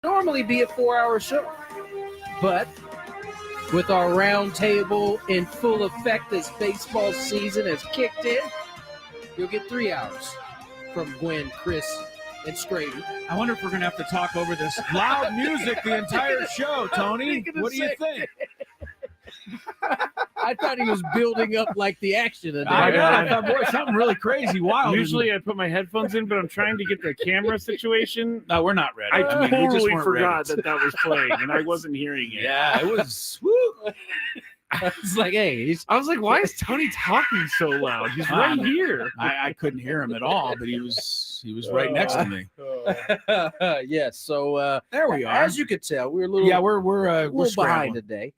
normally be a 4-hour show. But with our roundtable in full effect as baseball season has kicked in, you'll get 3 hours from Gwynn, Chris, and Scraby. I wonder if we're going to have to talk over this loud music the entire show, Tony. What do you think? I thought he was building up like the action. I thought, boy, something really crazy, wild. Usually I put my headphones in, but I'm trying to get the camera situation. No, we're not ready. I mean, we just totally weren't forgot ready. that was playing, and I wasn't hearing it. Yeah, it was. Woo. It's like, hey, I was like, why is Tony talking so loud? He's right here. I couldn't hear him at all, but he was right next to me. yes. So there we are. As you could tell, we're a little we're behind scrambling today.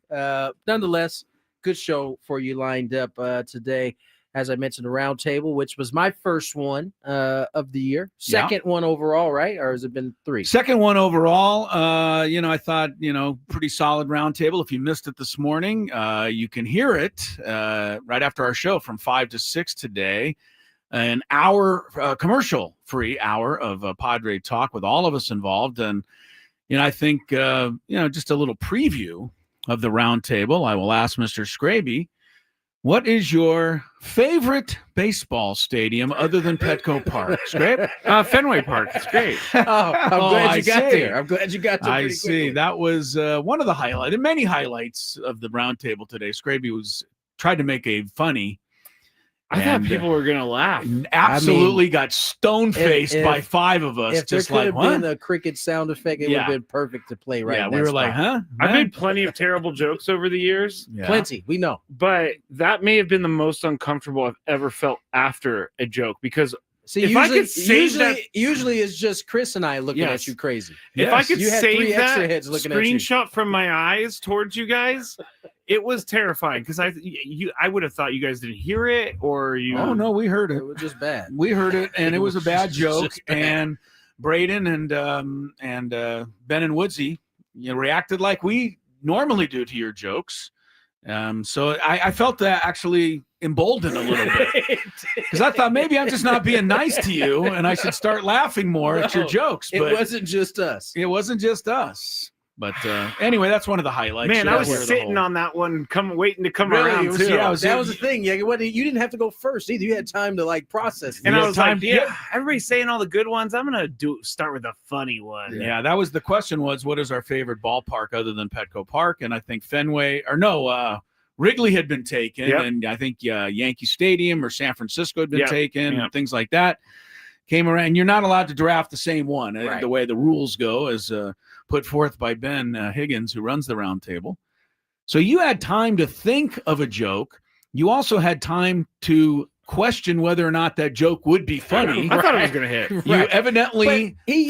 Nonetheless, good show for you lined up today. As I mentioned, the roundtable, which was my first one of the year, second one overall, right? Or has it been 3? Second one overall. I thought, pretty solid roundtable. If you missed it this morning, you can hear it right after our show from 5 to 6 today. An hour, commercial-free hour of Padre talk with all of us involved. And, I think, just a little preview of the roundtable. I will ask Mr. Scraby, what is your favorite baseball stadium other than Petco Park? Scrape? Fenway Park. It's great. I'm glad you got there. I'm glad you got there. I see. Quickly. That was one of the highlights, many highlights of the roundtable today. Scraby tried to make a funny. I thought people were going to laugh. Absolutely got stone-faced by 5 of us. If just there could like, have been a cricket sound effect, it would have been perfect to play right now. We were like, huh? I've made plenty of terrible jokes over the years. Yeah. Plenty, we know. But that may have been the most uncomfortable I've ever felt after a joke because See, if I could save usually it's just Chris and I looking at you crazy. If I could You had 3 save extra that heads looking at you. screenshot from my eyes towards you guys, it was terrifying because I would have thought you guys didn't hear it or you. Oh no, we heard it. It was just bad. We heard it, and it was a bad joke. just bad. And Braden and Ben and Woodsy, reacted like we normally do to your jokes. So I felt that actually emboldened a little bit because I thought maybe I'm just not being nice to you, and I should start laughing more at your jokes. But it wasn't just us. It wasn't just us. But anyway, that's one of the highlights. Man, I was sitting on that one, waiting to come around too. That was the thing. Yeah, you didn't have to go first either. You had time to process. And I was like, everybody's saying all the good ones. I'm gonna start with a funny one. Yeah, that was the question. What is our favorite ballpark other than Petco Park? And I think Wrigley had been taken, and I think Yankee Stadium or San Francisco had been taken, and things like that came around. You're not allowed to draft the same one, the way the rules go, as put forth by Ben Higgins, who runs the roundtable. So you had time to think of a joke. You also had time to question whether or not that joke would be funny. I thought it was going to hit. You evidently he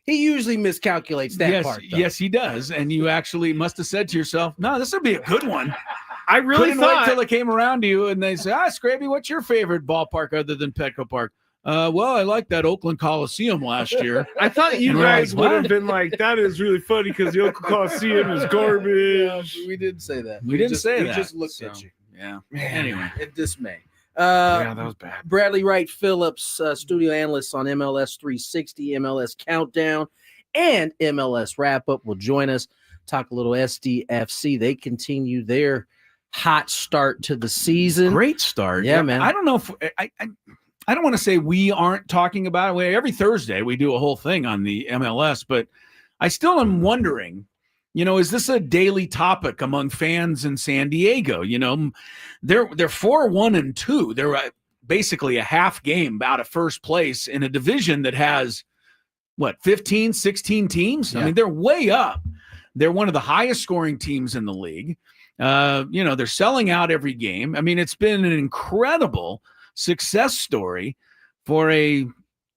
usually miscalculates that part. Though. Yes, he does. And you actually must have said to yourself, "No, this would be a good one." I really couldn't wait till it came around to you, and they say, Scraby, what's your favorite ballpark other than Petco Park? Well, I like that Oakland Coliseum last year. I thought you guys would have been like, that is really funny because the Oakland Coliseum is garbage. We didn't say that. We didn't say that. We just looked at you. Yeah. Anyway, in dismay. Yeah, that was bad. Bradley Wright-Phillips, studio analyst on MLS 360, MLS Countdown, and MLS Wrap-Up will join us. Talk a little SDFC. They continue their hot start to the season. Great start. Yeah, man. I don't know if I don't want to say we aren't talking about it. Every Thursday we do a whole thing on the MLS, but I still am wondering, is this a daily topic among fans in San Diego? They're 4-1-2. They're basically a half game out of first place in a division that has 15, 16 teams. Yeah. I mean, they're way up. They're one of the highest scoring teams in the league. They're selling out every game. I mean, it's been an incredible success story for a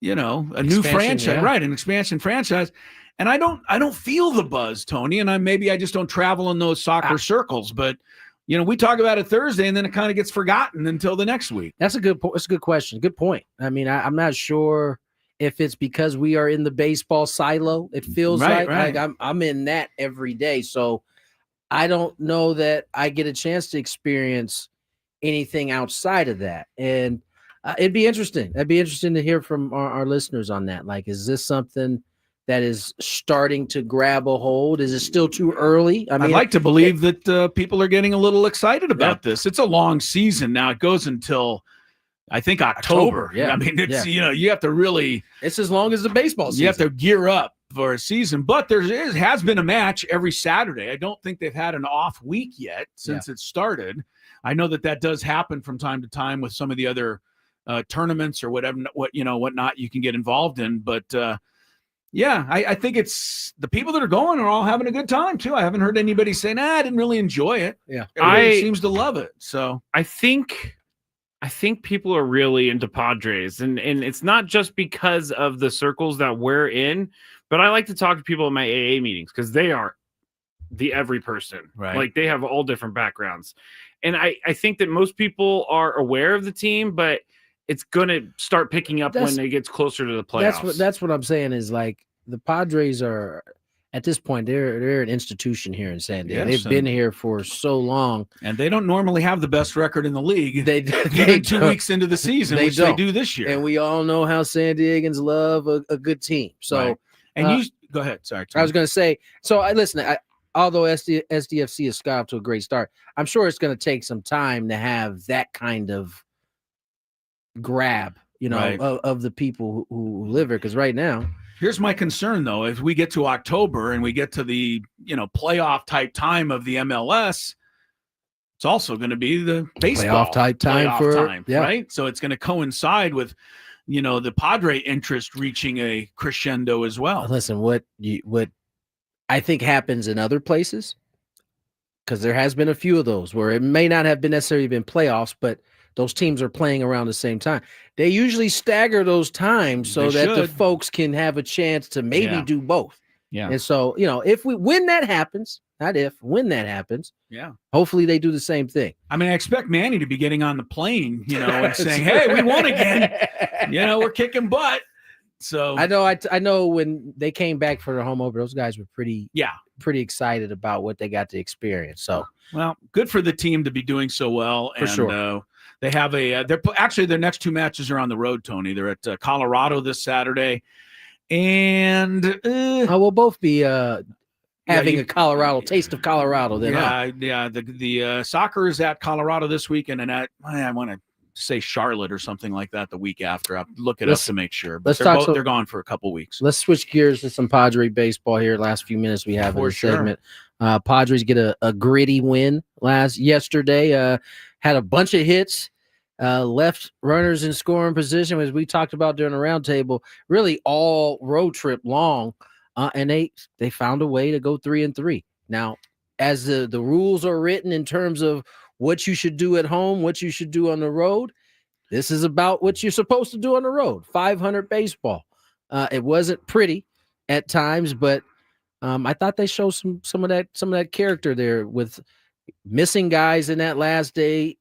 new franchise, right? An expansion franchise. And I don't feel the buzz, Tony. And maybe I just don't travel in those soccer circles, but we talk about it Thursday and then it kind of gets forgotten until the next week. That's a good question. Good point. I mean, I'm not sure if it's because we are in the baseball silo. It feels like I'm in that every day. So I don't know that I get a chance to experience anything outside of that. And it'd be interesting. It'd be interesting to hear from our listeners on that. Like, is this something that is starting to grab a hold? Is it still too early? I mean, I'd like to believe that people are getting a little excited about this. It's a long season now. It goes until I think October. Yeah. I mean, it's you have to really. It's as long as the baseball season. You have to gear up for a season, but there has been a match every Saturday. I don't think they've had an off week yet since it started. I know that does happen from time to time with some of the other tournaments or whatnot you can get involved in, but. I think it's the people that are going are all having a good time too. I haven't heard anybody say, I didn't really enjoy it. Yeah. Everybody seems to love it. So I think people are really into Padres, and it's not just because of the circles that we're in, but I like to talk to people in my AA meetings because they are the every person, right? Like they have all different backgrounds. And I think that most people are aware of the team, but it's going to start picking up when it gets closer to the playoffs. That's what I'm saying is like the Padres are at this point, they're an institution here in San Diego. They've been here for so long. And they don't normally have the best record in the league. They 2 weeks into the season, they do this year. And we all know how San Diegans love a good team. So And go ahead. Sorry. I was going to say, although SDFC has got off to a great start, I'm sure it's going to take some time to have that kind of grab, of the people who live here. Because right now, here's my concern though: if we get to October and we get to the playoff type time of the MLS, it's also going to be the baseball playoff type time, right? So it's going to coincide with the Padre interest reaching a crescendo as well. Listen, what I think happens in other places, because there has been a few of those where it may not have been necessarily been playoffs, but those teams are playing around the same time. They usually stagger those times so that the folks can have a chance to maybe do both. Yeah. And so, when that happens, when that happens, hopefully they do the same thing. I mean, I expect Manny to be getting on the plane, and saying, hey, we won again. We're kicking butt. So I know when they came back for the home opener, those guys were pretty excited about what they got to experience. So, well, good for the team to be doing so well. For sure. They have their next two matches are on the road, Tony. They're at Colorado this Saturday, and we'll both be having a Colorado taste of Colorado. Then, the soccer is at Colorado this weekend, and I want to say Charlotte or something like that the week after. I'll look it up to make sure. But they're gone for a couple weeks. Let's switch gears to some Padre baseball here. Last few minutes we have in the segment. Padres get a gritty win yesterday. Had a bunch of hits. Left runners in scoring position, as we talked about during the roundtable, really all road trip long, and they found a way to go 3-3. Now, as the rules are written in terms of what you should do at home, what you should do on the road, this is about what you're supposed to do on the road. 500 baseball. It wasn't pretty at times, but I thought they showed some of that character there with missing guys in that last day.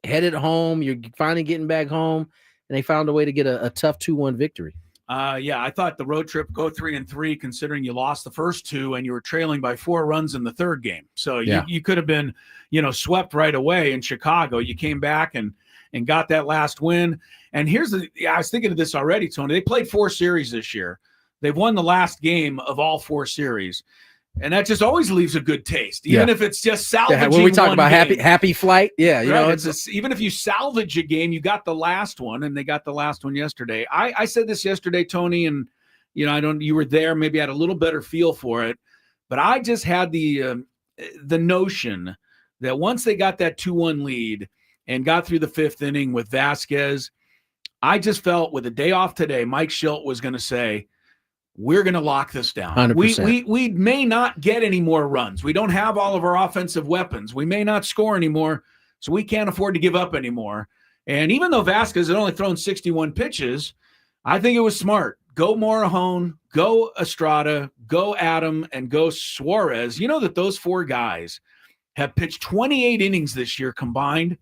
Headed home, you're finally getting back home, and they found a way to get a tough 2-1 victory. I thought the road trip go 3-3, considering you lost the first two and you were trailing by 4 runs in the third game. So you could have been, swept right away in Chicago. You came back and got that last win. And I was thinking of this already, Tony. They played 4 series this year. They've won the last game of all 4 series. And that just always leaves a good taste, even if it's just salvaging. When we talk about happy flight, it's even if you salvage a game, you got the last one, and they got the last one yesterday. I said this yesterday, Tony, and you were there. Maybe I had a little better feel for it, but I just had the notion that once they got that 2-1 lead and got through the 5th inning with Vasquez, I just felt with a day off today, Mike Schilt was going to say, we're going to lock this down. 100%. We may not get any more runs. We don't have all of our offensive weapons. We may not score anymore, so we can't afford to give up anymore. And even though Vasquez had only thrown 61 pitches, I think it was smart. Go Morejon, go Estrada, go Adam, and go Suarez. You know that those 4 guys have pitched 28 innings this year combined,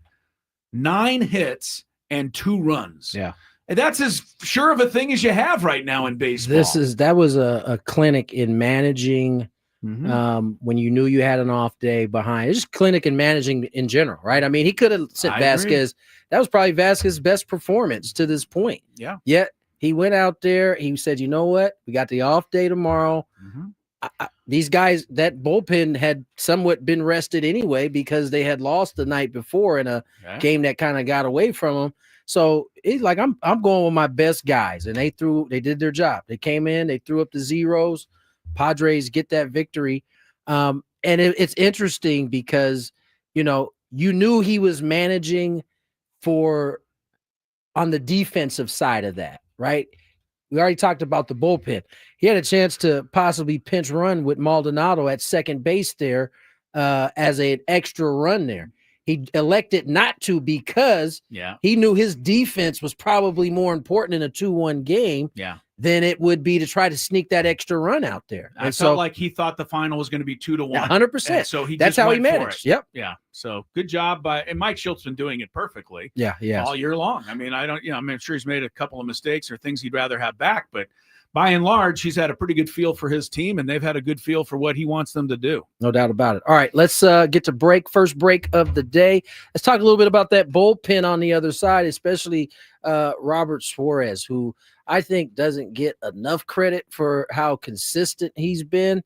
9 hits, and 2 runs. Yeah. And that's as sure of a thing as you have right now in baseball. That was a clinic in managing when you knew you had an off day behind. It's just clinic in managing in general, right? I mean, he could have sent Vasquez. That was probably Vasquez's best performance to this point. Yeah. Yet He went out there. He said, you know what? We got the off day tomorrow. These guys, that bullpen had somewhat been rested anyway because they had lost the night before in a game that kind of got away from them. So he's like, I'm going with my best guys. And they did their job. They came in, they threw up the zeros. Padres get that victory. And it's interesting because, you knew he was managing on the defensive side of that, right? We already talked about the bullpen. He had a chance to possibly pinch run with Maldonado at second base there as an extra run there. He elected not to because he knew his defense was probably more important in a 2-1 game than it would be to try to sneak that extra run out there. I felt like he thought the final was going to be 2-1. 100%. So that's how he managed. Yep. Yeah. So good job and Mike Schultz been doing it perfectly. Yeah. All year long. I mean, I'm sure he's made a couple of mistakes or things he'd rather have back, but by and large, he's had a pretty good feel for his team, and they've had a good feel for what he wants them to do. No doubt about it. All right, let's get to break. First break of the day. Let's talk a little bit about that bullpen on the other side, especially Robert Suarez, who I think doesn't get enough credit for how consistent he's been.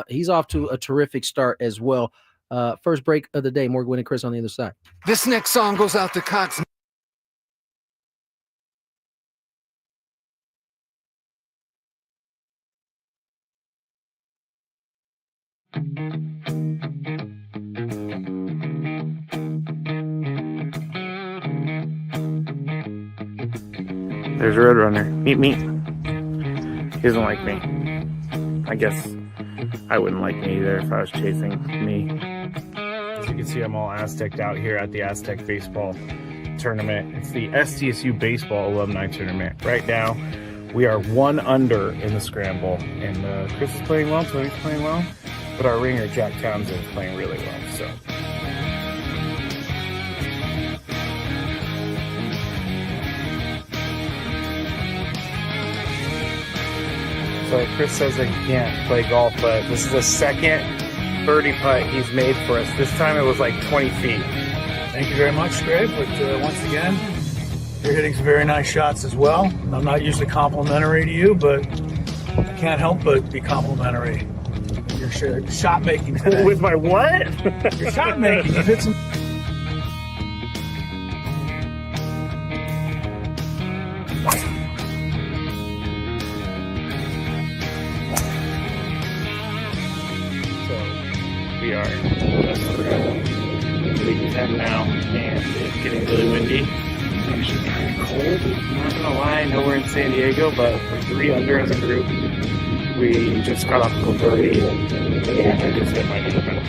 He's off to a terrific start as well. First break of the day. More Gwynn and Chris on the other side. This next song goes out to Cox. There's a Roadrunner. Meet me. He doesn't like me. I guess I wouldn't like me either if I was chasing me. As you can see, I'm all Aztec out here at the Aztec baseball tournament. It's the SDSU baseball alumni tournament. Right now, we are 1 under in the scramble, and Chris is playing well, Tony's playing well, but our ringer, Jack Townsend, is playing really well, so. So Chris says I can't play golf, but this is the second birdie putt he's made for us. This time it was like 20 feet. Thank you very much, Greg. But once again, you're hitting some very nice shots as well. I'm not usually complimentary to you, but I can't help but be complimentary. Your shot making today. With my what? Your shot making. You hit some. We are league 10 now, and it's getting really windy. It's actually kind of cold. I'm not gonna lie, I know we're in San Diego, but we're 3 under as a group. We just got off the birdie, and I just hit my defense.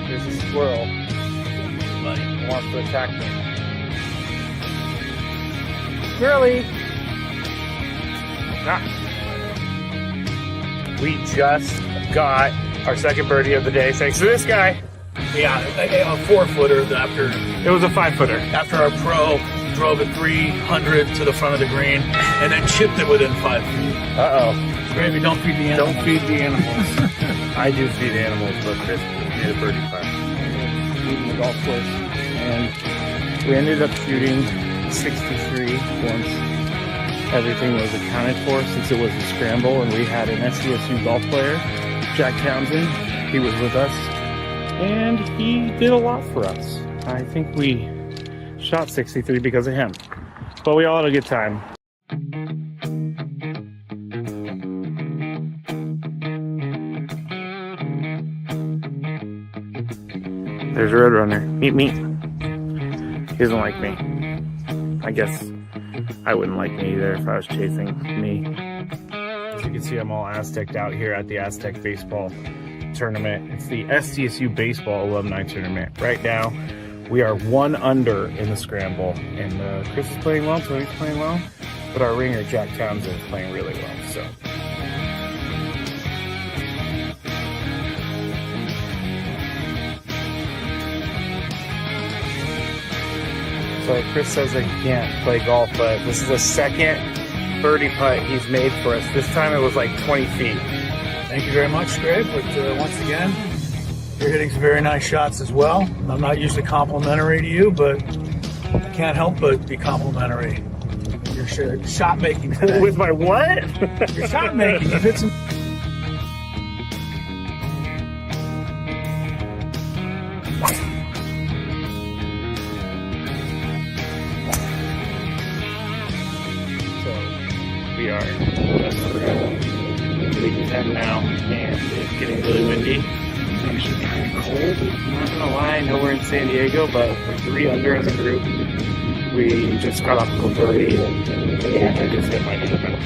There's a squirrel. He wants to attack me. Squirrely! We just got our second birdie of the day thanks to this guy. Yeah, a 4-footer after. It was a 5-footer. After our pro drove it 300 to the front of the green and then chipped it within 5 feet. Uh-oh. Gravy, don't feed the animals. Don't feed the animals. I do feed animals, but Chris made a birdie putt. Shooting the golf course. And we ended up shooting 63 once everything was accounted for, since it was a scramble, and we had an SDSU golf player, Jack Townsend. He was with us, and he did a lot for us. I think we shot 63 because of him, but we all had a good time. There's a Roadrunner. Meet me. He doesn't like me. I guess I wouldn't like me either if I was chasing me. As you can see, I'm all Aztec out here at the Aztec baseball tournament. It's the SDSU baseball alumni tournament. Right now, we are 1 under in the scramble, and Chris is playing well, Tony's playing well, but our ringer, Jack Townsend, is playing really well, so. So Chris says I can't play golf, but this is the second birdie putt he's made for us. This time it was like 20 feet. Thank you very much, Greg. But once again, You're hitting some very nice shots as well. I'm not usually complimentary to you, but I can't help but be complimentary. Your shot making today. With my what? Your shot making. You've hit some. We are league 10 now, and it's getting really windy. It's actually kind of cold. I'm not gonna lie, I know we're in San Diego, but we're 3 under as a group. We just got off the birdie, and I just hit my defense.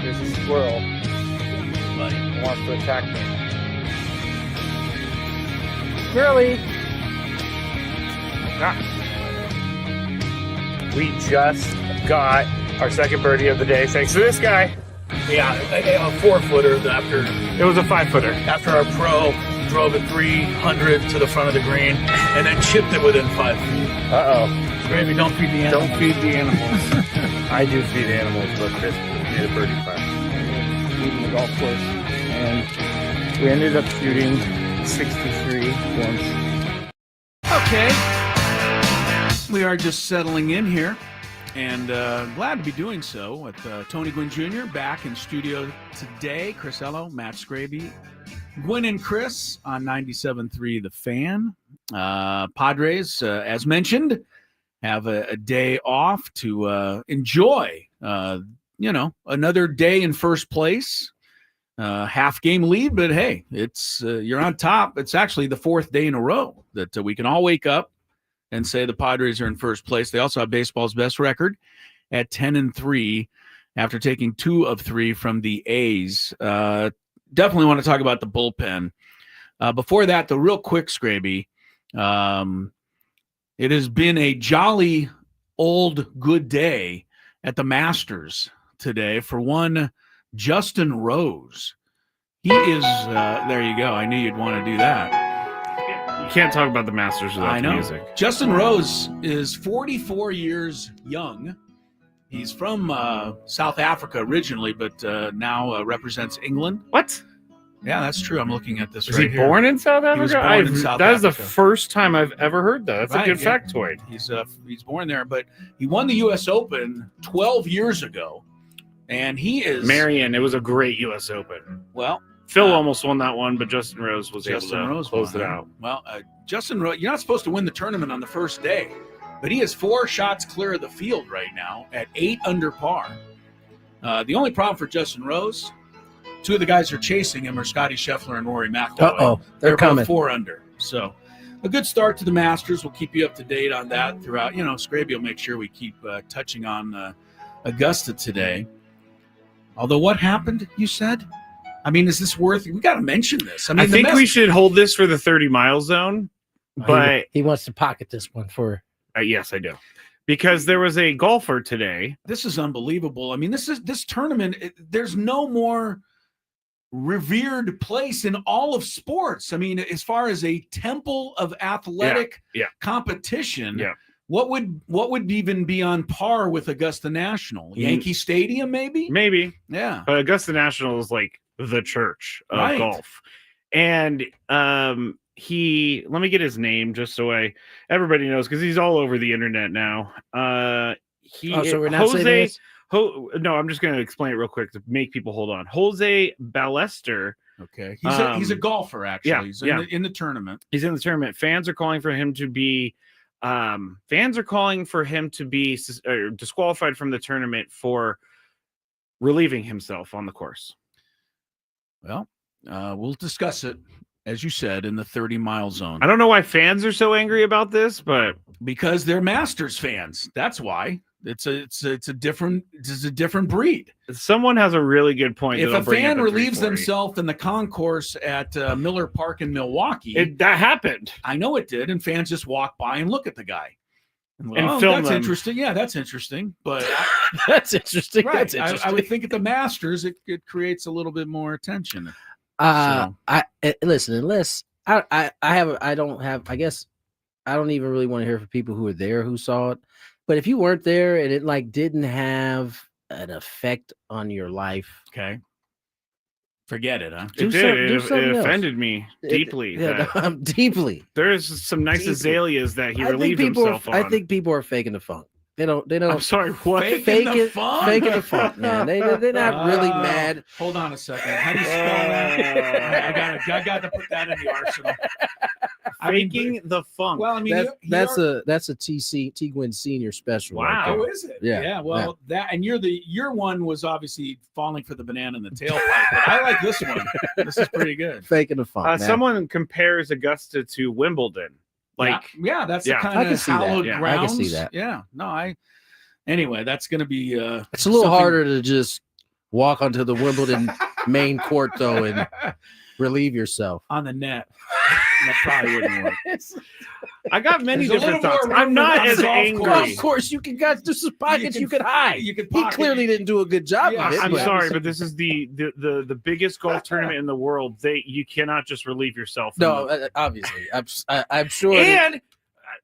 There's a squirrel. He wants to attack me. Squirrely! We just got our second birdie of the day thanks to this guy. Yeah, a 4-footer after. It was a 5-footer. After our pro drove it 300 to the front of the green and then chipped it within 5 feet. Uh-oh. Gravy, don't feed the animals. Don't feed the animals. I do feed animals, but Chris made a birdie putt. Leaving the golf course. And we ended up shooting 63 once. Okay. We are just settling in here, and glad to be doing so with Tony Gwynn Jr. back in studio today. Chris Ello, Matt Scraby, Gwynn and Chris on 97.3 The Fan. Padres, as mentioned, have a day off to enjoy, another day in first place. Half game lead, but hey, it's you're on top. It's actually the 4th day in a row that we can all wake up and say the Padres are in first place. They also have baseball's best record at 10-3 after taking 2 of 3 from the A's. Definitely want to talk about the bullpen. Before that, the real quick, Scraby, it has been a jolly old good day at the Masters today for one Justin Rose. He is, there you go. I knew you'd want to do that. You can't talk about the Masters without the music. Justin Rose is 44 years young. He's from South Africa originally, but now represents England. What? Yeah, that's true. I'm looking at this Is right he here. born in South Africa? He was born in South that is the Africa. first time I've ever heard that. That's Right, a good yeah. factoid. He's born there, but he won the U.S. Open 12 years ago, and he is Marion, it was a great U.S. Open. well. Phil almost won that one, but Justin Rose was able Justin to Rose close won. it out. Well, Justin Rose, you're not supposed to win the tournament on the first day, but he has 4 shots clear of the field right now at 8 under par. The only problem for Justin Rose, 2 of the guys who are chasing him are Scotty Scheffler and Rory McIlroy. Uh-oh, they're coming. both 4 under. So a good start to the Masters. We'll keep you up to date on that throughout. Scraby will make sure we keep touching on Augusta today. Although what happened, you said? I mean, is this worth? We got to mention this. I mean, I think we should hold this for the 30-mile zone, but he wants to pocket this one for. Yes, I do, because there was a golfer today. This is unbelievable. I mean, this tournament. There's no more revered place in all of sports. I mean, as far as a temple of athletic competition, what would even be on par with Augusta National? Yankee Stadium, maybe? Maybe, yeah. But Augusta National is like the church of Right. golf, and let me get his name just so everybody knows, because he's all over the internet now. So we're not saying this? No, I'm just going to explain it real quick to make people hold on. Jose Ballester. Okay, he's a golfer actually. Yeah, He's in the tournament. He's in the tournament. Fans are calling for him to be disqualified from the tournament for relieving himself on the course. Well, we'll discuss it, as you said, in the 30-mile zone. I don't know why fans are so angry about this, but because they're Masters fans. That's why. It's a different breed. Someone has a really good point. If a fan relieves 340. themselves in the concourse at Miller Park in Milwaukee, that happened. I know it did, and fans just walk by and look at the guy And well, film that's them. interesting. Yeah, that's interesting. But That's interesting. right, That's interesting. I would think at the Masters it creates a little bit more attention. Listen, unless I don't even really want to hear from people who were there who saw it. But if you weren't there and it didn't have an effect on your life. Okay. Forget it, huh? It did. It offended me deeply. Deeply. There's some nice azaleas that he relieved himself on. I think people are faking the funk. They don't. I'm sorry. What? Faking the funk, man. They're not really mad. Hold on a second. How do you spell that? I got to put that in the arsenal. Faking the funk. Well, I mean, that's a T. Gwynn Senior special. Wow. Right Oh, is it? Yeah. Well, that and your one was obviously falling for the banana in the tailpipe. But I like this one. This is pretty good. Faking the funk. Someone compares Augusta to Wimbledon. Like, yeah, that's the kind I can of see that. hallowed Yeah, grounds. I can see that. Yeah, no, anyway, that's going to be. It's a little harder to just walk onto the Wimbledon main court though and relieve yourself on the net. That probably wouldn't work. I got many different thoughts. I'm not as angry. Of course, you can got just pockets you could hide. You could. He clearly didn't do a good job. Yeah, of it, I'm sorry, but this is the biggest golf tournament in the world. You cannot just relieve yourself. No, obviously, I'm sure. And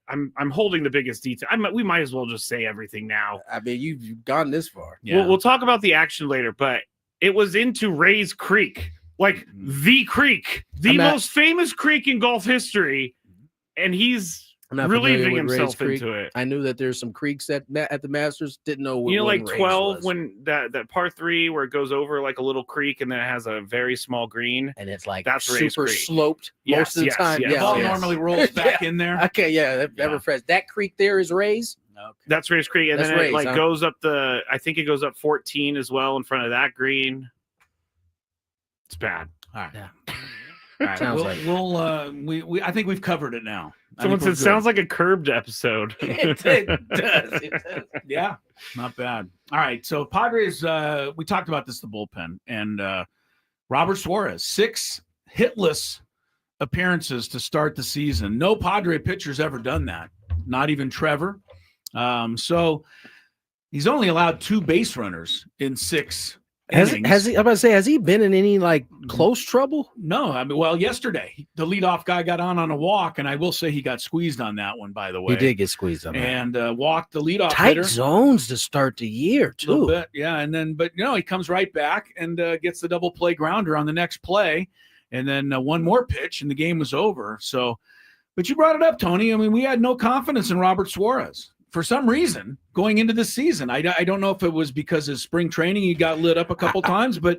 I'm holding the biggest detail. We might as well just say everything now. I mean, you've gone this far. Yeah. We'll talk about the action later, but it was into Ray's Creek, like the creek, the most famous creek in golf history, and he's relieving himself into it. I knew that there's some creeks at the Masters. Didn't know what like 12 was. when that par 3 where it goes over like a little creek and then it has a very small green, and it's like that's super Ray's sloped most of the time. The ball normally rolls back in there. Okay, that refresh. That creek there is Ray's. Okay. That's Ray's Creek, and then it goes up I think it goes up 14 as well in front of that green. It's bad. All right. Yeah. All right. I think we've covered it now. Someone said sounds like a Curbed episode. It does. Yeah, not bad. All right. So Padres, we talked about this, the bullpen, and Robert Suarez, 6 hitless appearances to start the season. No Padre pitcher's ever done that. Not even Trevor. So he's only allowed 2 base runners in 6 innings. Has he? I'm about to say, has he been in any like close trouble? No, I mean, well, yesterday the leadoff guy got on a walk, and I will say he got squeezed on that one. By the way, he did get squeezed on that, and walked the leadoff tight hitter. zones to start the year too. A little bit, yeah, and then but he comes right back and gets the double play grounder on the next play, and then one more pitch, and the game was over. So, but you brought it up, Tony. I mean, we had no confidence in Robert Suarez. For some reason, going into the season, I don't know if it was because of spring training he got lit up a couple times, but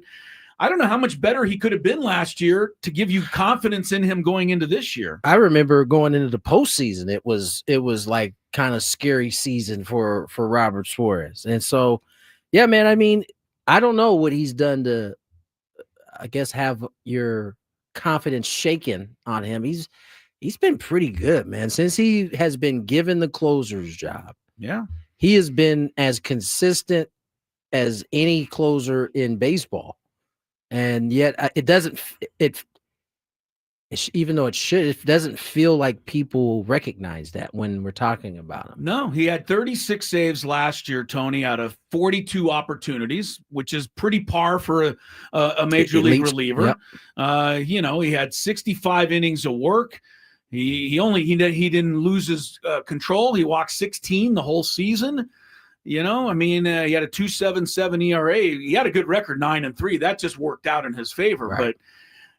I don't know how much better he could have been last year to give you confidence in him going into this year. I remember going into the postseason, it was like kind of scary season for Robert Suarez, and so yeah, man. I mean, I don't know what he's done to, I guess, have your confidence shaken on him. He's been pretty good, man, since he has been given the closer's job. Yeah. He has been as consistent as any closer in baseball. And yet it doesn't even though it doesn't feel like people recognize that when we're talking about him. No, he had 36 saves last year, Tony, out of 42 opportunities, which is pretty par for a major league reliever. Yep. He had 65 innings of work. He didn't lose his control. He walked 16 the whole season. He had a 2.77 ERA. He had a good record, 9-3. That just worked out in his favor. Right. But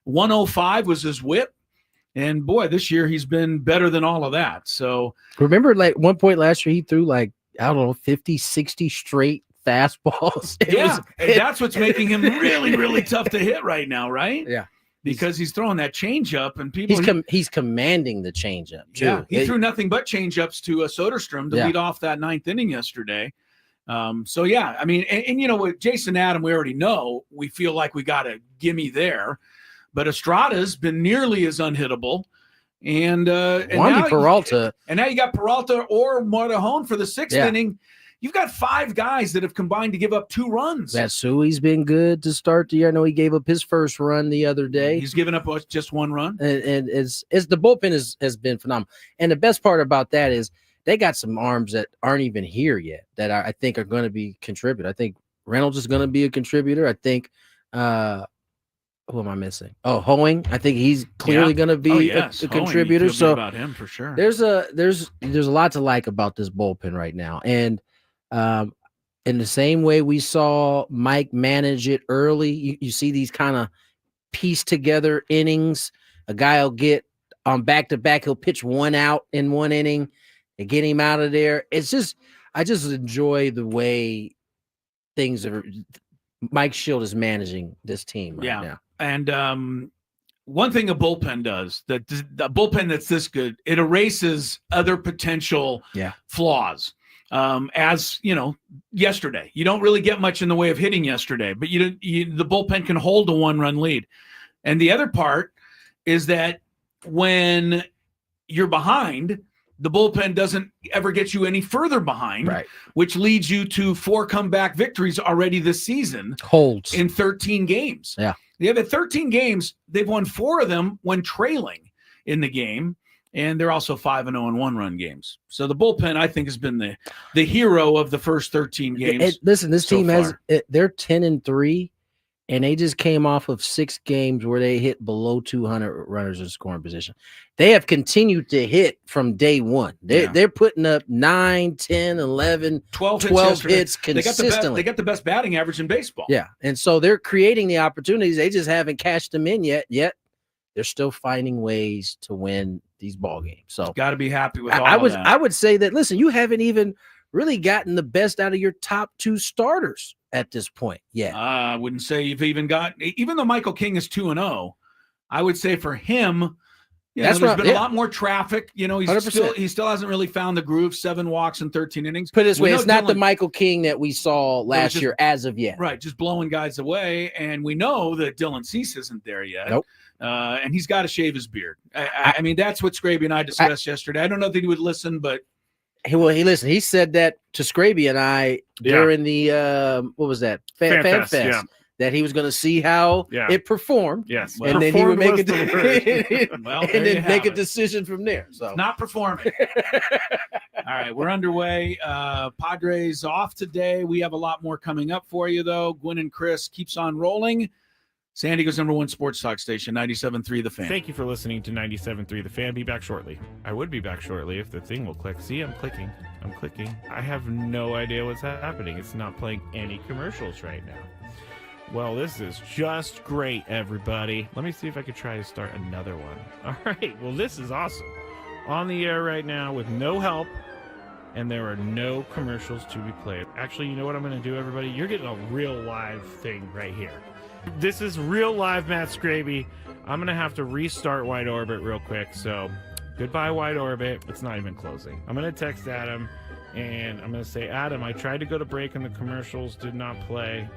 105 was his whip. And boy, this year he's been better than all of that. So remember, like one point last year, he threw 50, 60 straight fastballs. That's what's making him really, really tough to hit right now, right? Yeah. Because he's throwing that changeup, and people he's commanding the changeup too. Yeah, he threw nothing but changeups to Soderstrom to lead off that 9th inning yesterday. So yeah, I mean, and with Jason Adam, we already know we feel like we got a gimme there, but Estrada's been nearly as unhittable, and Wandy Peralta, and now you got Peralta or Martejón for the 6th inning. You've got 5 guys that have combined to give up 2 runs. Matsui's been good to start the year. I know he gave up his first run the other day. He's given up just 1 run. And it's the bullpen has been phenomenal. And the best part about that is they got some arms that aren't even here yet that I think are going to be contributed. I think Reynolds is going to be a contributor. I think who am I missing? Oh, Hoeing. I think he's clearly going to be a contributor. So about him for sure. There's a lot to like about this bullpen right now. And in the same way we saw Mike manage it early. You see these kind of piece together innings. A guy will get on back-to-back. He'll pitch one out in one inning and get him out of there. It's just, I just enjoy the way things are. Mike Schilt is managing this team right now. And one thing a bullpen does, that the bullpen that's this good, it erases other potential flaws. As you know, yesterday, you don't really get much in the way of hitting yesterday, but the bullpen can hold a 1-run lead. And the other part is that when you're behind, the bullpen doesn't ever get you any further behind, which leads you to 4 comeback victories already this season. Holds in 13 games. Yeah. They have 13 games. They've won 4 of them when trailing in the game. And they're also 5-0 in 1-run games. So the bullpen, I think, has been the hero of the first 13 games. Listen, this team they're 10-3, and they just came off of 6 games where they hit below 200 runners in scoring position. They have continued to hit from day one. They're putting up 9, 10, 11, 12 hits consistently. They got the best batting average in baseball. Yeah, and so they're creating the opportunities. They just haven't cashed them in yet. They're still finding ways to win these ball games. So got to be happy with all of that. I would say that, listen, you haven't even really gotten the best out of your top 2 starters at this point yet. I wouldn't say you've even though Michael King is 2-0, I would say for him, there's been a lot more traffic. He still hasn't really found the groove. 7 walks in 13 innings. Put it this way, it's not the Michael King that we saw last year as of yet. Right, just blowing guys away. And we know that Dylan Cease isn't there yet. Nope. And he's got to shave his beard. I mean, that's what Scraby and I discussed yesterday. I don't know that he would listen, but he listened. He said that to Scraby and I during the what was that? Fan Fest. That he was going to see how it performed. Yes. And then he would make make a decision from there. So it's not performing. All right, we're underway. Padres off today. We have a lot more coming up for you, though. Gwynn and Chris keeps on rolling. San Diego's #1 sports talk station, 97.3 The Fan. Thank you for listening to 97.3 The Fan. Be back shortly. I would be back shortly if the thing will click. See, I'm clicking. I have no idea what's happening. It's not playing any commercials right now. Well, this is just great, everybody. Let me see if I could try to start another one. All right. Well, this is awesome. On the air right now with no help, and there are no commercials to be played. Actually, you know what I'm going to do, everybody? You're getting a real live thing right here. This is real live Matt Scraby. I'm going to have to restart Wide Orbit real quick. So goodbye, Wide Orbit. It's not even closing. I'm going to text Adam, and I'm going to say, Adam, I tried to go to break and the commercials did not play,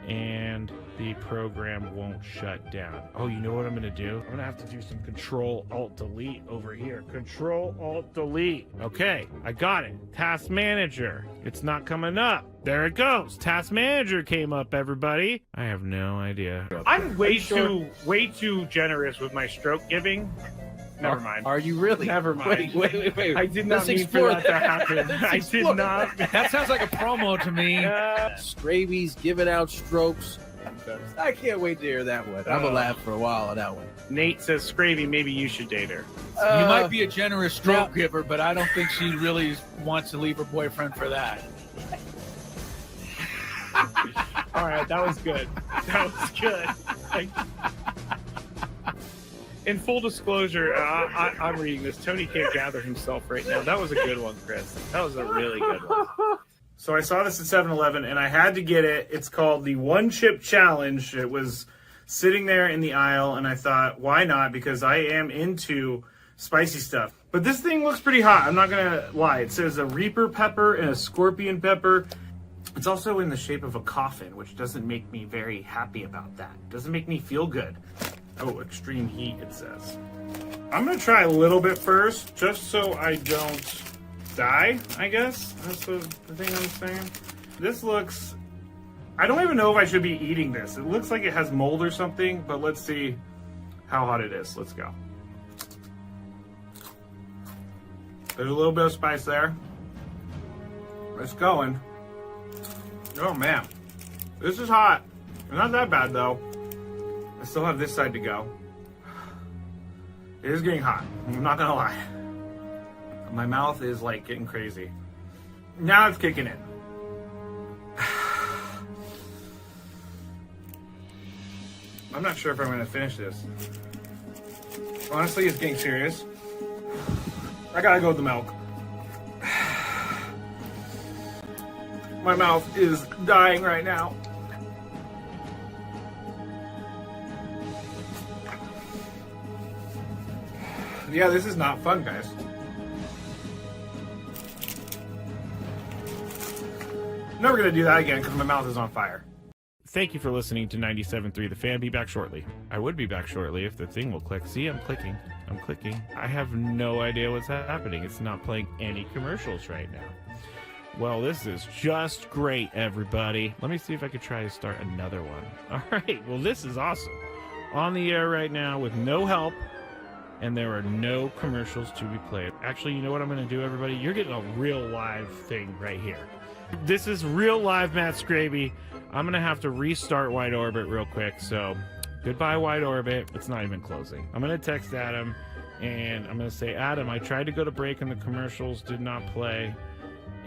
and the program won't shut down. Oh, you know what I'm going to do? I'm going to have to do some Control-Alt-Delete over here. Control-Alt-Delete. Okay, I got it. Task Manager. It's not coming up. There it goes. Task Manager came up, everybody. I have no idea. I'm way too generous with my stroke giving. Never mind. Are you really? Never mind. Wait. I did not mean for that to happen. I did not. That sounds like a promo to me. Scraby's giving out strokes. I can't wait to hear that one. I'm going to laugh for a while on that one. Nate says, Scravy, maybe you should date her. You might be a generous stroke giver, but I don't think she really wants to leave her boyfriend for that. All right, that was good. In full disclosure, I'm reading this. Tony can't gather himself right now. That was a good one, Chris. That was a really good one. So I saw this at 7-Eleven, and I had to get it. It's called the One Chip Challenge. It was sitting there in the aisle, and I thought, why not? Because I am into spicy stuff. But this thing looks pretty hot. I'm not going to lie. It says a Reaper pepper and a Scorpion pepper. It's also in the shape of a coffin, which doesn't make me very happy about that. It doesn't make me feel good. Oh, extreme heat, it says. I'm going to try a little bit first, just so I don't die, I guess. That's the thing I'm saying. This looks... I don't even know if I should be eating this. It looks like it has mold or something, but let's see how hot it is. Let's go. There's a little bit of spice there. It's going. Oh, man. This is hot. Not that bad, though. I still have this side to go. It is getting hot. I'm not gonna lie. My mouth is like getting crazy. Now it's kicking in. I'm not sure if I'm going to finish this. Honestly, it's getting serious. I gotta go with the milk. My mouth is dying right now. Yeah, this is not fun, guys. Never gonna do that again because my mouth is on fire. Thank you for listening to 97.3 The Fan. Be back shortly. I would be back shortly if the thing will click. See, I'm clicking. I have no idea what's happening. It's not playing any commercials right now. Well, this is just great, everybody. Let me see if I could try to start another one. All right. Well, this is awesome. On the air right now with no help, and there are no commercials to be played. Actually, you know what I'm going to do, everybody? You're getting a real live thing right here. This is real live Matt Scraby. I'm going to have to restart Wide Orbit real quick, so goodbye, Wide Orbit. It's not even closing. I'm going to text Adam, and I'm going to say, Adam, I tried to go to break, and the commercials did not play,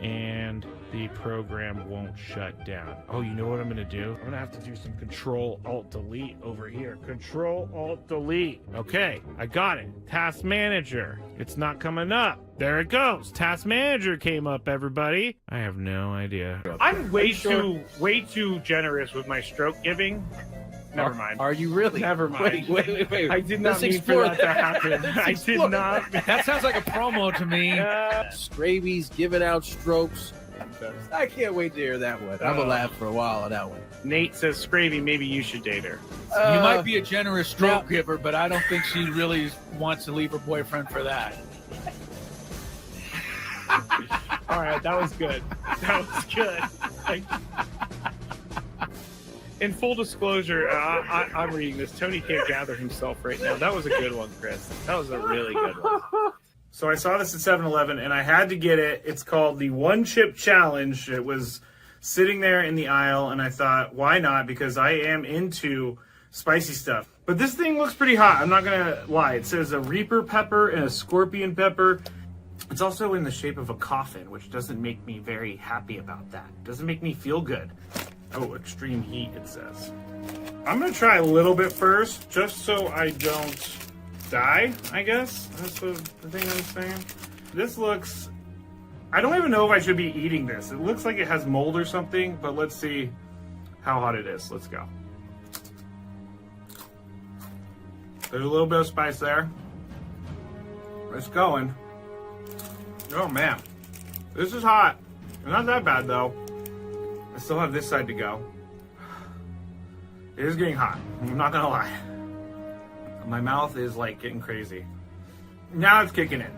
and the program won't shut down. Oh, you know what I'm going to do? I'm going to have to do some Control-Alt-Delete over here. Control-Alt-Delete. Okay, I got it. Task Manager. It's not coming up. There it goes. Task Manager came up, everybody. I have no idea. I'm way too generous with my stroke giving. Never mind. Are you really? Never mind. Wait. I did not mean for that to happen. I did not. That sounds like a promo to me. Scraby's giving out strokes. I can't wait to hear that one. I'm going to laugh for a while on that one. Nate says, Scravy, maybe you should date her. You might be a generous stroke giver, but I don't think she really wants to leave her boyfriend for that. All right, that was good. In full disclosure, I'm reading this. Tony can't gather himself right now. That was a good one, Chris. That was a really good one. So I saw this at 7-Eleven, and I had to get it. It's called the One Chip Challenge. It was sitting there in the aisle, and I thought, why not? Because I am into spicy stuff. But this thing looks pretty hot. I'm not going to lie. It says a Reaper pepper and a Scorpion pepper. It's also in the shape of a coffin, which doesn't make me very happy about that. Doesn't make me feel good. Oh, extreme heat, it says. I'm going to try a little bit first, just so I don't die, I guess. That's the thing I'm saying. This looks... I don't even know if I should be eating this. It looks like it has mold or something, but let's see how hot it is. Let's go. There's a little bit of spice there. It's going. Oh, man. This is hot. Not that bad, though. I still have this side to go. It is getting hot. I'm not gonna lie. My mouth is like getting crazy. Now it's kicking in.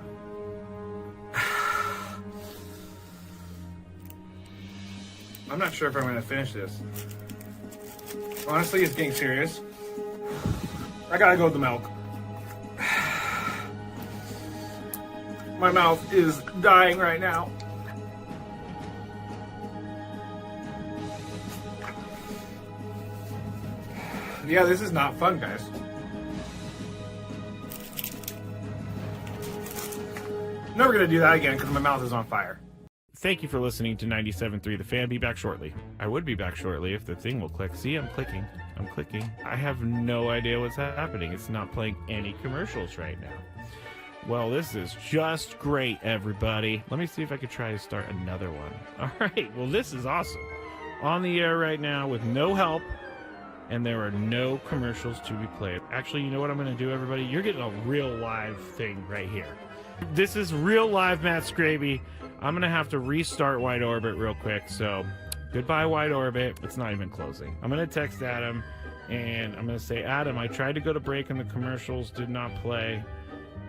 I'm not sure if I'm gonna finish this. Honestly, it's getting serious. I gotta go with the milk. My mouth is dying right now. Yeah, this is not fun, guys. Never gonna do that again because my mouth is on fire. Thank you for listening to 97.3 The Fan. Be back shortly. I would be back shortly if the thing will click. See, I'm clicking. I have no idea what's happening. It's not playing any commercials right now. Well, this is just great, everybody. Let me see if I could try to start another one. All right. Well, this is awesome. On the air right now with no help, and there are no commercials to be played. Actually, you know what I'm going to do, everybody? You're getting a real live thing right here. This is real live Matt Scraby. I'm going to have to restart Wide Orbit real quick, so goodbye, Wide Orbit. It's not even closing. I'm going to text Adam, and I'm going to say, Adam, I tried to go to break, and the commercials did not play,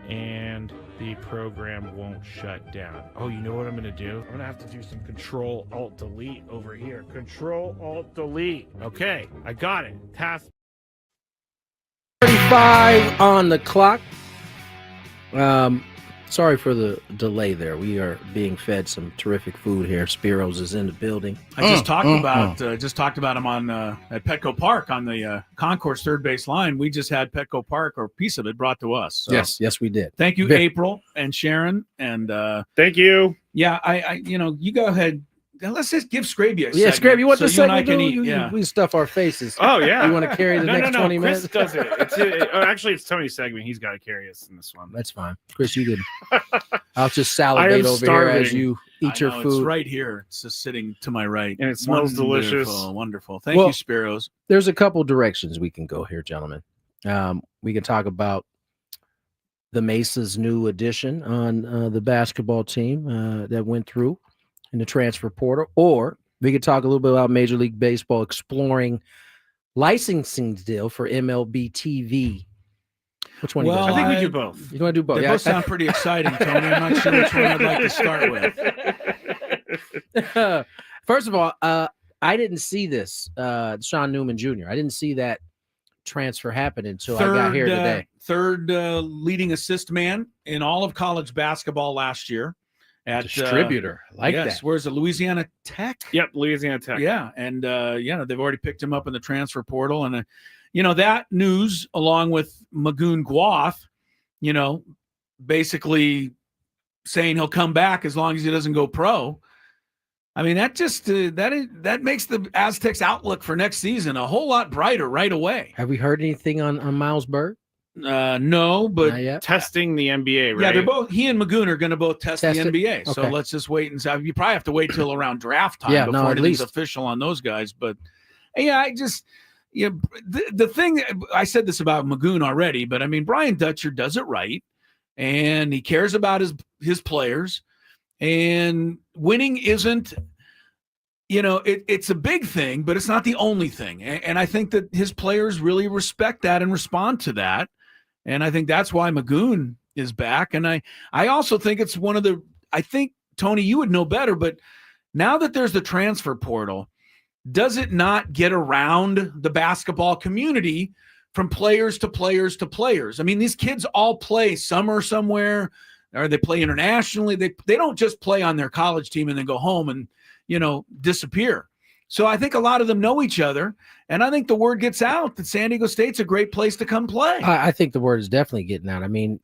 and the program won't shut down. Oh, you know what I'm going to do? I'm going to have to do some Control-Alt-Delete over here. Control-Alt-Delete. Okay, I got it. Task 35 on the clock. Sorry for the delay there. We are being fed some terrific food here. Spiro's is in the building. I just talked about him on at Petco Park on the concourse third base line. We just had Petco Park, or a piece of it, brought to us. So yes, we did. Thank you, April and Sharon, and thank you. Yeah, I you go ahead, let's just give Scraby a segment. Scraby, you want so the segment? We stuff our faces. Oh, yeah. You want to carry the next 20 minutes? Chris does it. Actually, it's Tony's segment. He's got to carry us in this one. That's fine. Chris, you can. I'll just salivate over here as you eat your food. It's right here. It's just sitting to my right. And it smells delicious. Wonderful. Thank you, Spiros. There's a couple directions we can go here, gentlemen. We can talk about the Mesa's new addition on the basketball team that went through in the transfer portal, or we could talk a little bit about Major League Baseball exploring licensing deal for MLB TV. Which one? I think we do both. You want to do both? They both sound pretty exciting, Tony. I'm not sure which one I'd like to start with. First of all, I didn't see this, Sean Newman Jr. I didn't see that transfer happen until I got here today. Third leading assist man in all of college basketball last year. At distributor, that. Where's it? Louisiana Tech? Yep, Louisiana Tech. Yeah, and they've already picked him up in the transfer portal, and that news, along with Magoon Guath, basically saying he'll come back as long as he doesn't go pro. I mean, that just that makes the Aztecs' outlook for next season a whole lot brighter right away. Have we heard anything on Miles Bird? No, but testing the NBA, right? Yeah, they're both. He and Magoon are going to both test the NBA. Okay. So let's just wait and see. You probably have to wait till around draft time before anything's official on those guys. But yeah, the thing, I said this about Magoon already, but I mean, Brian Dutcher does it right, and he cares about his players, and winning isn't. It's a big thing, but it's not the only thing. And I think that his players really respect that and respond to that. And I think that's why Magoon is back. And I also think it's I think, Tony, you would know better, but now that there's the transfer portal, does it not get around the basketball community from players to players to players? I mean, these kids all play summer somewhere, or they play internationally. They don't just play on their college team and then go home and, disappear. So I think a lot of them know each other, and I think the word gets out that San Diego State's a great place to come play. I think the word is definitely getting out. I mean,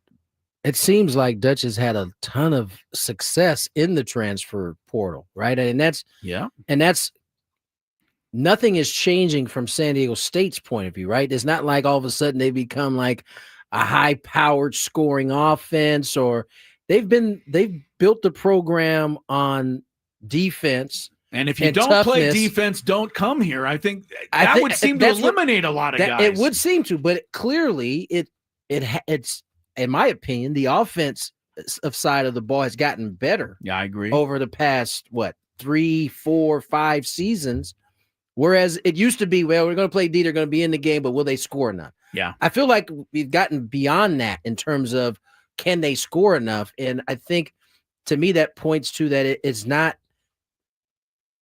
it seems like Dutch has had a ton of success in the transfer portal, right? And that's nothing is changing from San Diego State's point of view, right? It's not like all of a sudden they become like a high-powered scoring offense, or they've built the program on defense. And if you don't play defense, don't come here. I think that would seem to eliminate a lot of guys. It would seem to, but clearly it's in my opinion, the offense side of the ball has gotten better. Yeah, I agree. Over the past 3, 4, 5 seasons, whereas it used to be, well, we're going to play D, they're going to be in the game, but will they score enough? Yeah, I feel like we've gotten beyond that in terms of can they score enough, and I think to me that points to that it's not.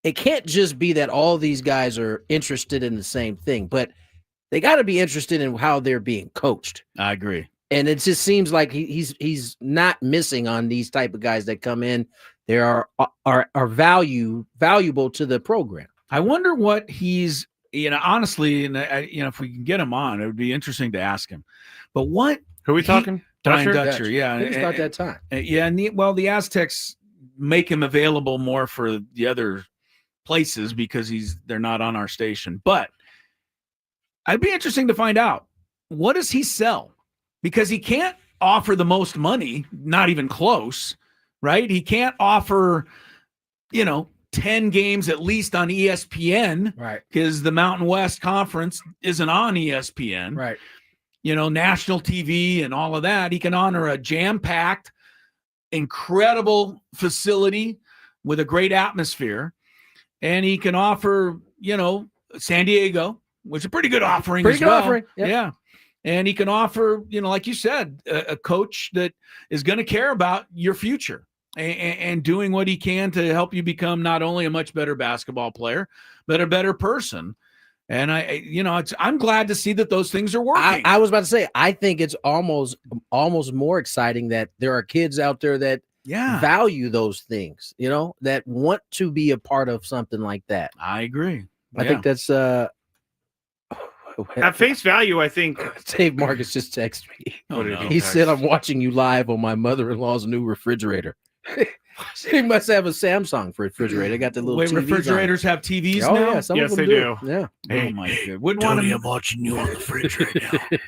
It can't just be that all these guys are interested in the same thing, but they got to be interested in how they're being coached. I agree. And it just seems like he's not missing on these type of guys that come in. They are valuable to the program. I wonder what he's, honestly, and if we can get him on, it would be interesting to ask him. But what? Who are we talking? Brian Dutcher, yeah. It's about that time. Yeah, and the Aztecs make him available more for the other places because they're not on our station. But I'd be interesting to find out, what does he sell? Because he can't offer the most money, not even close, right? He can't offer, 10 games at least on ESPN, right? Because the Mountain West Conference isn't on ESPN, right? National TV and all of that. He can honor a jam-packed, incredible facility with a great atmosphere. And he can offer, San Diego, which is a pretty good offering as well. Offering. Yep. Yeah. And he can offer, like you said, a coach that is going to care about your future and doing what he can to help you become not only a much better basketball player, but a better person. And I'm glad to see that those things are working. I was about to say, I think it's almost more exciting that there are kids out there that value those things, that want to be a part of something like that. I agree. I think that's at face value. I think Dave Marcus just texted me. He said, "I'm watching you live on my mother-in-law's new refrigerator." He must have a Samsung refrigerator. They got the little Wait, TVs refrigerators have TVs on. now? Yeah, some Yes, of them they do. Yeah. Oh my god! Wouldn't want Tony, to. I'm watching you on the fridge right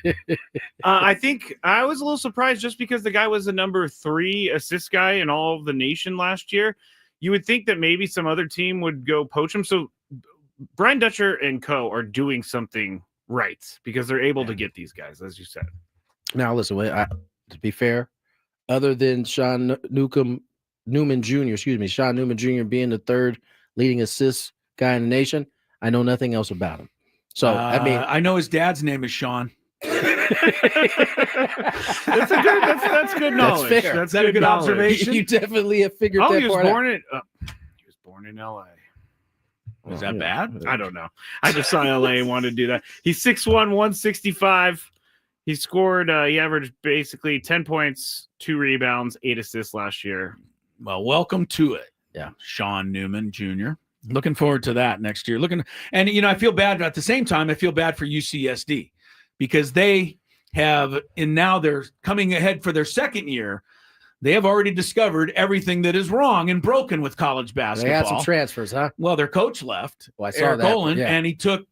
now. I think I was a little surprised just because the guy was the number 3 assist guy in all of the nation last year. You would think that maybe some other team would go poach him. So Brian Dutcher and co are doing something right because they're able to get these guys, as you said. Now, listen, to be fair, other than Sean Newman Jr. being the 3rd leading assist guy in the nation, I know nothing else about him. So, I know his dad's name is Sean. That's good knowledge. That's fair. Is that a good observation? You definitely have figured that he was part out. he was born in LA. Was that bad? I don't know. I just saw LA and wanted to do that. He's 6'1", 165. He scored, he averaged basically 10 points, 2 rebounds, 8 assists last year. Well, welcome to it. Yeah. Sean Newman Jr. Looking forward to that next year. I feel bad at the same time. I feel bad for UCSD because they have, and now they're coming ahead for their 2nd year. They have already discovered everything that is wrong and broken with college basketball. They had some transfers, huh? Well, their coach left, Well, I saw Eric that, Olin, yeah. and he took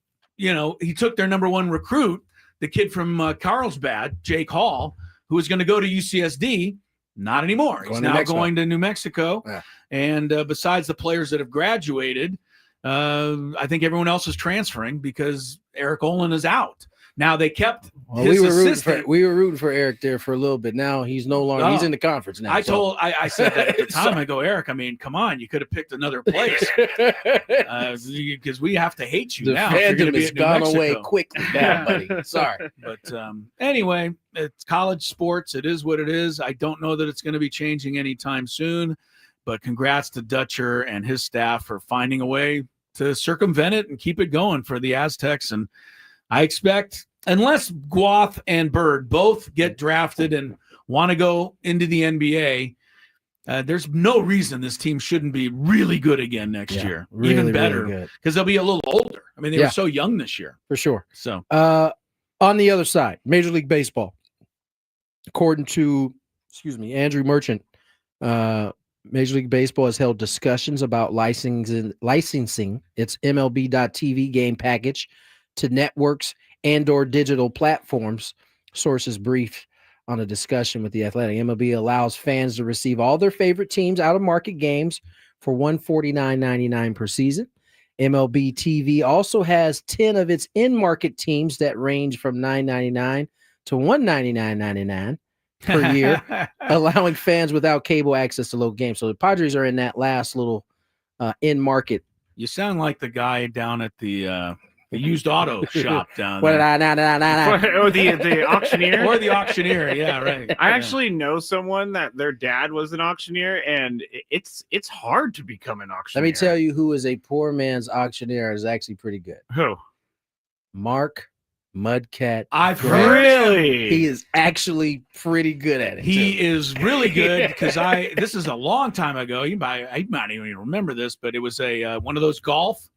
their number 1 recruit, the kid from Carlsbad, Jake Hall, who was going to go to UCSD. Not anymore. He's now going to New Mexico. Yeah. And besides the players that have graduated, I think everyone else is transferring because Eric Olin is out. Now they kept his assistant. We were rooting for Eric there for a little bit. Now he's no longer. He's in the conference now. I said that at the time. I go, Eric. I mean, come on, you could have picked another place because we have to hate you the now. Fandom has gone away quickly, buddy. Sorry, but anyway, it's college sports. It is what it is. I don't know that it's going to be changing anytime soon. But congrats to Dutcher and his staff for finding a way to circumvent it and keep it going for the Aztecs. And I expect, unless Guath and Bird both get drafted and want to go into the NBA, there's no reason this team shouldn't be really good again next year. Really, even better, because they'll be a little older. I mean, they were so young this year. For sure. So on the other side, Major League Baseball, according to, Andrew Merchant, Major League Baseball has held discussions about licensing its MLB.TV game package to networks and/or digital platforms. Sources briefed on a discussion with The Athletic. MLB allows fans to receive all their favorite teams out-of-market games for $149.99 per season. MLB TV also has 10 of its in-market teams that range from $9.99 to $199.99 per year, allowing fans without cable access to local games. So the Padres are in that last little in-market. You sound like the guy down at the used auto shop down there. Or the auctioneer. Or the auctioneer, yeah, right. I actually know someone that their dad was an auctioneer, and it's hard to become an auctioneer. Let me tell you who is a poor man's auctioneer is actually pretty good. Who? Mark Mudcat. I've heard he is actually pretty good at it. He is really good because this is a long time ago. I might even remember this, but it was one of those golf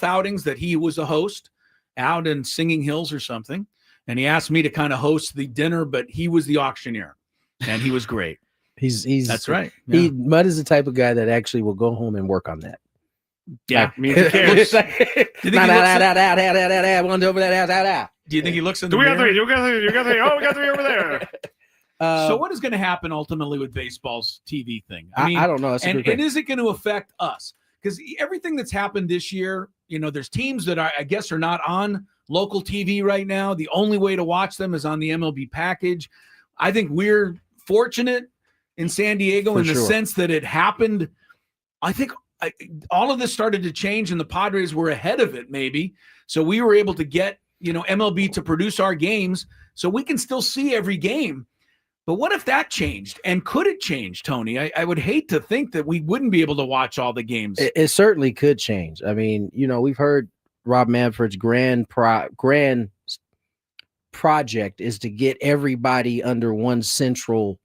outings that he was a host out in Singing Hills or something, and he asked me to kind of host the dinner, but he was the auctioneer, and he was great. He's that's right. Yeah. Mud is the type of guy that actually will go home and work on that. Yeah, means he cares. Do you think he looks in the we mirror? got three. You got three. Oh, we got 3 over there. So what is going to happen ultimately with baseball's TV thing? I mean, I don't know. And is it going to affect us? Because everything that's happened this year, there's teams that I guess are not on local TV right now. The only way to watch them is on the MLB package. I think we're fortunate in San Diego in the sense that it happened. I think all of this started to change and the Padres were ahead of it maybe. So we were able to get, MLB to produce our games so we can still see every game. But what if that changed? And could it change, Tony? I would hate to think that we wouldn't be able to watch all the games. It certainly could change. I mean, we've heard Rob Manfred's grand project is to get everybody under one central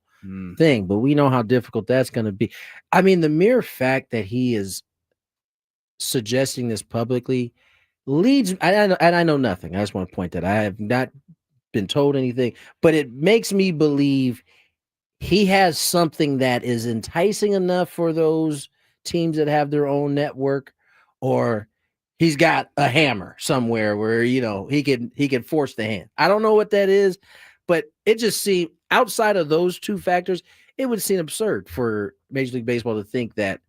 thing, but we know how difficult that's going to be. I mean, the mere fact that he is suggesting this publicly leads, and I know nothing. I just want to point that I have not been told anything, but it makes me believe he has something that is enticing enough for those teams that have their own network, or he's got a hammer somewhere where, you know, he can force the hand. I don't know what that is, but it just seemed, outside of those two factors, it would seem absurd for Major League Baseball to think that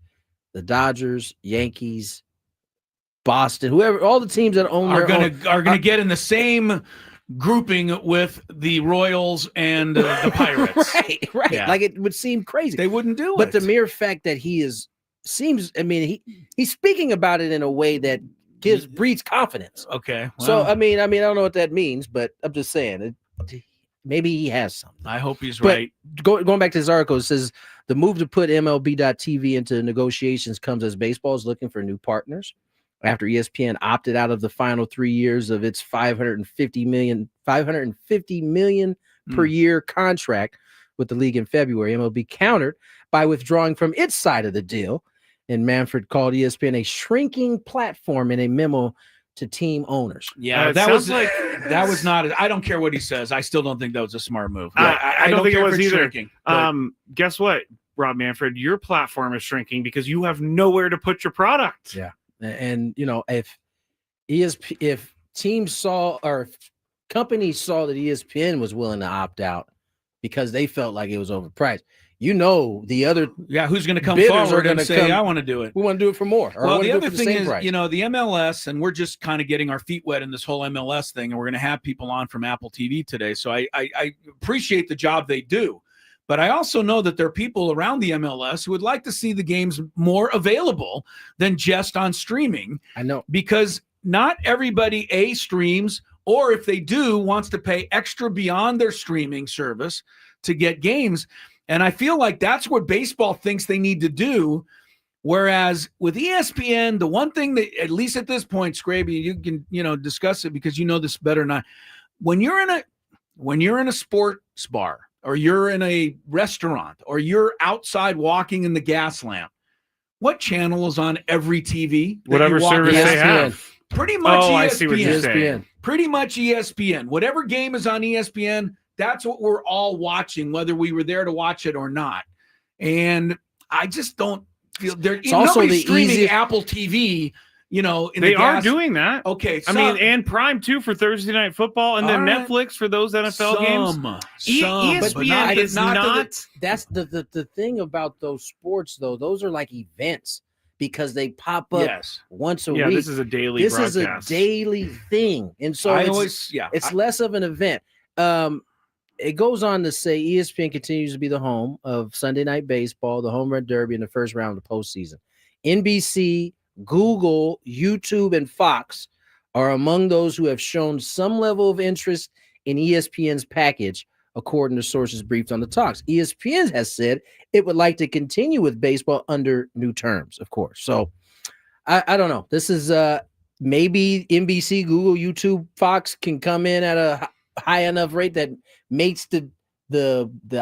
the Dodgers, Yankees, Boston, whoever, all the teams that own are gonna get in the same grouping with the Royals and the Pirates. right. Yeah. Like, it would seem crazy. They wouldn't do it. But the mere fact that he's speaking about it in a way that breeds confidence. Okay. Well, So I mean, I don't know what that means, but I'm just saying maybe he has something. I hope he's But right. Going back to this article, it says the move to put MLB.TV into negotiations comes as baseball is looking for new partners. After ESPN opted out of the final 3 years of its $550 million per year contract with the league in February, MLB countered by withdrawing from its side of the deal. And Manfred called ESPN a shrinking platform in a memo to team owners. Yeah, that was not. I don't care what he says. I still don't think that was a smart move. I don't think it was either. Shrinking, guess what, Rob Manfred? Your platform is shrinking because you have nowhere to put your product. Yeah. And, you know, if teams saw, or if companies saw that ESPN was willing to opt out because they felt like it was overpriced, you know, the other who's going to come bidders forward are and say, I want to do it. We want to do it for more. Or Well, the other thing is, you know, the MLS, and we're just kind of getting our feet wet in this whole MLS thing, and we're going to have people on from Apple TV today. So I appreciate the job they do. But I also know that there are people around the MLS who would like to see the games more available than just on streaming. I know. Because not everybody, streams, or if they do, wants to pay extra beyond their streaming service to get games. And I feel like that's what baseball thinks they need to do. Whereas with ESPN, the one thing that, at least at this point, Scraby, you can, you know, discuss it because you know this better than I. When you're in a sports bar, or you're in a restaurant, or you're outside walking in the gas lamp, what channel is on every TV? Whatever service they have. Pretty much ESPN. I see what you're saying. Pretty much ESPN. Whatever game is on ESPN, that's what we're all watching, whether we were there to watch it or not. And I just don't feel it's also the streaming easiest Apple TV. You know, they are doing that. Okay, I mean, and Prime too for Thursday Night Football, and then Netflix for those NFL games. ESPN is not. That's the thing about those sports, though. Those are like events because they pop up once a week. Yeah, this is a daily. This broadcast. is a daily thing, and so it's less of an event. It goes on to say ESPN continues to be the home of Sunday Night Baseball, the Home Run Derby, and the first round of the postseason. NBC, Google, YouTube, and Fox are among those who have shown some level of interest in ESPN's package, according to sources briefed on the talks. ESPN has said it would like to continue with baseball under new terms, of course. So I don't know. This is maybe NBC, Google, YouTube, Fox can come in at a high enough rate that makes the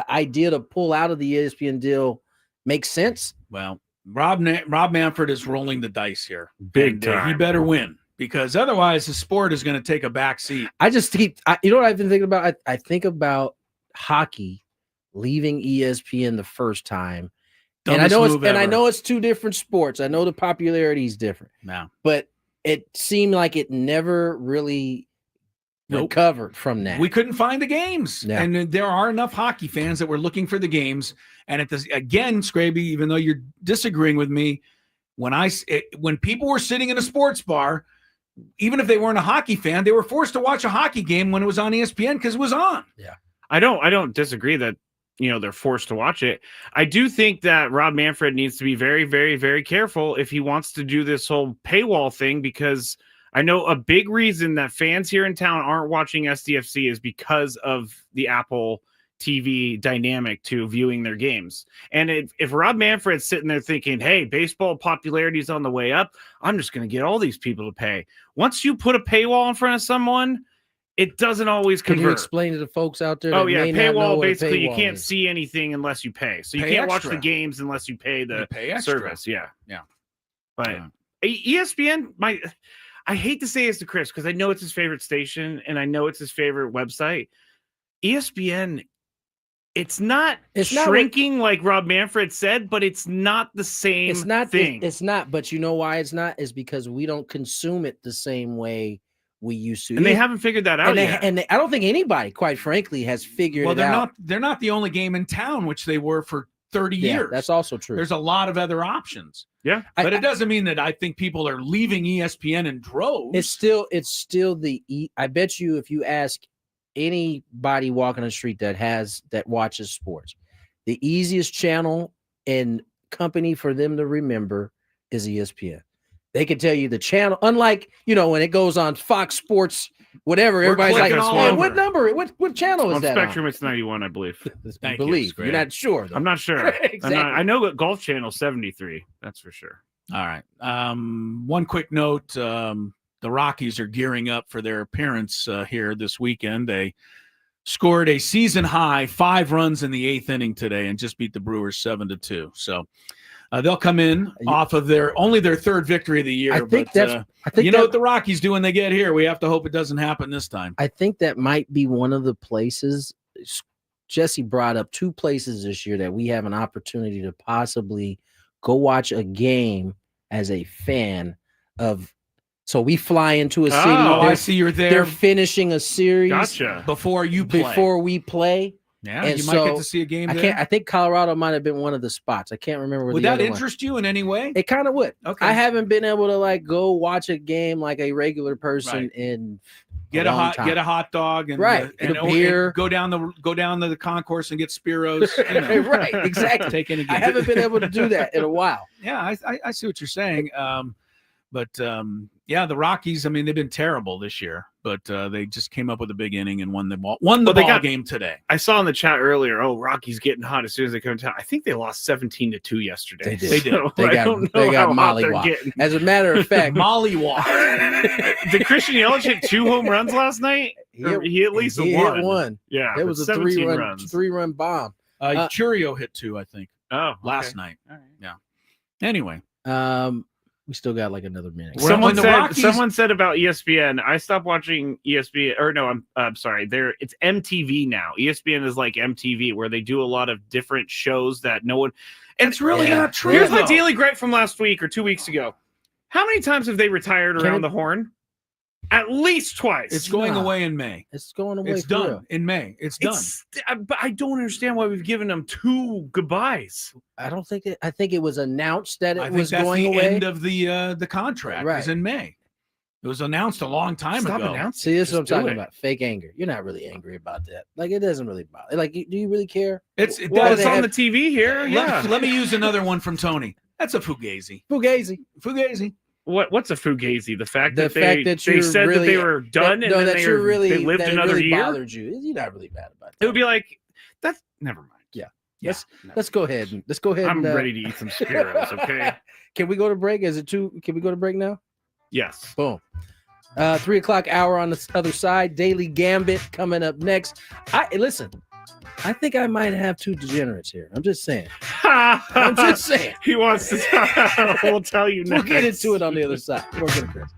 idea to pull out of the ESPN deal make sense. Well, Rob Manfred is rolling the dice here. Big time. He better win, because otherwise the sport is going to take a back seat. You know what I've been thinking about? I think about hockey leaving ESPN the first time. And I know it's two different sports. I know the popularity is different. Now, but it seemed like it never really recovered from that. We couldn't find the games. Yeah. And there are enough hockey fans that were looking for the games. And again, Scraby, even though you're disagreeing with me, when people were sitting in a sports bar, even if they weren't a hockey fan, they were forced to watch a hockey game when it was on ESPN because it was on. Yeah. I don't disagree that, you know, they're forced to watch it. I do think that Rob Manfred needs to be very, very, very careful if he wants to do this whole paywall thing, because I know a big reason that fans here in town aren't watching SDFC is because of the Apple TV dynamic to viewing their games. And if Rob Manfred's sitting there thinking, hey, baseball popularity is on the way up, I'm just going to get all these people to pay. Once you put a paywall in front of someone, it doesn't always convert. Can you explain to the folks out there? Oh, yeah. Paywall, basically, you can't see anything unless you pay. So you can't watch the games unless you pay the service. Yeah. Yeah. But ESPN, I hate to say this to Chris because I know it's his favorite station and I know it's his favorite website. ESPN it's not shrinking like Rob Manfred said, but it's not the same thing. It's not, but you know why it's not? Is because we don't consume it the same way we used to. And they haven't figured that out yet. And I don't think anybody, quite frankly, has figured it out. They're not the only game in town, which they were for 30 years. That's also true. There's a lot of other options. Yeah. But it doesn't mean that I think people are leaving ESPN in droves. It's still I bet you if you ask anybody walking the street that watches sports, the easiest channel and company for them to remember is ESPN. They can tell you the channel, unlike, when it goes on Fox Sports, whatever, everybody's like, what number? What channel is on that? Spectrum, on? it's 91, I believe. I believe. You're not sure, though. I'm not sure. Exactly. I know that Golf Channel 73. That's for sure. All right. One quick note. The Rockies are gearing up for their appearance here this weekend. They scored a season high 5 runs in the 8th inning today and just beat the Brewers 7-2. So they'll come in off of their 3rd victory of the year. I think what the Rockies do when they get here. We have to hope it doesn't happen this time. I think that might be one of the places. Jesse brought up 2 places this year that we have an opportunity to possibly go watch a game as a fan of. So we fly into a city. Oh, I see you're there. They're finishing a series. Gotcha. Before we play. Yeah, and you might get to see a game there. I think Colorado might have been one of the spots. I can't remember. Would that interest you in any way? It kind of would. Okay. I haven't been able to go watch a game like a regular person in get a hot dog and and a beer. Go down the concourse and get Spiros. Right, exactly. Take in a game. I haven't been able to do that in a while. Yeah, I see what you're saying. But the Rockies, I mean, they've been terrible this year, but they just came up with a big inning and won the ball game today. I saw in the chat earlier, Rockies getting hot as soon as they come in town. I think they lost 17-2 yesterday. They did. They got mollywopped. As a matter of fact, mollywopped. Did Christian Yelich hit 2 home runs last night? He at least hit one. Yeah, it was a 3-run bomb. Churio hit 2, I think. Last night. All right. Yeah. Anyway. We still got another minute. Someone said about ESPN. I stopped watching ESPN, or no, I'm sorry. It's MTV now. ESPN is like MTV, where they do a lot of different shows that no one. And it's really not true. Here's my daily gripe from last week or 2 weeks ago. How many times have they retired around the horn? At least twice. It's going away in May. It's going away. It's done in May. It's done. But I don't understand why we've given them 2 goodbyes. I don't think it. I think it was announced that it was going away. End of the contract is in May. It was announced a long time ago. See, this is what I'm talking about. Fake anger. You're not really angry about that. It doesn't really bother. Do you really care? It's on the TV here. Let me use another one from Tony. That's a fugazi. Fugazi. What's a fugazi? The fact that they said that they were done and then they lived another year. Bothered you. You're not really bad about that. It would be like that's never mind. Yeah. Let's go ahead. I'm ready to eat some Spiros. Okay. Can we go to break? Is it 2? Can we go to break now? Yes. Boom. 3 o'clock hour on the other side. Daily Gambit coming up next. Listen. I think I might have 2 degenerates here. I'm just saying. He wants to. We'll tell you next. We'll get into it on the other side. More Gwynn Chris.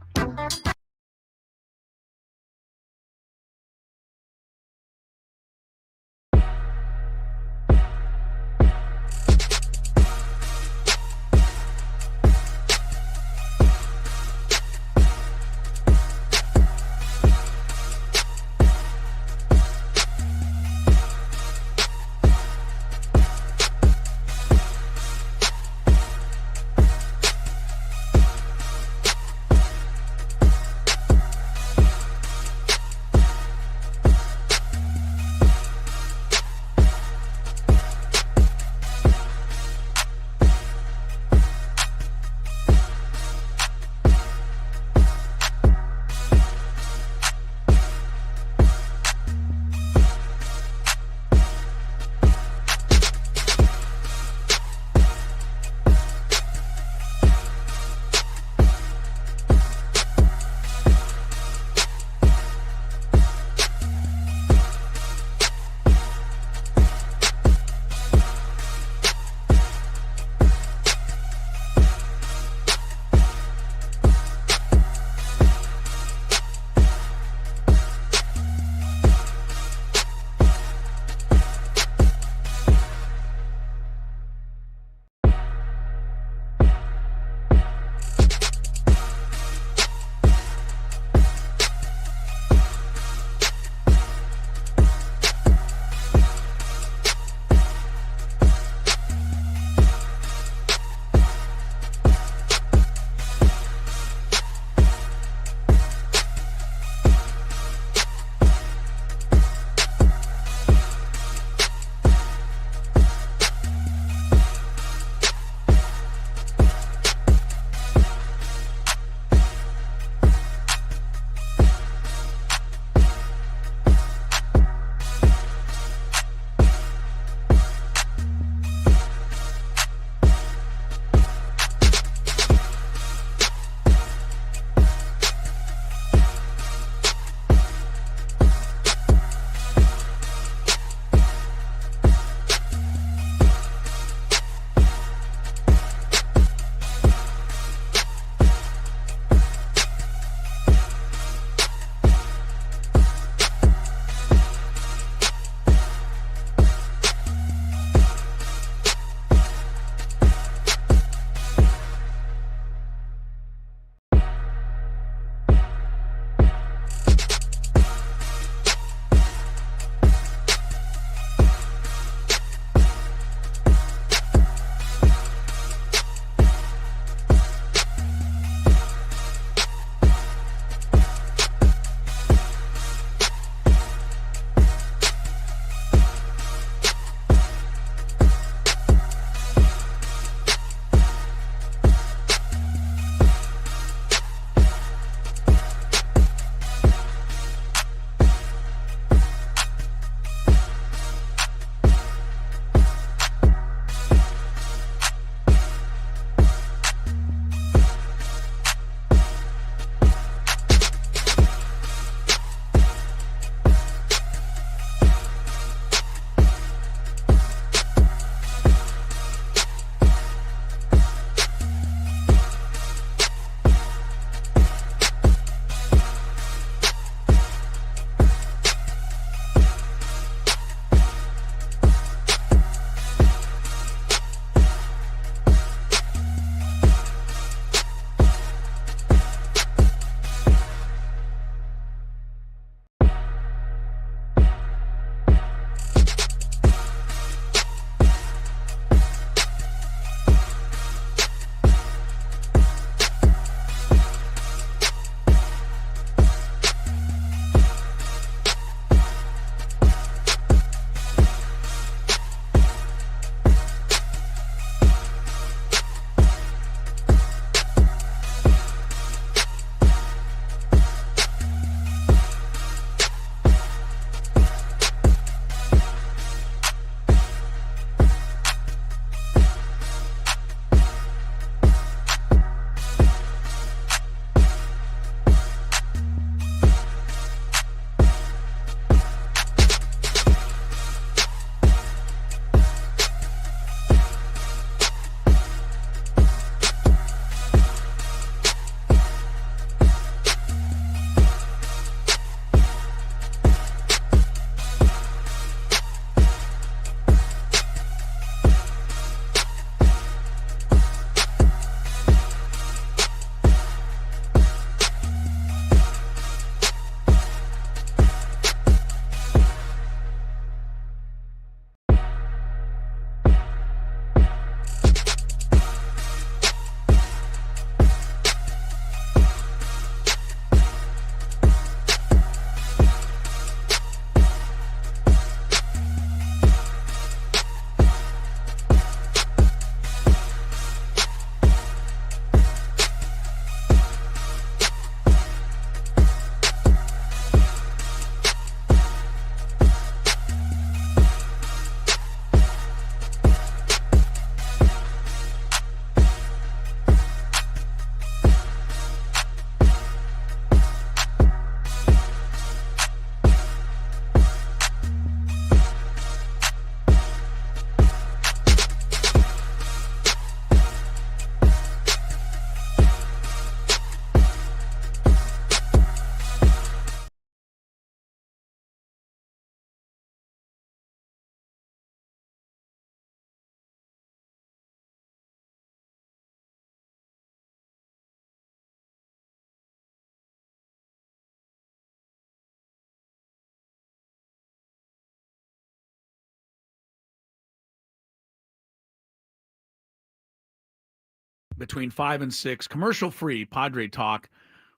between 5 and 6, commercial-free Padre talk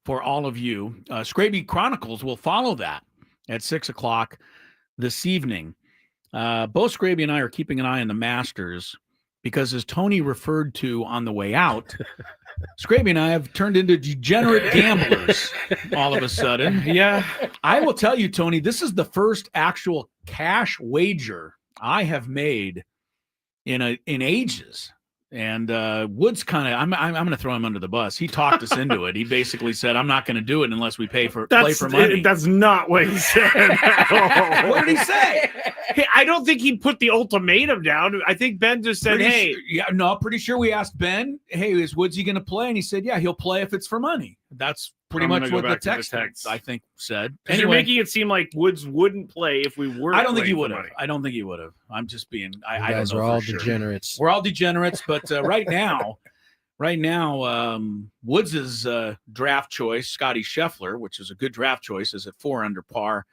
for all of you. Scraby Chronicles will follow that at 6 o'clock this evening. Both Scraby and I are keeping an eye on the Masters because, as Tony referred to on the way out, Scraby and I have turned into degenerate gamblers all of a sudden. Yeah. I will tell you, Tony, this is the first actual cash wager I have made in ages. And Woods kind of, I'm going to throw him under the bus. He talked us into it. He basically said, "I'm not going to do it unless we play for money." That's not what he said. What did he say? Hey, I don't think he put the ultimatum down. I think Ben just said, pretty sure we asked Ben, "Hey, is Woodsy going to play?" And he said, "Yeah, he'll play if it's for money." That's pretty much what the text, I think, said. Anyway, you're making it seem like Woods wouldn't play if we weren't. I don't think he would have. I don't think he would have. I'm just being. I don't know. We're all degenerates. We're all degenerates, but right now, Woods' draft choice, Scotty Scheffler, which is a good draft choice, is at 4 under par.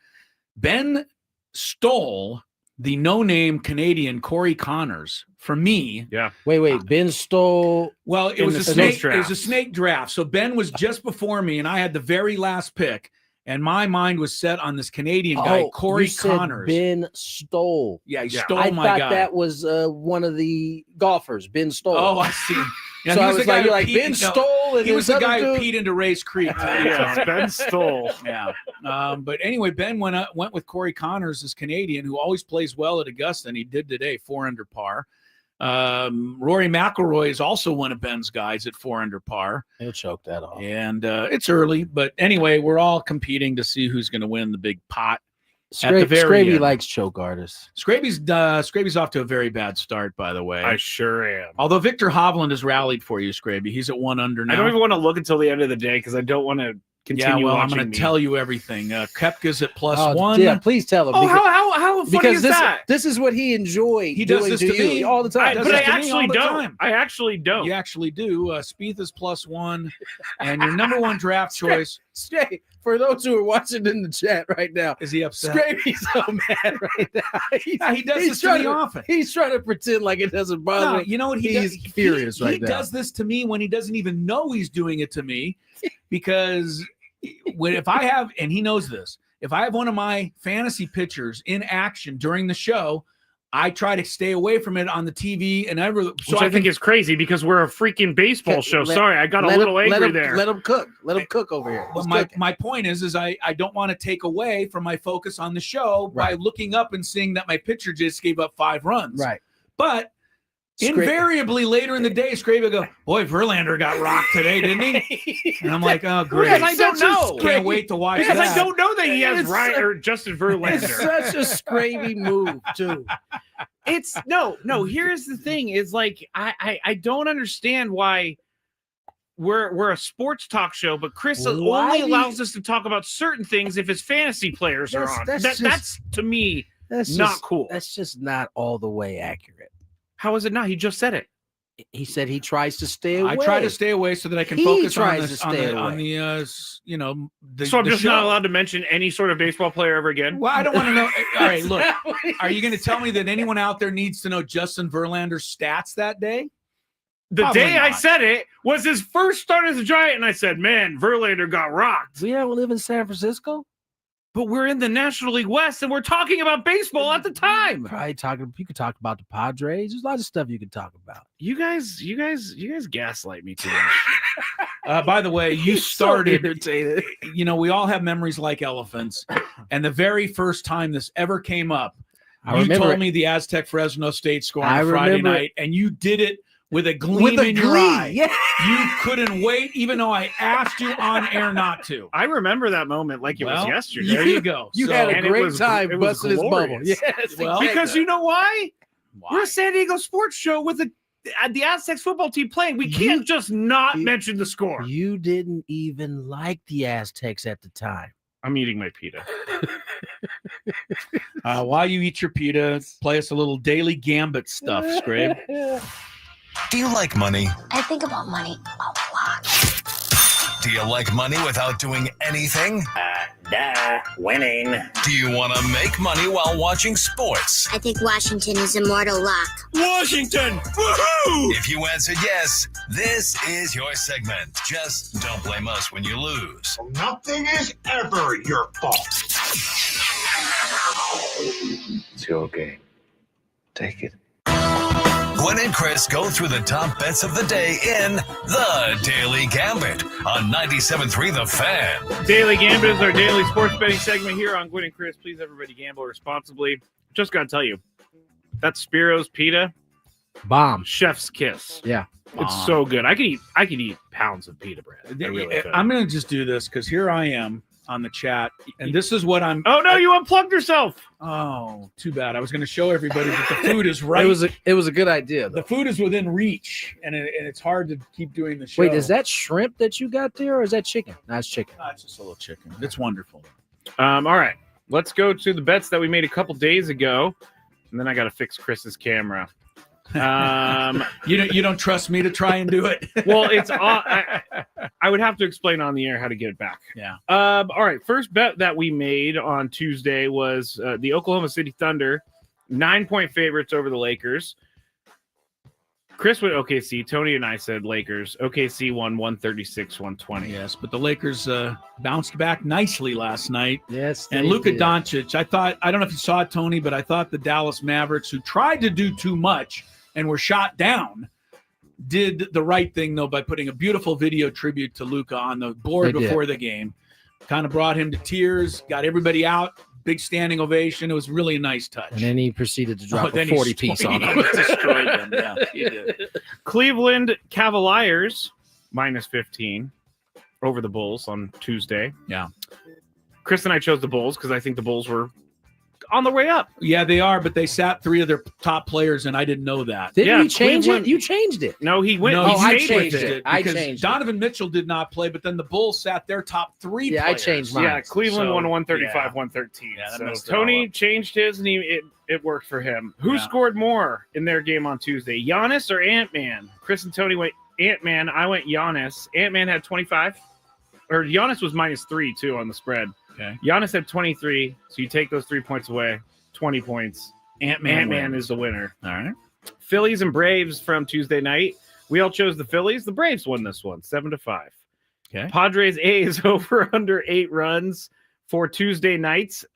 Ben stole the no-name Canadian Corey Connors from me. Yeah. Wait. Ben stole. Well, it was a snake. It was a snake draft. So Ben was just before me, and I had the very last pick. And my mind was set on this Canadian guy, Corey Connors. Ben stole. Yeah, he stole my guy. I thought that was one of the golfers. Ben stole. Oh, I see. Yeah, so I was like, Ben stole. And he was the guy who peed into Ray's Creek. Yeah, Ben stole. Yeah. But anyway, Ben went with Corey Connors, this Canadian who always plays well at Augusta, and he did today, 4 under par. Rory McIlroy is also one of Ben's guys at 4 under par. He'll choke that off. And it's early, but anyway, we're all competing to see who's going to win the big pot. Scraby likes choke artists. Scraby's off to a very bad start, by the way. I sure am. Although Victor Hovland has rallied for you, Scraby. He's at 1 under now. I don't even want to look until the end of the day because I don't want to continue watching. I'm going to tell you everything. Koepka's at +1. Yeah, please tell him. Oh, how funny is that? This is what he enjoyed. He does this to me all the time. But I actually don't. I actually don't. You actually do. Spieth is +1, and your number 1 draft choice. Stay. For those who are watching in the chat right now, is he upset? Scraby's so mad right now. He does this to me often. He's trying to pretend like it doesn't bother him. You know what he's furious right now. He does this to me when he doesn't even know he's doing it to me, because if I have, and he knows this, if I have one of my fantasy pitchers in action during the show, I try to stay away from it on the TV and which I think is crazy because we're a freaking baseball show. Sorry, I got a little angry there. Let him cook. Let him cook over here. Well, my point is I don't want to take away from my focus on the show by looking up and seeing that my pitcher just gave up 5 runs. Right. But invariably later in the day, Scraby will go, "Boy, Verlander got rocked today, didn't he?" And I'm like, "Oh, great." Because I don't know. Can't wait to watch because that. I don't know that he has or Justin Verlander. It's such a Scraby move, too. It's no. Here's the thing: is like I don't understand why we're a sports talk show, but Chris only allows us to talk about certain things if his fantasy players are on. That's to me not cool. That's just not all the way accurate. How is it not? He just said it. He said he tries to stay away. I try to stay away so that I can focus on the So I'm just not allowed to mention any sort of baseball player ever again? Well, I don't want to know. All right, look. Are you going to tell me that anyone out there needs to know Justin Verlander's stats that day? The day I said it was his first start as a Giant, and I said, man, Verlander got rocked. We don't live in San Francisco? But we're in the National League West, and we're talking about baseball at the time. You could talk about the Padres. There's a lot of stuff you can talk about. You guys gaslight me too much. By the way, you started. So irritated. We all have memories like elephants, and the very first time this ever came up, you told me the Aztec Fresno State score on Friday night, and you did it with a gleam in your eye. Yeah. You couldn't wait, even though I asked you on air not to. I remember that moment like it was yesterday. There you go. You had a great time busting his bubble. Yes, because you know why? We're a San Diego sports show with the Aztecs football team playing. We can't just not mention the score. You didn't even like the Aztecs at the time. I'm eating my pita. While you eat your pita, play us a little daily gambit stuff, Scrape. Do you like money? I think about money a lot. Do you like money without doing anything? Duh, winning. Do you want to make money while watching sports? I think Washington is immortal luck. Washington! Woohoo! If you answered yes, this is your segment. Just don't blame us when you lose. Nothing is ever your fault. It's your game. Take it. Gwynn and Chris go through the top bets of the day in The Daily Gambit on 97.3 The Fan. Daily Gambit is our daily sports betting segment here on Gwynn and Chris. Please, everybody, gamble responsibly. Just got to tell you, that Spiro's pita, bomb, chef's kiss. Yeah, it's so good. I could eat pounds of pita bread. I really could. I'm going to just do this because here I am on the chat, and this is what I'm. Oh no, you unplugged yourself. Oh, too bad. I was going to show everybody that the food is right. It was a good idea, though. The food is within reach, and it's hard to keep doing the show. Wait, is that shrimp that you got there, or is that chicken? No, it's chicken. It's just a little chicken. It's wonderful. All right, let's go to the bets that we made a couple days ago, and then I got to fix Chris's camera. You don't trust me to try and do it. Well, it's I would have to explain on the air how to get it back. Yeah. All right. First bet that we made on Tuesday was the Oklahoma City Thunder, 9-point favorites over the Lakers. Chris went OKC. Tony and I said Lakers. OKC won 136-120. Yes, but the Lakers bounced back nicely last night. Yes, and Luka Doncic. I don't know if you saw it, Tony, but I thought the Dallas Mavericks, who tried to do too much and were shot down, did the right thing, though, by putting a beautiful video tribute to Luka on the board before the game. Kind of brought him to tears, got everybody out, big standing ovation. It was really a nice touch. And then he proceeded to drop a 40-piece on them. Destroyed them, yeah, he did. Cleveland Cavaliers, -15 over the Bulls on Tuesday. Yeah. Chris and I chose the Bulls because I think the Bulls were on the way up. Yeah, they are, but they sat 3 of their top players, and I didn't know that. Didn't we change it? You changed it. No, he went. No, I he changed it. I because changed Donovan Mitchell did not play, but then the Bulls sat their top 3 Yeah, players. I changed mine. Yeah, Cleveland won 135-113. Yeah, so Tony changed his, and it worked for him. Who scored more in their game on Tuesday, Giannis or Ant-Man? Chris and Tony went Ant-Man. I went Giannis. Ant-Man had 25. Or Giannis was -3, too, on the spread. Okay. Giannis had 23, so you take those 3 points away. 20 points. Ant-Man is the winner. All right. Phillies and Braves from Tuesday night. We all chose the Phillies. The Braves won this one, 7-5. Okay. Padres A's over under 8 runs for Tuesday nights.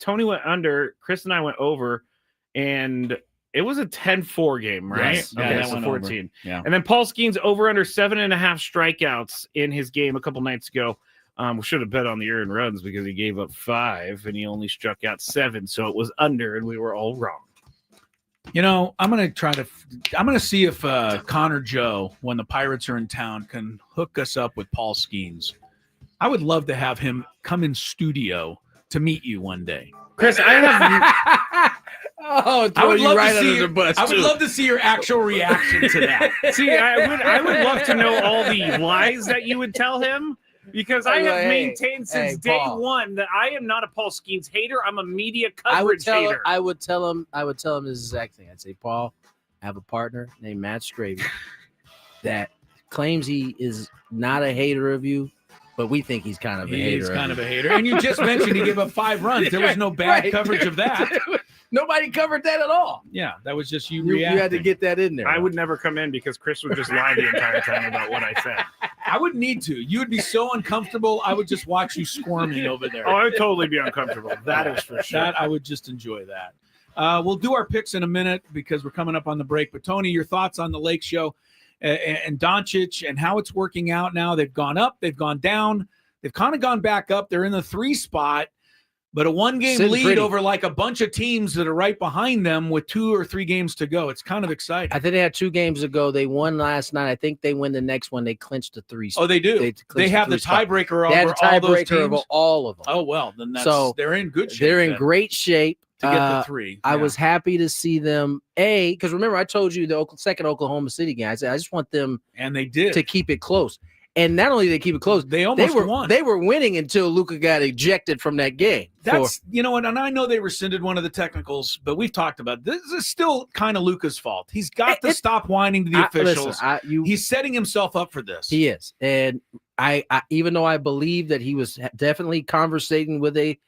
Tony went under. Chris and I went over, and it was a 10-4 game, right? Yes. Okay, Yeah, so 14. Yeah. And then Paul Skeens over under 7.5 strikeouts in his game a couple nights ago. We should have bet on the earned runs because he gave up 5 and he only struck out 7, so it was under, and we were all wrong. You know, I'm going to see if Connor Joe, when the Pirates are in town, can hook us up with Paul Skeens. I would love to have him come in studio to meet you one day. Chris, I have throw you right under the bus. I would love to see your actual reaction to that. See, I would love to know all the lies that you would tell him. Because I have maintained since day one that I am not a Paul Skeens hater. I'm a media coverage hater. I would tell him this exact thing. I'd say, Paul, I have a partner named Matt Scraven that claims he is not a hater of you, but we think he's kind of a hater. He's kind of a hater. And you just mentioned he gave up 5 runs. There was no bad coverage of that. Nobody covered that at all. Yeah, that was just you reacting. You had to get that in there. I would never come in because Chris would just lie the entire time about what I said. I wouldn't need to. You would be so uncomfortable. I would just watch you squirming over there. Oh, I would totally be uncomfortable. That is for sure. That I would just enjoy that. We'll do our picks in a minute because we're coming up on the break. But Tony, your thoughts on the Lake Show and Doncic and how it's working out now? They've gone up, they've gone down, they've kind of gone back up. They're in the 3 spot. But a 1-game lead over like a bunch of teams that are right behind them with 2 or 3 games to go. It's kind of exciting. I think they had 2 games to go. They won last night. I think they win the next one. They clinched the 3 spot. Oh, they do. They have the tiebreaker over all those teams. Over all of them. Oh, well, then they're in good shape. They're in great shape to get the 3. I was happy to see them. Because remember, I told you the second Oklahoma City game. I said I just want them, and they did, to keep it close. And not only did they keep it close, they won. They were winning until Luka got ejected from that game. That's you know what, and I know they rescinded one of the technicals, but we've talked about this is still kind of Luka's fault. He's got to stop whining to the officials. Listen, he's setting himself up for this. He is, and I even though I believe that he was definitely conversating with a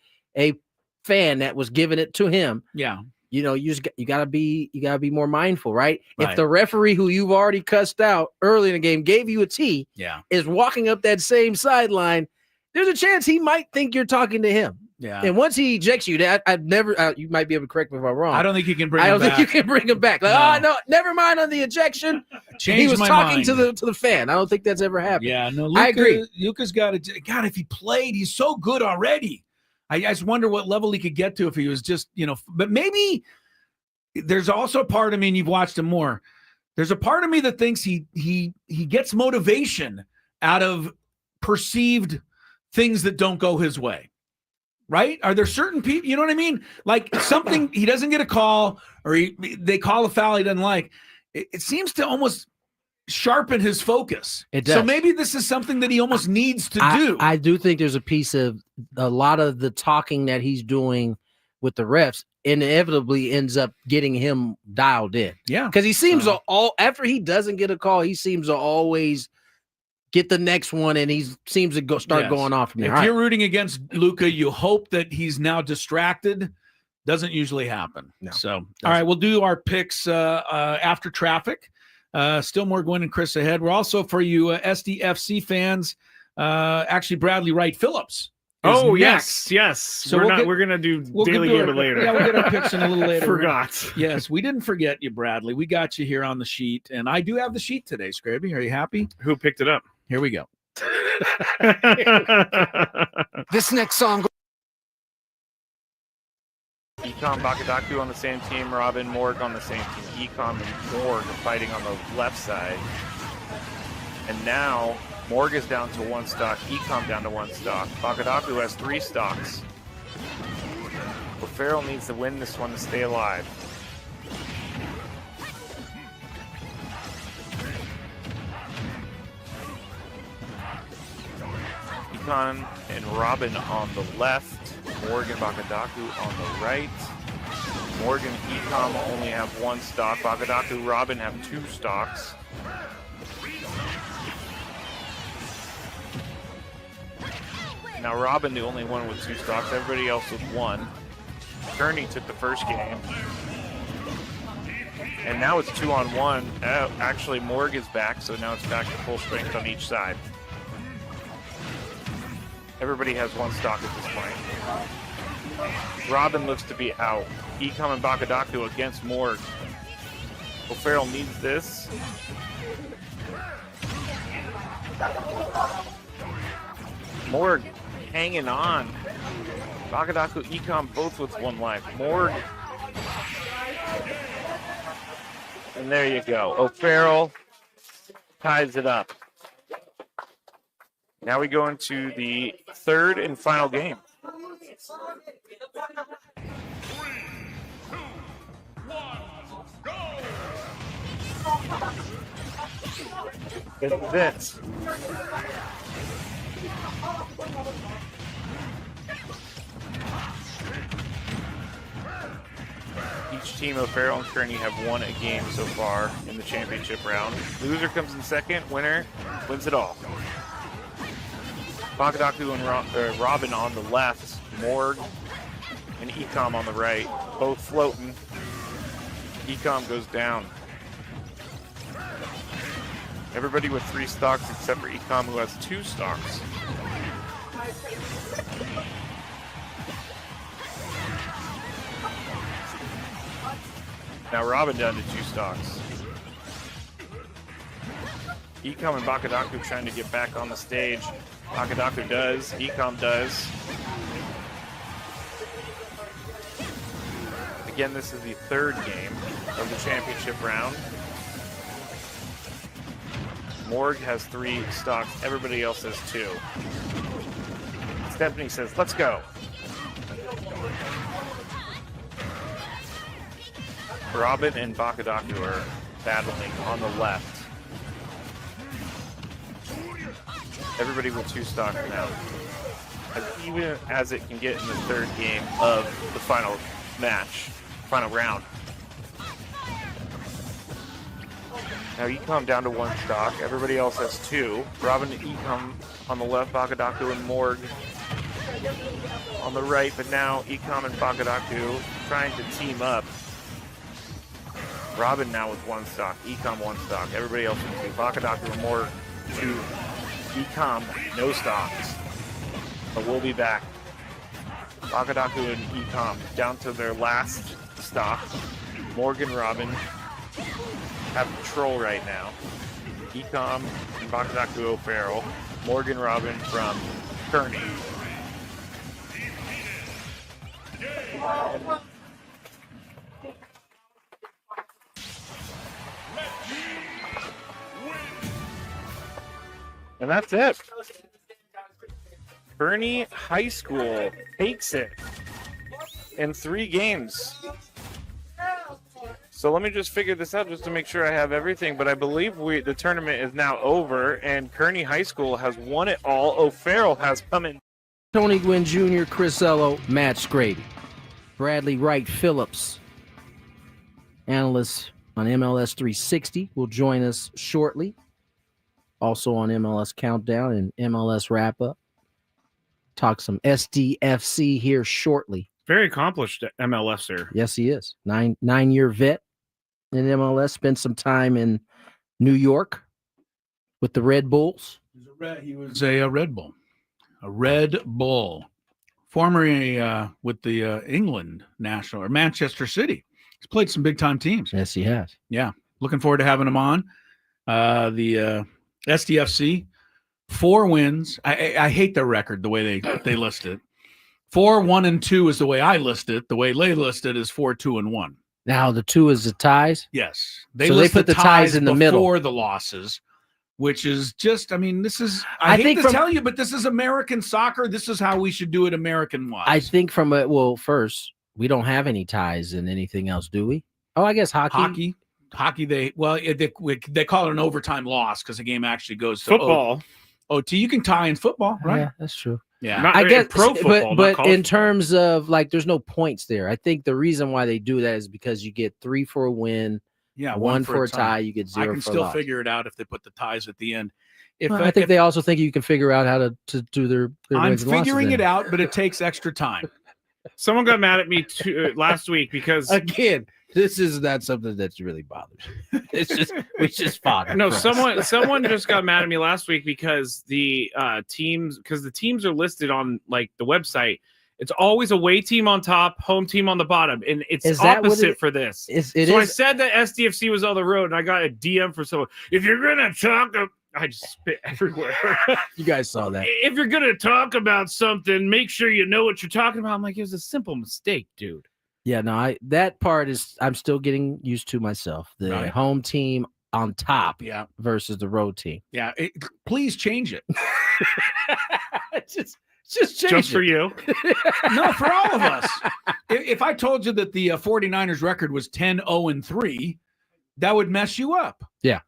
fan that was giving it to him. Yeah. You know, you gotta be more mindful, right? If the referee who you've already cussed out early in the game gave you a T, is walking up that same sideline, there's a chance he might think you're talking to him. Yeah. And once he ejects you, I've never. You might be able to correct me if I'm wrong. I don't think you can bring. I don't think you can bring him back. Like, no, never mind on the ejection. He was talking to the fan. I don't think that's ever happened. Yeah, no. I agree. Luka's got to. God, if he played, he's so good already. I just wonder what level he could get to if he was just, But maybe there's also a part of me, and you've watched him more. There's a part of me that thinks he gets motivation out of perceived things that don't go his way. Right? Are there certain people, you know what I mean? Like something, he doesn't get a call or they call a foul he doesn't like. It seems to almost sharpen his focus. It does. So maybe this is something that he almost needs to do. I do think there's a piece of a lot of the talking that he's doing with the refs inevitably ends up getting him dialed in. Yeah. Because he seems after he doesn't get a call, he seems to always get the next one, and he seems to start going off from there. If you're rooting against Luka, you hope that he's now distracted. Doesn't usually happen. No, so, all right, we'll do our picks after traffic. Still more Gwynn and Chris ahead. We're also, for you SDFC fans, actually Bradley Wright-Phillips. Yes. So we're gonna do Daily Gambit later. Yeah, we'll get our picks in a little later. Forgot. Yes, we didn't forget you, Bradley. We got you here on the sheet, and I do have the sheet today, Scraby. Are you happy? Who picked it up? Here we go. This next song. Ecom, Bakadaku on the same team, Robin, Morg on the same team. Ecom and Morg are fighting on the left side. And now Morg is down to 1 stock, Ecom down to 1 stock. Bakadaku has 3 stocks. But Farrell needs to win this one to stay alive. Econ and Robin on the left. Morgan Bakadaku on the right. Morgan and Ecom only have 1 stock. Bakadaku, Robin have 2 stocks. Now Robin, the only one with 2 stocks. Everybody else with 1. Kearney took the first game. And now it's 2-on-1. Actually, Morg is back, so now it's back to full strength on each side. Everybody has 1 stock at this point. Robin looks to be out. Ecom and Bakadaku against Morg. O'Farrell needs this. Morg hanging on. Bakadaku, Ecom both with 1 life. Morg. And there you go. O'Farrell ties it up. Now we go into the 3rd and final game. 3, 2, 1, go! It's this. Each team of Farrell and Kearney have won a game so far in the championship round. Loser comes in 2nd, winner wins it all. Bakadaku and Robin on the left, Morg and Ecom on the right, both floating. Ecom goes down. Everybody with 3 stocks except for Ecom, who has 2 stocks. Now Robin down to 2 stocks. Ecom and Bakadaku trying to get back on the stage. Bakadaku does, Ecom does. Again, this is the 3rd game of the championship round. Morg has 3 stocks, everybody else has 2. Stephanie says, let's go. Robin and Bakadaku are battling on the left. Everybody with 2 stocks now. As even as it can get in the 3rd game of the final match, final round. Now Ecom down to 1 stock. Everybody else has 2. Robin and Ecom On the left, Bakadaku and Morg on the right, but now Ecom and Bakadaku trying to team up. Robin now with 1 stock, Ecom 1 stock, everybody else with 2. Bakadaku and Morg 2. Ecom, no stocks. But we'll be back. Bakadaku and Ecom down to their last stock. Morgan Robin have control right now. Ecom and Bakadaku O'Farrell. Morgan Robin from Kearney. And that's it. Kearney High School takes it in 3 games. So let me just figure this out just to make sure I have everything. But I believe the tournament is now over, and Kearney High School has won it all. O'Farrell has come in. Tony Gwynn Jr., Chris Ello, Matt Scraby, Bradley Wright-Phillips, analyst on MLS 360, will join us shortly. Also on MLS Countdown and MLS Wrap-Up. Talk some SDFC here shortly. Very accomplished MLSer. Yes, he is. Nine-year vet in MLS. Spent some time in New York with the Red Bulls. He was a Red Bull. A Red Bull. Formerly with the England national, or Manchester City. He's played some big-time teams. Yes, he has. Yeah. Looking forward to having him on. The SDFC, 4 wins. I hate their record, the way they list it. 4-1-2 is the way I list it. The way they list it is 4-2-1. Now the 2 is the ties. Yes, so they put the ties in the middle before the losses, which is just. I mean, this is. I hate to tell you, but this is American soccer. This is how we should do it, American-wise. I think first we don't have any ties in anything else, do we? Oh, I guess hockey. Hockey. They call it an overtime loss because the game actually goes to football. OT. You can tie in football, right? Yeah, that's true. Yeah, I guess pro football, but in terms of there's no points there. I think the reason why they do that is because you get 3 for a win, 1 for a tie. You get 0 I for can a still loss. figure it out if they put the ties at the end. I think they also think you can figure out how to do their I'm wins and losses figuring it then. out, but it takes extra time. Someone got mad at me last week because again, this is not something that's really bothers you. We just fodder. No, someone just got mad at me last week because the teams are listed on the website. It's always away team on top, home team on the bottom, and it's opposite for this. I said that SDFC was on the road, and I got a DM for someone. If you're gonna talk, I just spit everywhere. You guys saw that. If you're gonna talk about something, make sure you know what you're talking about. I'm like, it was a simple mistake, dude. Yeah, no, that part I'm still getting used to myself. The home team on top versus the road team. Yeah, please change it. just change just it. For you. No, for all of us. If I told you that the 49ers record was 10-0-3, that would mess you up. Yeah.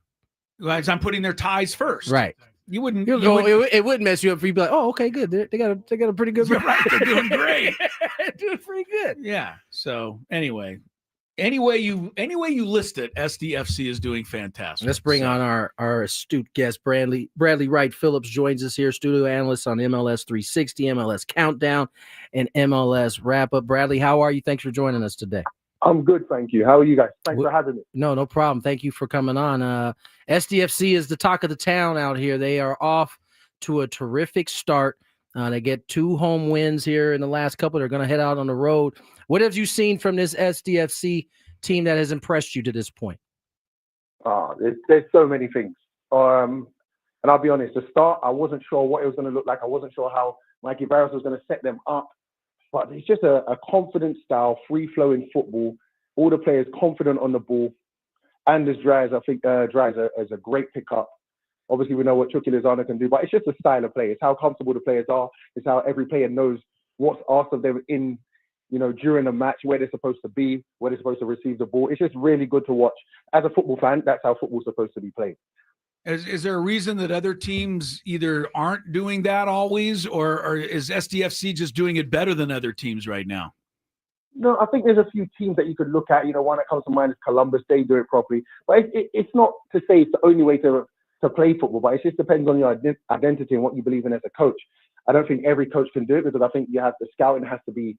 As I'm putting their ties first. Right. You wouldn't. It wouldn't mess you up. You'd be like, oh, okay, good. They got a pretty good. Right. They're doing great. Doing pretty good. Yeah. So anyway, any way you list it, SDFC is doing fantastic. Let's bring on our astute guest, Bradley Wright-Phillips joins us here, studio analyst on MLS 360, MLS Countdown, and MLS Wrap-Up. Bradley, how are you? Thanks for joining us today. I'm good, thank you. How are you guys? Thanks for having me. No problem. Thank you for coming on. SDFC is the talk of the town out here. They are off to a terrific start. They get 2 home wins here in the last couple. They're going to head out on the road. What have you seen from this SDFC team that has impressed you to this point? There's so many things. And I'll be honest, the start, I wasn't sure what it was going to look like. I wasn't sure how Mikey Barros was going to set them up. But it's just a confident style, free-flowing football. All the players confident on the ball. Anders Dries, I think Dries is a great pickup. Obviously, we know what Chucky Lozano can do, but it's just a style of play. It's how comfortable the players are. It's how every player knows what's asked of them in, during a match, where they're supposed to be, where they're supposed to receive the ball. It's just really good to watch. As a football fan, that's how football's supposed to be played. Is there a reason that other teams either aren't doing that always, or is SDFC just doing it better than other teams right now? No, I think there's a few teams that you could look at. One that comes to mind is Columbus. They do it properly. But it's not to say it's the only way to to play football, but it just depends on your identity and what you believe in as a coach. I don't think every coach can do it because I think the scouting has to be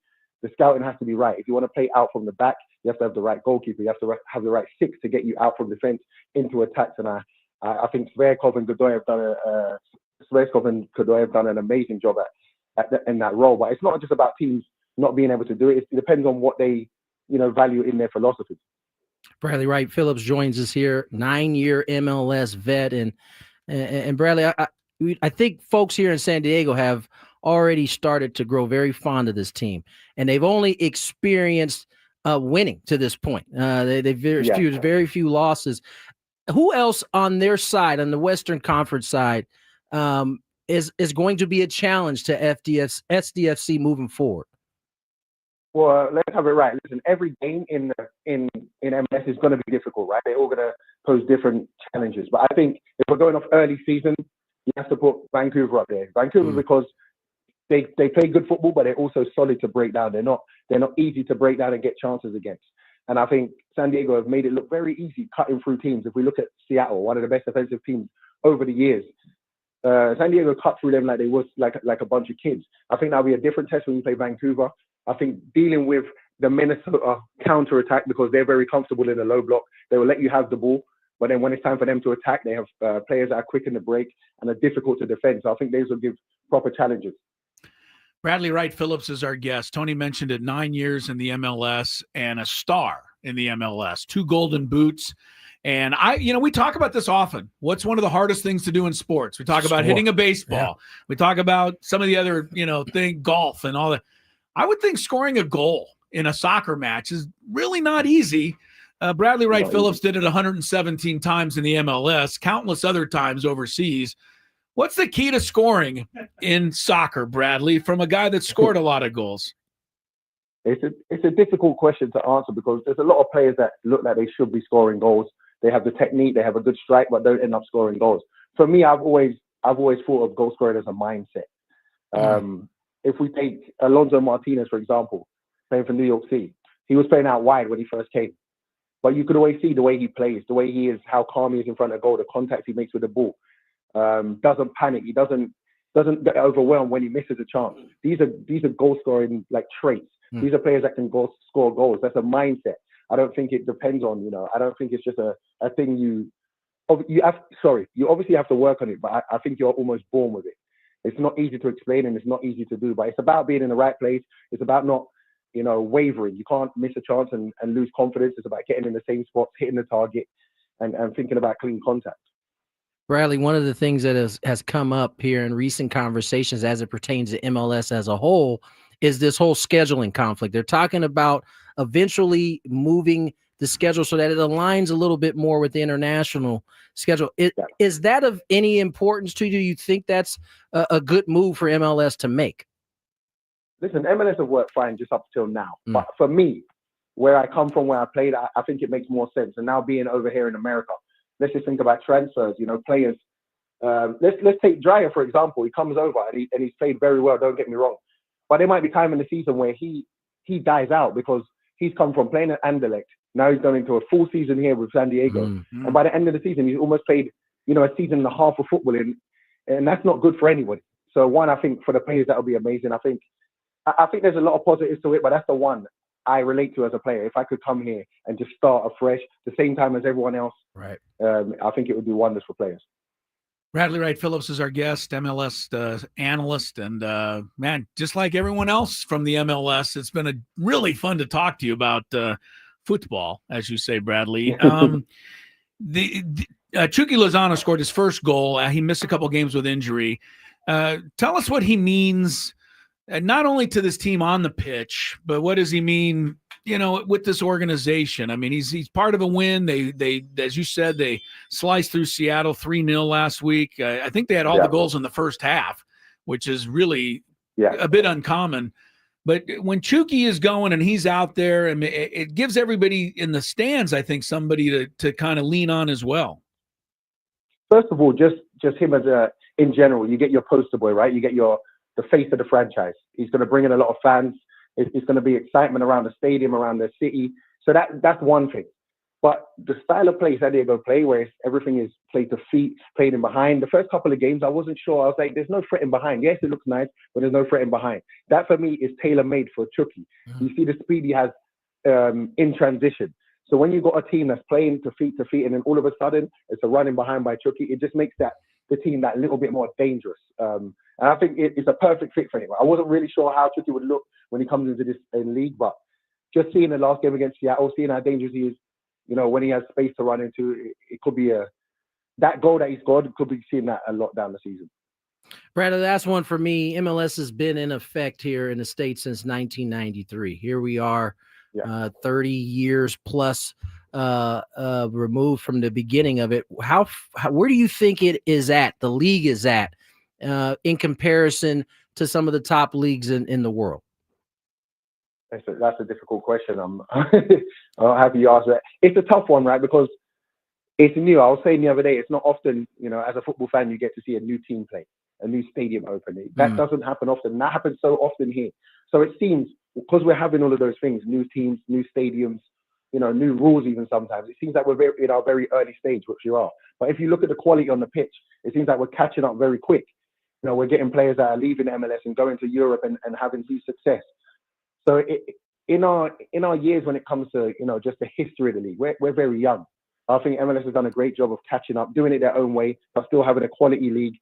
right. If you want to play out from the back, you have to have the right goalkeeper. You have to have the right six to get you out from defense into attacks. And I think Sverkov and Godoy have done an amazing job in that role. But it's not just about teams not being able to do it. It depends on what they value in their philosophy. Bradley Wright-Phillips joins us here, 9-year MLS vet, and Bradley, I think folks here in San Diego have already started to grow very fond of this team, and they've only experienced winning to this point. They've very few losses. Who else on their side, on the Western Conference side, is going to be a challenge to SDFC moving forward? Well, let's have it right. Listen, every game in MLS is going to be difficult, right? They're all going to pose different challenges. But I think if we're going off early season, you have to put Vancouver up there. Vancouver because they play good football, but they're also solid to break down. They're not easy to break down and get chances against. And I think San Diego have made it look very easy cutting through teams. If we look at Seattle, one of the best defensive teams over the years, San Diego cut through them like they was like a bunch of kids. I think that'll be a different test when you play Vancouver. I think dealing with the Minnesota counter-attack, because they're very comfortable in the low block, they will let you have the ball. But then when it's time for them to attack, they have players that are quick in the break and are difficult to defend. So I think these will give proper challenges. Bradley Wright-Phillips is our guest. Tony mentioned it, 9 years in the MLS and a star in the MLS, 2 golden boots. And we talk about this often. What's one of the hardest things to do in sports? We talk about hitting a baseball. Yeah. We talk about some of the other, golf and all that. I would think scoring a goal in a soccer match is really not easy. Bradley Wright-Phillips did it 117 times in the MLS, countless other times overseas. What's the key to scoring in soccer, Bradley, from a guy that scored a lot of goals? It's a difficult question to answer because there's a lot of players that look like they should be scoring goals. They have the technique, they have a good strike, but don't end up scoring goals. For me, I've always thought of goal scoring as a mindset. If we take Alonso Martinez, for example, playing for New York City, he was playing out wide when he first came. But you could always see the way he plays, the way he is, how calm he is in front of goal, the contact he makes with the ball. Doesn't panic. He doesn't get overwhelmed when he misses a chance. These are goal scoring traits. These are players that can score goals. That's a mindset. I don't think it depends on, I don't think it's just a thing you obviously have to work on it, but I think you're almost born with it. It's not easy to explain and it's not easy to do, but it's about being in the right place. It's about not, wavering. You can't miss a chance and lose confidence. It's about getting in the same spots, hitting the target and thinking about clean contact. Bradley, one of the things that has come up here in recent conversations as it pertains to MLS as a whole is this whole scheduling conflict. They're talking about eventually moving the schedule so that it aligns a little bit more with the international schedule. Is that of any importance to you? Do you think that's a good move for MLS to make? Listen, MLS have worked fine just up till now. But for me, where I come from, where I played, I think it makes more sense. And now being over here in America, let's just think about transfers, players. Let's take Dreyer, for example. He comes over and he's played very well, don't get me wrong. But there might be time in the season where he dies out because he's come from playing at Anderlecht. Now he's gone into a full season here with San Diego. And by the end of the season, he's almost played, a season and a half of football. And that's not good for anybody. So one, I think for the players, that would be amazing. I think there's a lot of positives to it, but that's the one I relate to as a player. If I could come here and just start afresh, the same time as everyone else, right? I think it would do wonders for players. Bradley Wright-Phillips is our guest, MLS analyst, and man, just like everyone else from the MLS, it's been really fun to talk to you about football, as you say, Bradley. Chucky Lozano scored his first goal. He missed a couple games with injury. Tell us what he means, not only to this team on the pitch, but what does he mean, with this organization? I mean, he's part of a win. They as you said, they sliced through Seattle 3-0 last week. I think they had all the goals in the first half, which is really a bit uncommon. But when Chucky is going and he's out there, and it gives everybody in the stands, I think, somebody to kind of lean on as well. First of all, just him as in general, you get your poster boy, right? You get the face of the franchise. He's going to bring in a lot of fans. It's going to be excitement around the stadium, around the city. So that's one thing. But the style of play San Diego play, where everything is played to feet, played in behind. The first couple of games, I wasn't sure. I was like, there's no threat in behind. Yes, it looks nice, but there's no threat in behind. That for me is tailor-made for Chucky. You see the speed he has in transition. So when you've got a team that's playing to feet, and then all of a sudden it's a running behind by Chucky, it just makes the team that little bit more dangerous. And I think it's a perfect fit for him. I wasn't really sure how Chucky would look when he comes into this league, but just seeing the last game against Seattle, seeing how dangerous he is, when he has space to run into, it could be that goal that he scored, could be seeing that a lot down the season. Brad, the last one for me. MLS has been in effect here in the States since 1993. Here we are, 30 years plus removed from the beginning of it. Where do you think it is at, the league is at, in comparison to some of the top leagues in the world? That's a difficult question. I'm happy you asked that. It's a tough one, right? Because it's new. I was saying the other day, it's not often, as a football fan, you get to see a new team play, a new stadium opening. That doesn't happen often. That happens so often here. So it seems, because we're having all of those things, new teams, new stadiums, new rules even sometimes, it seems like we're in our very early stage, which we are. But if you look at the quality on the pitch, it seems like we're catching up very quick. We're getting players that are leaving MLS and going to Europe and having huge success. So in our years when it comes to, just the history of the league, we're very young. I think MLS has done a great job of catching up, doing it their own way, but still having a quality league.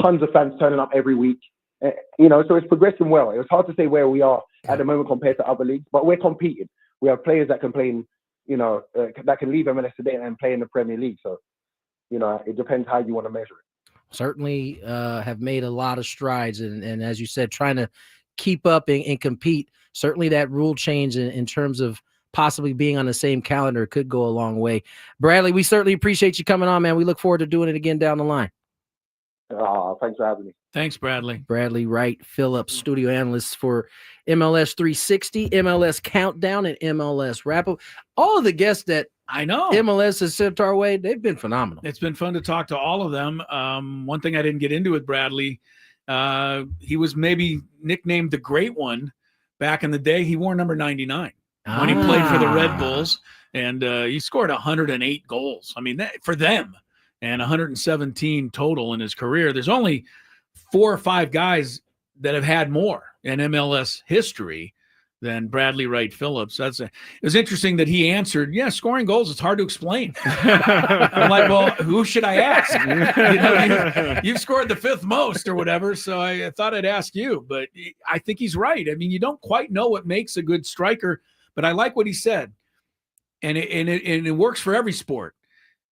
Tons of fans turning up every week. So it's progressing well. It was hard to say where we are at the moment compared to other leagues, but we're competing. We have players that can play that can leave MLS today and play in the Premier League. So, it depends how you want to measure it. Certainly have made a lot of strides. And as you said, trying to keep up and compete. Certainly that rule change in terms of possibly being on the same calendar could go a long way. Bradley, we certainly appreciate you coming on, man. We look forward to doing it again down the line. Thanks for having me. Thanks, Bradley. Bradley Wright-Phillips, studio analyst for MLS 360, MLS Countdown, and MLS Wrap-Up. All of the guests that I know MLS has sent our way, they've been phenomenal. It's been fun to talk to all of them. One thing I didn't get into with Bradley, he was maybe nicknamed the Great One back in the day. He wore number 99 when he played for the Red Bulls, and he scored 108 goals. I mean, for them, and 117 total in his career. There's only 4 or 5 guys that have had more in MLS history than Bradley Wright-Phillips. It was interesting that he answered, scoring goals, it's hard to explain. I'm like, well, who should I ask? You've scored the 5th most or whatever, so I thought I'd ask you. But I think he's right. I mean, you don't quite know what makes a good striker, but I like what he said. And it works for every sport.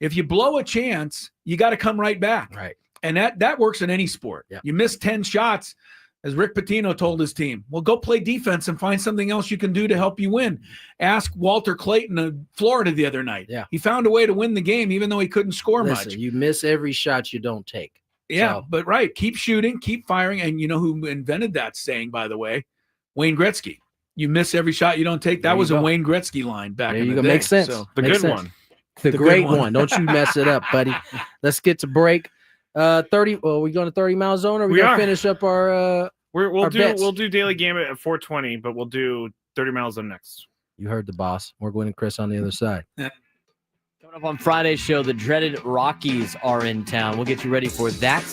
If you blow a chance, you got to come right back. Right. And that works in any sport. Yeah. You miss 10 shots, as Rick Pitino told his team, well, go play defense and find something else you can do to help you win. Ask Walter Clayton of Florida the other night. Yeah. He found a way to win the game even though he couldn't score much. You miss every shot you don't take. Yeah, but right. Keep shooting, keep firing. And you know who invented that saying, by the way? Wayne Gretzky. You miss every shot you don't take. That was a Wayne Gretzky line back in the day. Makes sense. So, the good one. The great one. Don't you mess it up, buddy. Let's get to break. 30. Well, we going to 30 mile zone, or we gonna finish up our we'll do Daily Gambit at 420, but we'll do 30 mile zone next. You heard the boss. We're Gwynn and Chris on the other side. Coming up on Friday's show, the dreaded Rockies are in town. We'll get you ready for that.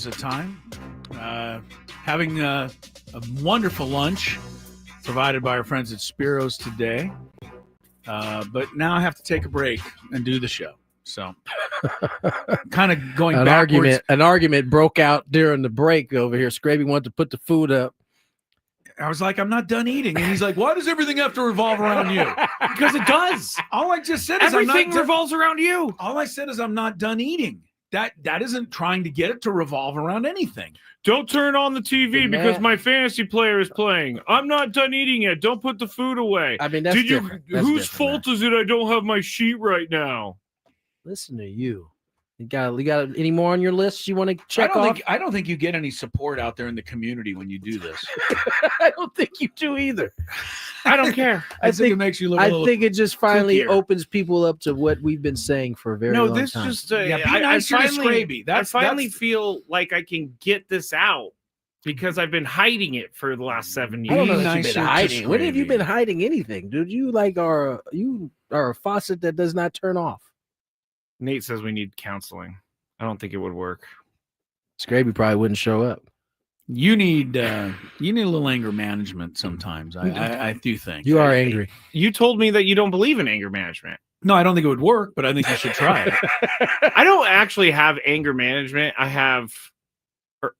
a time. Having a wonderful lunch provided by our friends at Spiro's today. But now I have to take a break and do the show. So kind of going backwards. An argument broke out during the break over here. Scraby wanted to put the food up. I was like, I'm not done eating. And he's like, why does everything have to revolve around you? Because it does. All I just said is everything revolves around you. All I said is I'm not done eating. That isn't trying to get it to revolve around anything. Don't turn on the TV because my fantasy player is playing. I'm not done eating yet. Don't put the food away. I mean, that's different. Whose fault is it I don't have my sheet right now? Listen to you. You got any more on your list you want to check off? I don't think you get any support out there in the community when you do this. I don't think you do either. I don't care. I think it makes you look a little think it just finally kookier. opens people up to what we've been saying for a very long time. No, this just be nicer to Scraby. I finally feel like I can get this out because I've been hiding it for the last 7 years. I don't know that you've been hiding. When have you been hiding anything, dude? You are a faucet that does not turn off. Nate says we need counseling. I don't think it would work. Scraby probably wouldn't show up. You need a little anger management sometimes. I do think you are angry. You told me that you don't believe in anger management. No, I don't think it would work, but I think you should try it. I don't actually have anger management. I have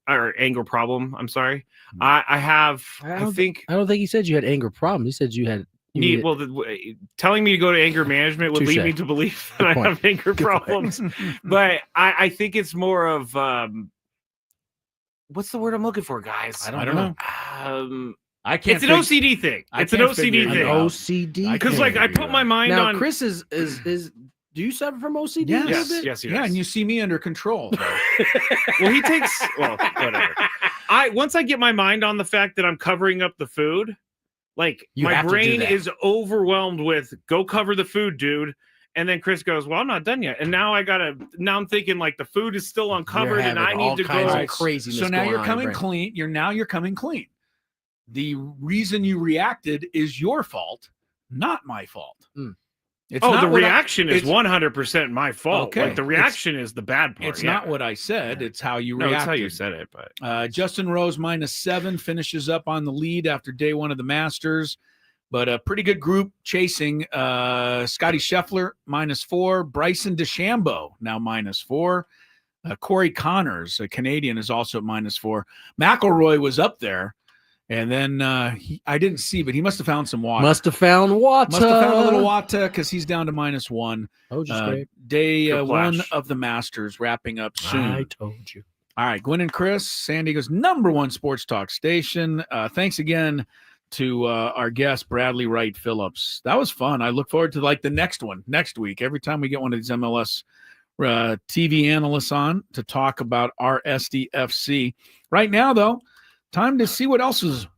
or anger problem. I'm sorry. I don't think he said you had anger problem. He said you had. Telling me to go to anger management would lead me to believe that I have anger problems. But I think it's more of what's the word I'm looking for, guys? I don't know. I can't. It's an OCD thing. It's an OCD thing. OCD. Because I put my mind on. Chris is. Do you suffer from OCD? Yes. Yeah, and you see me under control. Well, he takes. Well, whatever. Once I get my mind on the fact that I'm covering up the food. Like my brain is overwhelmed with go cover the food, dude. And then Chris goes, well, I'm not done yet. And now I'm thinking like the food is still uncovered and I need to go crazy. So now you're coming clean. You're coming clean. The reason you reacted is your fault, not my fault. It's the reaction is 100% my fault. Okay. Like the reaction is the bad part. It's not what I said. It's how you reacted. It's how you said it. But Justin Rose -7 finishes up on the lead after day one of the Masters. But a pretty good group chasing Scotty Scheffler -4, Bryson DeChambeau now -4, Corey Connors, a Canadian, is also at -4. McIlroy was up there. And then I didn't see, but he must have found some water. Must have found water. Must have found a little water because he's down to -1. Great. Day one of the Masters wrapping up soon. I told you. All right, Gwynn and Chris, San Diego's #1 sports talk station. Thanks again to our guest, Bradley Wright-Phillips. That was fun. I look forward to the next one next week. Every time we get one of these MLS TV analysts on to talk about our SDFC. Right now, though, time to see what else is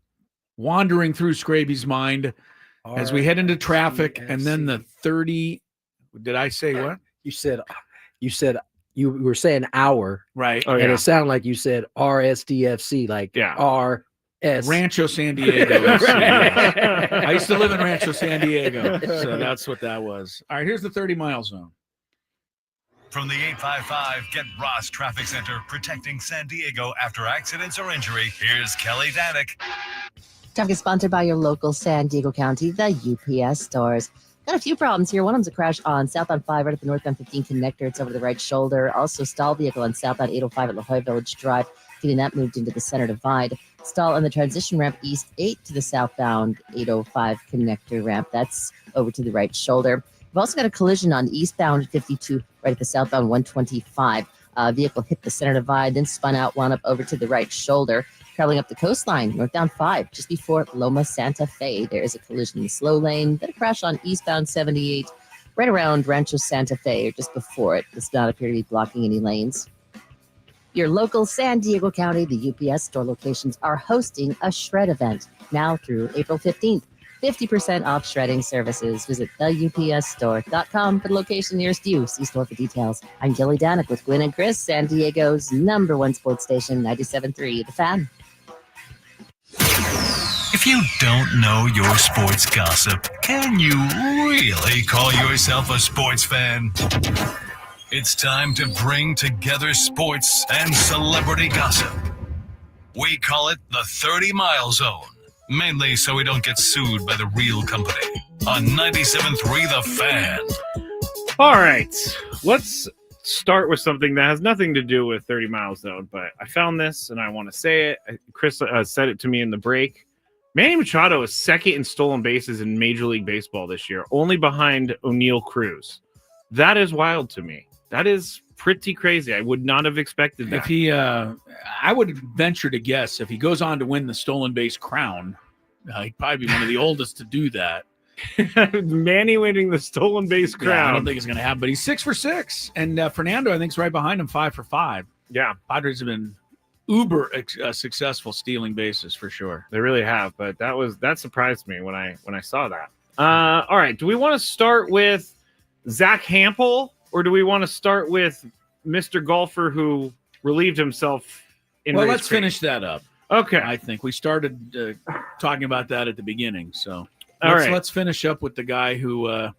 wandering through Scraby's mind as we head into traffic and then the 30. Did I say what? You said you were saying hour. Right. And it sounded like you said RSDFC, like RS. Rancho San Diego. I used to live in Rancho San Diego. So that's what that was. All right, here's the 30-mile zone. From the 855 Get Ross Traffic Center, protecting San Diego after accidents or injury, here's Kelly Danick. Traffic is sponsored by your local San Diego County, the UPS stores. Got a few problems here. One of them's a crash on southbound 5 right at the northbound 15 connector. It's over the right shoulder. Also, stall vehicle on southbound 805 at La Jolla Village Drive, getting that moved into the center divide. Stall on the transition ramp east 8 to the southbound 805 connector ramp. That's over to the right shoulder. We've also got a collision on eastbound 52 right at the southbound 125. Vehicle hit the center divide, then spun out, wound up over to the right shoulder. Traveling up the coastline, northbound 5, just before Loma Santa Fe. There is a collision in the slow lane, then a crash on eastbound 78 right around Rancho Santa Fe, or just before it. Does not appear to be blocking any lanes. Your local San Diego County, the UPS store locations are hosting a shred event now through April 15th. 50% off shredding services. Visit theupsstore.com for the location nearest you. See store for details. I'm Kelly Danick with Gwynn and Chris, San Diego's #1 sports station, 97.3 The Fan. If you don't know your sports gossip, can you really call yourself a sports fan? It's time to bring together sports and celebrity gossip. We call it the 30-mile zone, mainly so we don't get sued by the real company. On 97.3 The Fan. All right, let's start with something that has nothing to do with 30 Mile Zone, but I found this and I want to say it. Chris said it to me in the break. Manny Machado is second in stolen bases in Major League Baseball this year, only behind O'Neal Cruz. That is wild to me. That is pretty crazy. I would not have expected that. If he, I would venture to guess if he goes on to win the stolen base crown, he'd probably be one of the oldest to do that. Manny winning the stolen base crown. Yeah, I don't think it's going to happen, but he's 6 for 6, and Fernando I think is right behind him, 5 for 5. Yeah, Padres have been uber successful stealing bases for sure. They really have, but that surprised me when I saw that. All right, do we want to start with Zach Hampel? Or do we want to start with Mr. Golfer who relieved himself in Well, race let's creek? finish that up. Okay. I think we started talking about that at the beginning. So All right. let's finish up with the guy who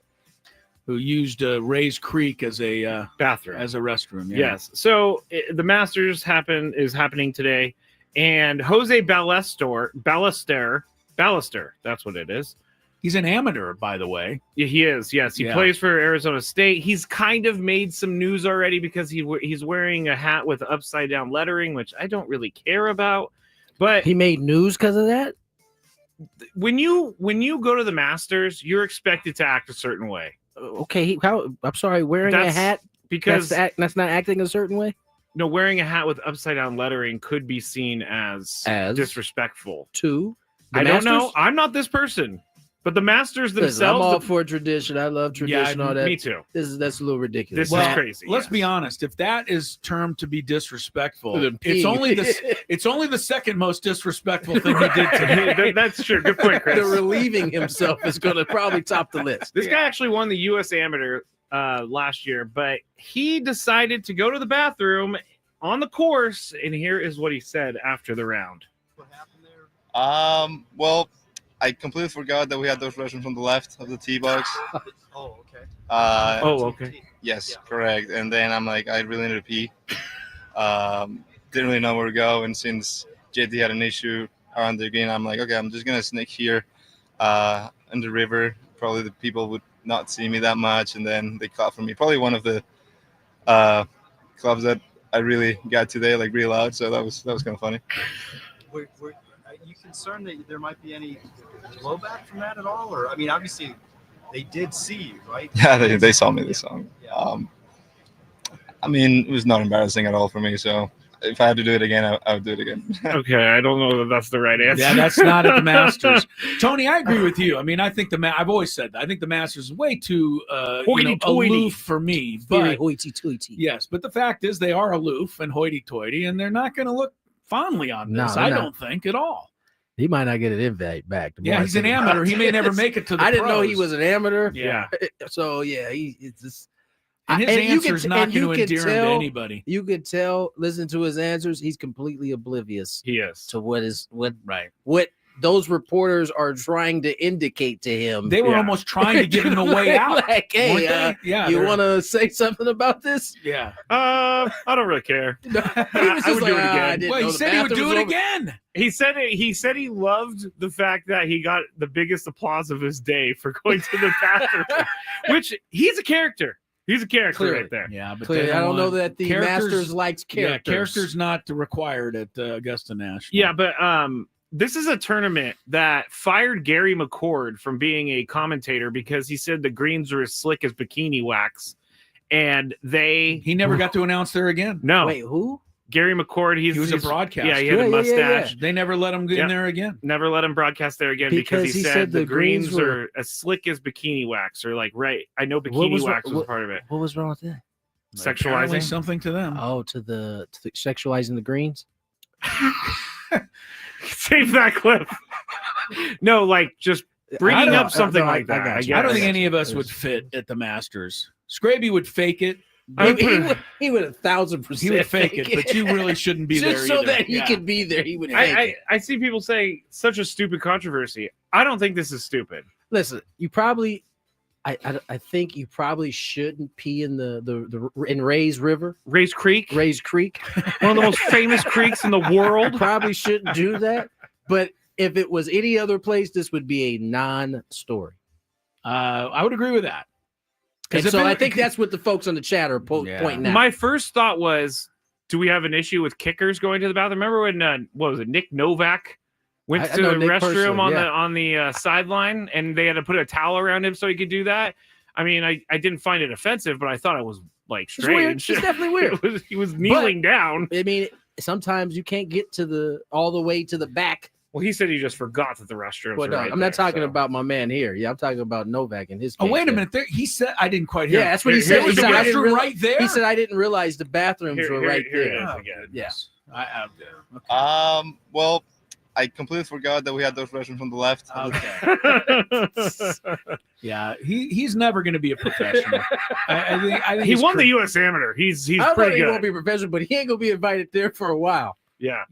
used Ray's Creek as a bathroom, as a restroom. Yeah. Yes. So the Masters is happening today, and Jose Ballester, that's what it is. He's an amateur, by the way. Yeah, he is. Yes, he plays for Arizona State. He's kind of made some news already because he's wearing a hat with upside down lettering, which I don't really care about. But he made news because of that. When you go to the Masters, you're expected to act a certain way. Okay, I'm sorry, wearing a hat because that's not acting a certain way. No, wearing a hat with upside down lettering could be seen as disrespectful to. I don't know. I'm not this person. But the Masters themselves, Listen, I'm all for tradition. I love tradition. All that. Me too. That's a little ridiculous. This is crazy. Let's be honest. If that is termed to be disrespectful, Then it's only the second most disrespectful thing he did today. That's true. Good point, Chris. The relieving himself is going to probably top the list. This guy actually won the U.S. Amateur last year, but he decided to go to the bathroom on the course, and here is what he said after the round. What happened there? Well, I completely forgot that we had those restrooms on the left of the tee box. Oh, okay. Okay. Yes, correct. And then I'm like, I really need to pee. Didn't really know where to go. And since JT had an issue around the green, I'm like, okay, I'm just going to sneak here in the river. Probably the people would not see me that much. And then they caught for me. Probably one of the clubs that I really got today, like real loud. So that was kind of funny. Are you concerned that there might be any blowback from that at all? Or, I mean, obviously they did see you, right? Yeah, they saw me. They saw me. I mean, it was not embarrassing at all for me. So if I had to do it again, I would do it again. Okay, I don't know that that's the right answer. Yeah, that's not at the Masters. Tony, I agree with you. I mean, I think I've always said that. I think the Masters is way too aloof for me. But hoity-toity. Yes, but the fact is they are aloof and hoity-toity, and they're not going to look fondly on this. I don't think at all. He might not get an invite back. Yeah, he's an amateur. He may never make it to the I didn't know pros. he was an amateur. Yeah. So, yeah, it's just. And his answer's not going to endear him to anybody. You could tell, listen to his answers, he's completely oblivious. He is. To what those reporters are trying to indicate to him. They were almost trying to give him a way out. Like, hey, you want to say something about this? Yeah. I don't really care. He was just like, I didn't well, know he the said he would bathroom do was it open. again. He said it. He said he loved the fact that he got the biggest applause of his day for going to the bathroom, which he's a character. He's a character right there. Yeah, but Clearly, I don't know that the Masters likes characters. Yeah, character's not required at Augusta National. Yeah, but this is a tournament that fired Gary McCord from being a commentator because he said the greens were as slick as bikini wax, and he never got to announce there again. No, wait, who? Gary McCord. He was a broadcaster. Yeah, he had a mustache. They never let him get in there again. Never let him broadcast there again because he said the greens are as slick as bikini wax, or like I know bikini wax was part of it. What was wrong with that? Sexualizing something to them. Oh, to the sexualizing the greens. Save that clip. No, like just bringing up something like that. I don't think any of us would fit at the Masters. Scraby would fake it. He would 1,000%. He would fake it, but you really shouldn't be there just so either. that he could be there. He would. I see people say such a stupid controversy. I don't think this is stupid. Listen, you probably I think you probably shouldn't pee in the in Ray's River. Ray's Creek. One of the most famous creeks in the world. Probably shouldn't do that. But if it was any other place, this would be a non-story. I would agree with that. And so I think that's what the folks on the chat are pointing out. My first thought was, do we have an issue with kickers going to the bathroom? Remember when what was it, Nick Novak went to the restroom on the sideline, and they had to put a towel around him so he could do that? I mean, I didn't find it offensive, but I thought it was like strange. It's definitely weird. He was kneeling down. I mean, sometimes you can't get to all the way to the back. Well, he said he just forgot that the restrooms were right I'm not talking about my man here. Yeah, I'm talking about Novak and his. Oh, wait a minute. He said I didn't quite hear. Yeah, that's what he said. He said, right there. He said I didn't realize the bathrooms were right there. Yes. Well, I completely forgot that we had those restrooms on the left. Okay. Yeah, he's never going to be a professional. I think he won the U.S. Amateur. He's pretty good. He won't be a professional, but he ain't gonna be invited there for a while. Yeah.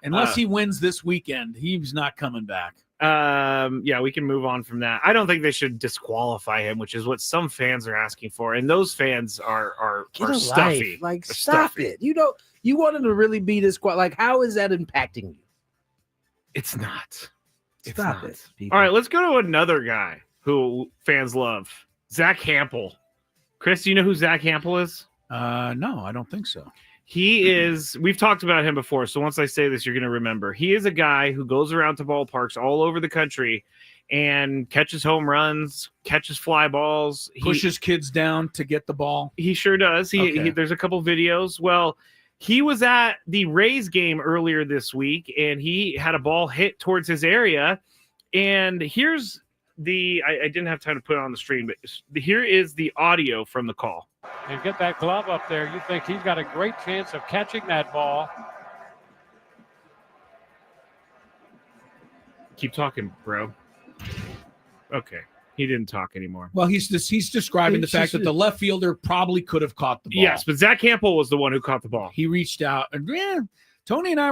Unless he wins this weekend, he's not coming back. Yeah, we can move on from that. I don't think they should disqualify him, which is what some fans are asking for, and those fans are stuffy. Like, stop it. You want him to really be disqualified. Like, how is that impacting you? It's not. Stop it. People. All right, let's go to another guy who fans love, Zach Hampel. Chris, do you know who Zach Hampel is? No, I don't think so. He is, we've talked about him before, so once I say this, you're going to remember. He is a guy who goes around to ballparks all over the country and catches home runs, catches fly balls. Pushes kids down to get the ball. He sure does. There's a couple videos. Well, he was at the Rays game earlier this week, and he had a ball hit towards his area. And here's I didn't have time to put it on the stream, but here is the audio from the call. And get that glove up there. You think he's got a great chance of catching that ball. Keep talking, bro. Okay. He didn't talk anymore. Well, he's describing the fact that the left fielder probably could have caught the ball. Yes, but Zach Hampel was the one who caught the ball. He reached out. And Tony and I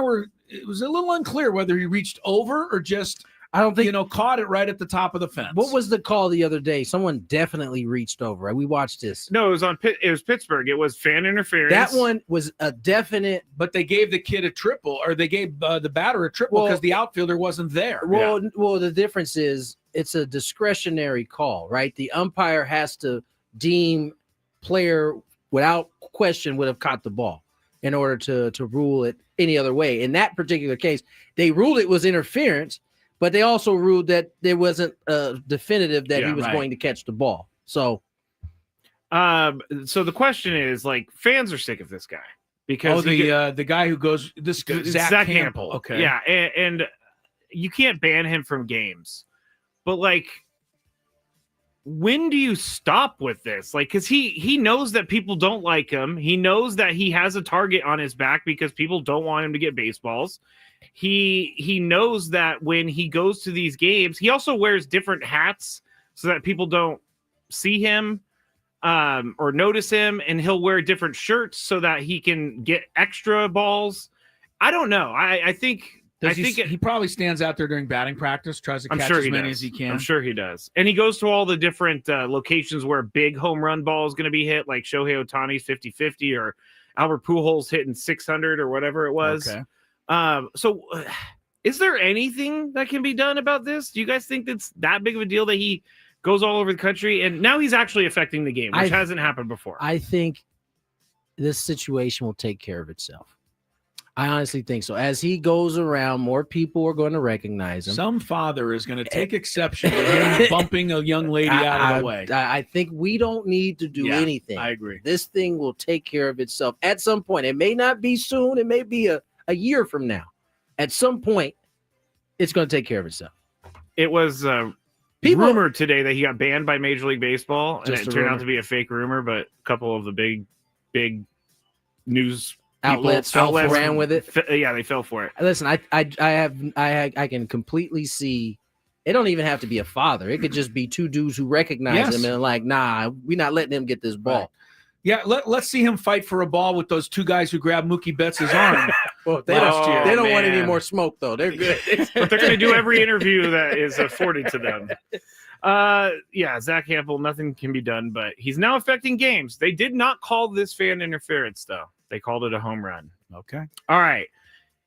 it was a little unclear whether he reached over or just I don't think caught it right at the top of the fence. What was the call the other day? Someone definitely reached over. Right? We watched this. No, it was Pittsburgh. It was fan interference. That one was a definite. But they gave the kid a triple, or they gave the batter a triple because the outfielder wasn't there. Well, the difference is it's a discretionary call, right? The umpire has to deem player without question would have caught the ball in order to rule it any other way. In that particular case, they ruled it was interference. But they also ruled that there wasn't definitive that he was going to catch the ball. So the question is, like, fans are sick of this guy because the guy who goes Zach Hampel. Okay, yeah, and you can't ban him from games, but like, when do you stop with this? Like, because he knows that people don't like him. He knows that he has a target on his back because people don't want him to get baseballs. He knows that when he goes to these games, he also wears different hats so that people don't see him or notice him, and he'll wear different shirts so that he can get extra balls. I don't know. I think he probably stands out there during batting practice, tries to catch as many as he can. I'm sure he does. And he goes to all the different locations where big home run ball is going to be hit, like Shohei Ohtani's 50-50 or Albert Pujols hitting 600 or whatever it was. Okay. So is there anything that can be done about this? Do you guys think that's that big of a deal that he goes all over the country and now he's actually affecting the game, which hasn't happened before? I think this situation will take care of itself. I honestly think so. As he goes around, more people are going to recognize him. Some father is going to take exception to him bumping a young lady out of the way. I think we don't need to do anything. I agree. This thing will take care of itself at some point. It may not be soon. It may be a year from now. At some point, it's going to take care of itself. It was rumored today that he got banned by Major League Baseball, and it turned out to be a fake rumor, but a couple of the big news outlets ran with it. They fell for it. Listen, I can completely see. It don't even have to be a father. It could just be two dudes who recognize him and like, nah, we're not letting him get this ball. Right. Yeah, let's see him fight for a ball with those two guys who grabbed Mookie Betts' arm. Well, they don't want any more smoke, though. They're good. But they're going to do every interview that is afforded to them. Yeah, Zach Campbell, nothing can be done, but he's now affecting games. They did not call this fan interference, though. They called it a home run. Okay. All right.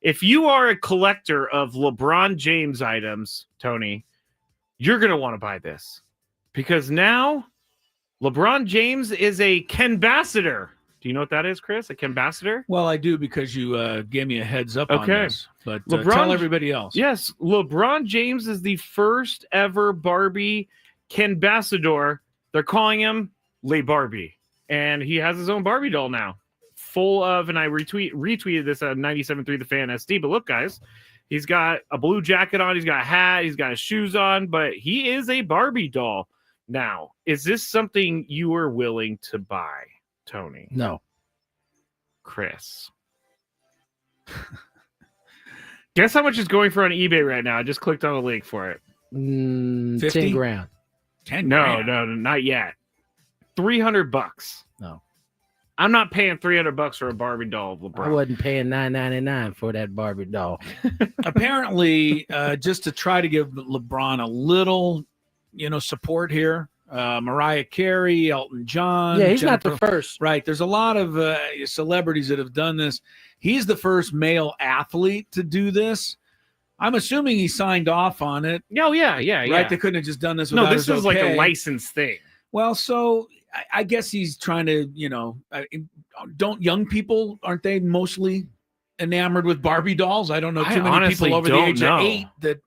If you are a collector of LeBron James items, Tony, you're going to want to buy this because now LeBron James is a Kenbassador. Do you know what that is, Chris? A Kenbassador? Well, I do because you gave me a heads up on this. But tell everybody else. Yes, LeBron James is the first ever Barbie Kenbassador. They're calling him Le Barbie. And he has his own Barbie doll now. Full of, and I retweeted this at 97.3 The Fan SD. But look, guys, he's got a blue jacket on. He's got a hat. He's got his shoes on. But he is a Barbie doll. Now, is this something you are willing to buy, Tony? No. Chris. Guess how much it's going for on eBay right now? I just clicked on a link for it. 10 grand. 10 No, grand. no, not yet. $300. No. I'm not paying $300 for a Barbie doll of LeBron. I wasn't paying $9.99 for that Barbie doll. Apparently, just to try to give LeBron a little, support here. Mariah Carey, Elton John. Yeah, he's not the first. Right. There's a lot of celebrities that have done this. He's the first male athlete to do this. I'm assuming he signed off on it. Oh, yeah. Right? They couldn't have just done this without No, this his is like a okay. licensed thing. Well, so I guess he's trying to, don't young people, aren't they mostly enamored with Barbie dolls? I don't know too many people over the age of 8 that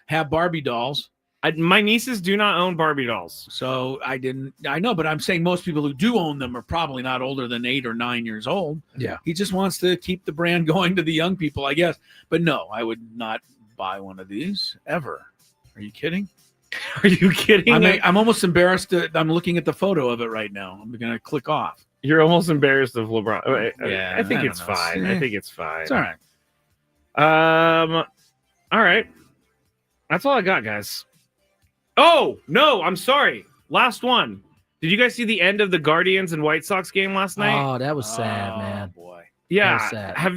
have Barbie dolls. My nieces do not own Barbie dolls. So I know, but I'm saying most people who do own them are probably not older than 8 or 9 years old. Yeah. He just wants to keep the brand going to the young people, I guess. But no, I would not buy one of these ever. Are you kidding? Are you kidding? I'm almost embarrassed. I'm looking at the photo of it right now. I'm going to click off. You're almost embarrassed of LeBron. Yeah, I think I it's don't know. fine. I think it's fine. It's all right. All right. That's all I got, guys. Oh, no, I'm sorry. Last one. Did you guys see the end of the Guardians and White Sox game last night? Oh, that was sad, man. Boy. Yeah. That was sad. Have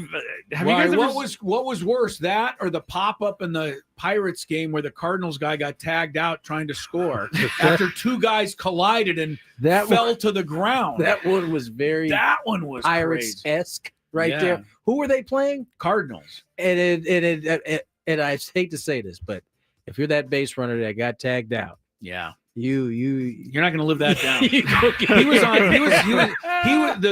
Why, you guys ever... what was worse, that or the pop up in the Pirates game where the Cardinals guy got tagged out trying to score after two guys collided and fell to the ground? That one was very Pirates-esque right there. Who were they playing? Cardinals. And I hate to say this, but if you're that base runner that got tagged out, yeah, you're not going to live that down.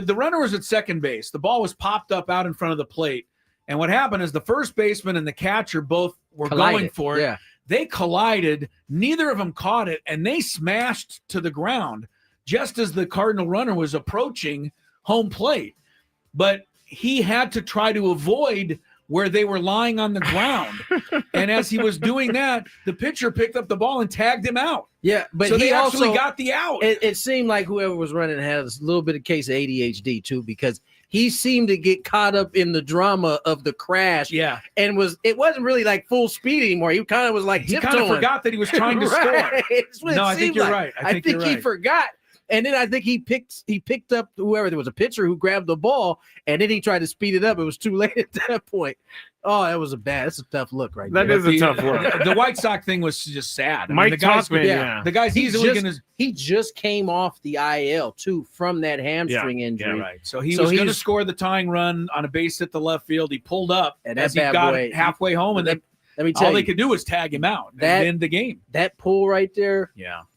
The runner was at second base. The ball was popped up out in front of the plate, and what happened is the first baseman and the catcher both were going for it. Yeah. They collided. Neither of them caught it, and they smashed to the ground just as the Cardinal runner was approaching home plate. But he had to try to avoid where they were lying on the ground. And as he was doing that, the pitcher picked up the ball and tagged him out. Yeah, but so he they actually also got the out. It seemed like whoever was running had a little bit of case of ADHD too, because he seemed to get caught up in the drama of the crash. Yeah, and it wasn't really like full speed anymore. He kind of was like he kind of forgot that he was trying to right. score. No, I think you're right. I think he forgot. And then I think he picked up whoever, there was a pitcher who grabbed the ball, and then he tried to speed it up. It was too late at that point. Oh, that's a tough look right there. That is a tough look. The White Sox thing was just sad. Mike the guys, Tauchman, the guy's easily going to. He just came off the IL too from that hamstring injury. Yeah, right. So he was going to score the tying run on a base hit to left field. He pulled up and as he got halfway home, and let me tell all you, they could do was tag him out and end the game. That pull right there,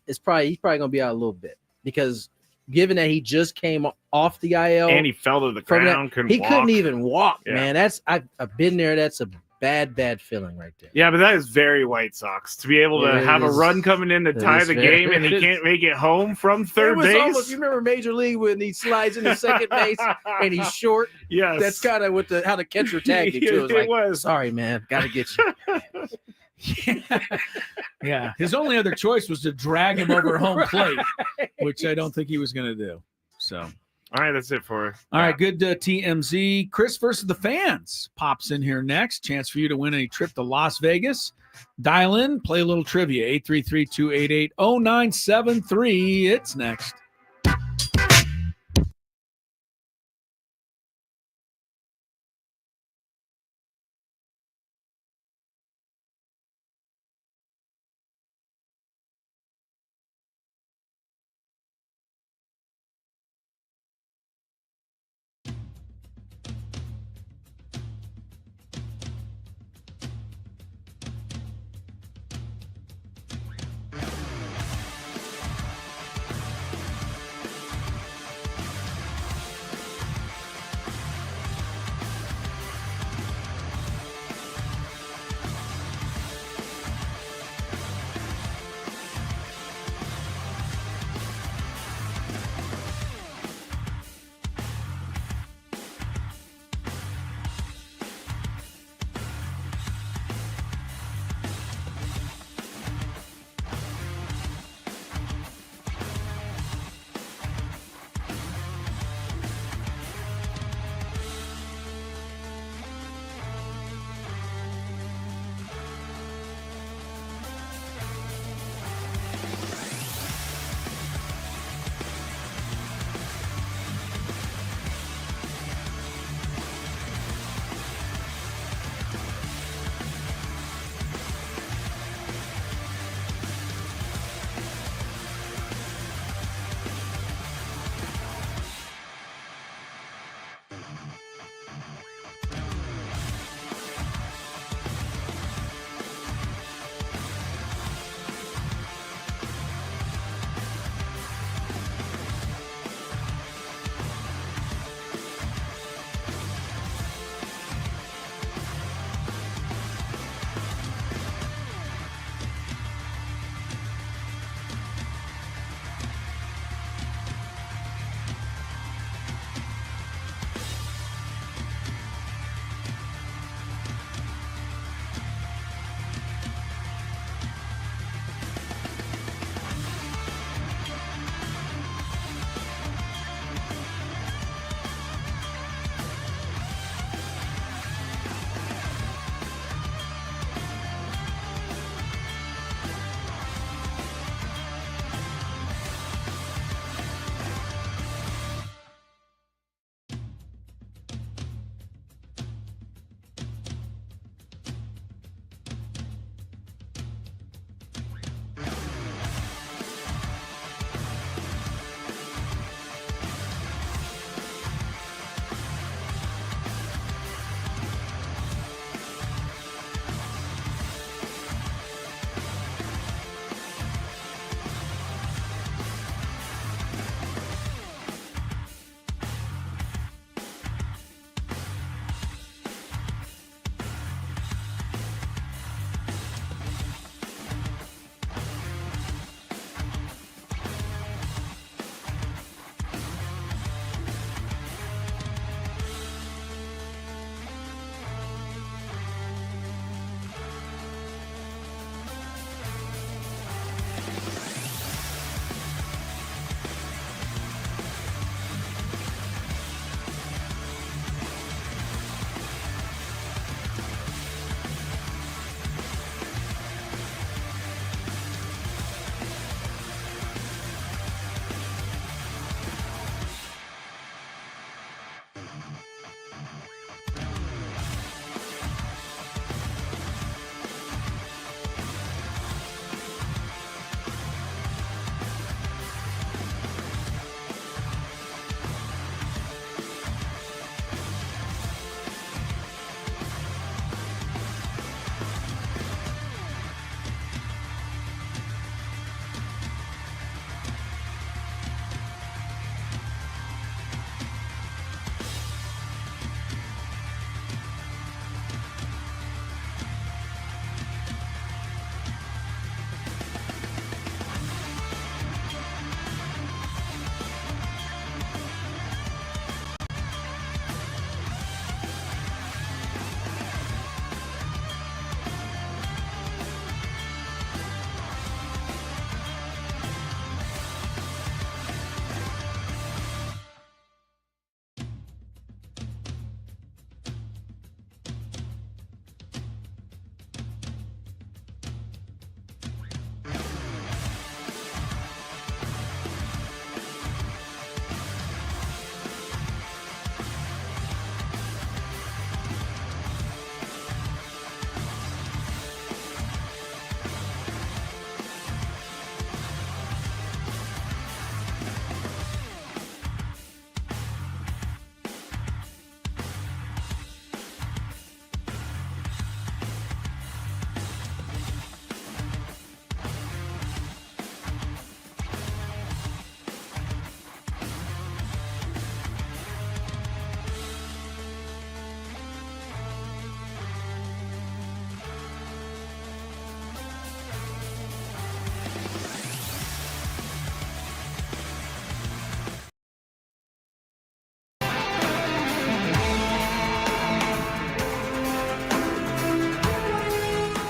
he's probably going to be out a little bit because. Given that he just came off the IL and he fell to the ground, couldn't even walk, man. I've been there. That's a bad feeling right there. Yeah, but that is very White Sox to be able to have a run coming in to tie the game, and he can't make it home from third base. Almost, you remember Major League when he slides into second base and he's short? Yes, that's kind of how the catcher tagged him too. It was sorry, man, got to get you. Yeah, his only other choice was to drag him over home plate, which I don't think he was going to do. So, all right, that's it for. All right, good TMZ. Chris versus the fans pops in here next. Chance for you to win a trip to Las Vegas. Dial in, play a little trivia. 833-288-0973. It's next.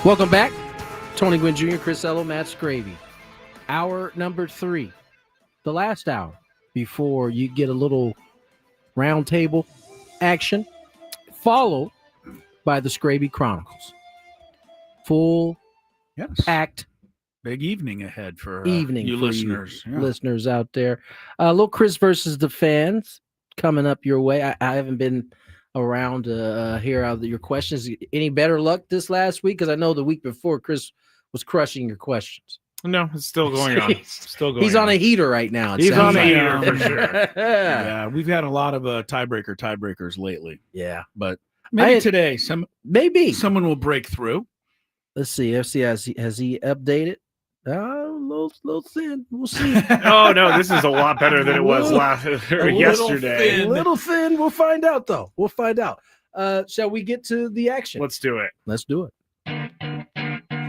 Welcome back. Tony Gwynn Jr., Chris Ello, Matt Scravy. Hour number 3, the last hour before you get a little roundtable action, followed by the Scravy Chronicles. Full, packed, big evening ahead for evening you for listeners. you listeners out there. A little Chris versus the fans coming up your way. I haven't been around to hear out your questions. Any better luck this last week? Because I know the week before Chris was crushing your questions. No, it's still going on. He's on a heater right now. He's on a heater for sure. Yeah, we've had a lot of tiebreakers lately. Yeah, but maybe today someone will break through. Let's see. Has he updated? Little thin. We'll see. Oh no, this is a lot better than it was yesterday. A little thin. We'll find out though. We'll find out. Shall we get to the action? Let's do it. Let's do it.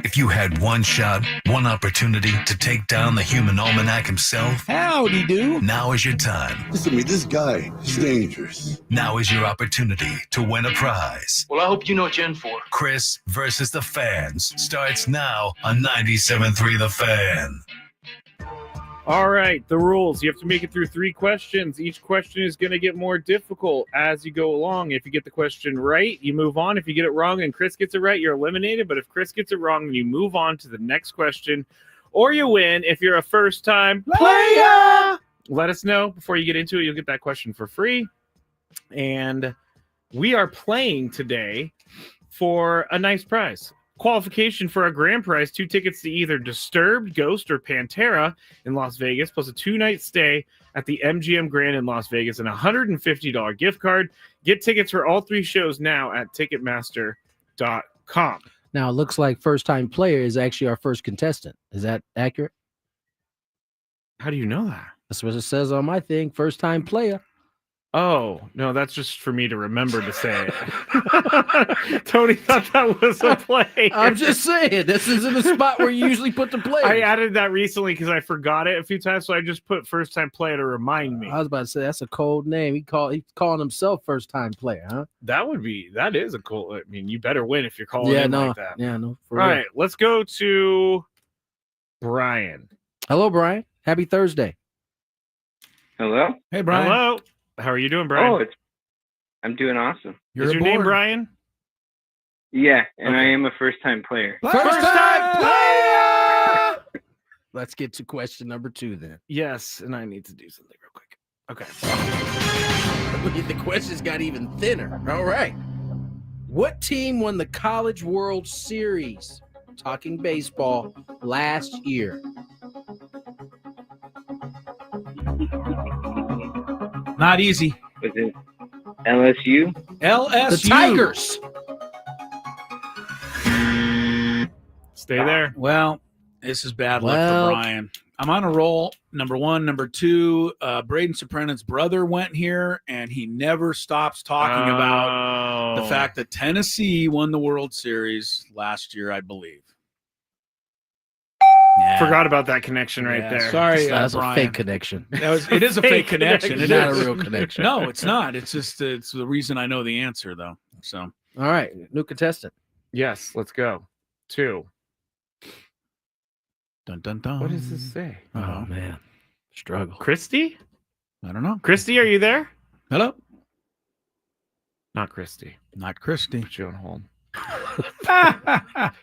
If you had one shot, one opportunity to take down the human almanac himself, howdy do. Now is your time. Listen to me, this guy is dangerous. Now is your opportunity to win a prize. Well, I hope you know what you're in for. Chris versus the fans starts now on 97.3 The Fan. All right, the rules. You have to make it through 3 questions. Each question is going to get more difficult as you go along. If you get the question right, you move on. If you get it wrong and Chris gets it right, you're eliminated. But if Chris gets it wrong, then you move on to the next question, or you win if you're a first-time player. Let us know before you get into it. You'll get that question for free. And we are playing today for a nice prize. Qualification for a grand prize, 2 tickets to either Disturbed, Ghost, or Pantera in Las Vegas, plus a 2-night stay at the MGM Grand in Las Vegas and a $150 gift card. Get tickets for all 3 shows now at Ticketmaster.com. Now, it looks like first-time player is actually our first contestant. Is that accurate? How do you know that? That's what it says on my thing, first-time player. Oh, no, that's just for me to remember to say it. Tony thought that was a play. I'm just saying, this isn't a spot where you usually put the player. I added that recently because I forgot it a few times, so I just put first-time player to remind me. I was about to say, that's a cold name. He's calling himself first-time player, huh? That is a cool, I mean, you better win if you're calling like that. Yeah, no. All right, let's go to Brian. Hello, Brian. Happy Thursday. Hello. Hey, Brian. Hello. How are you doing, Brian? I'm doing awesome. Is your name Brian? Yeah, and I am a first-time player. First-time player! Let's get to question number 2 then. Yes, and I need to do something real quick. Okay. The questions got even thinner. All right. What team won the College World Series, talking baseball, last year? Not easy. Was it LSU? LSU. The Tigers. Stay there. Well, this is bad luck for Brian. I'm on a roll. Number 1. Number 2, Braden Sopranen's brother went here, and he never stops talking about the fact that Tennessee won the World Series last year, I believe. Yeah. Forgot about that connection right there. Sorry, that's Brian. a fake connection. It is a fake connection. It's not a real connection. No, it's not. It's just it's the reason I know the answer, though. So, all right, new contestant. Yes, let's go. 2. Dun dun dun. What does this say? Oh man, struggle. Christy? I don't know. Christy, are you there? Hello. Not Christy. Not Christy. Put you on hold.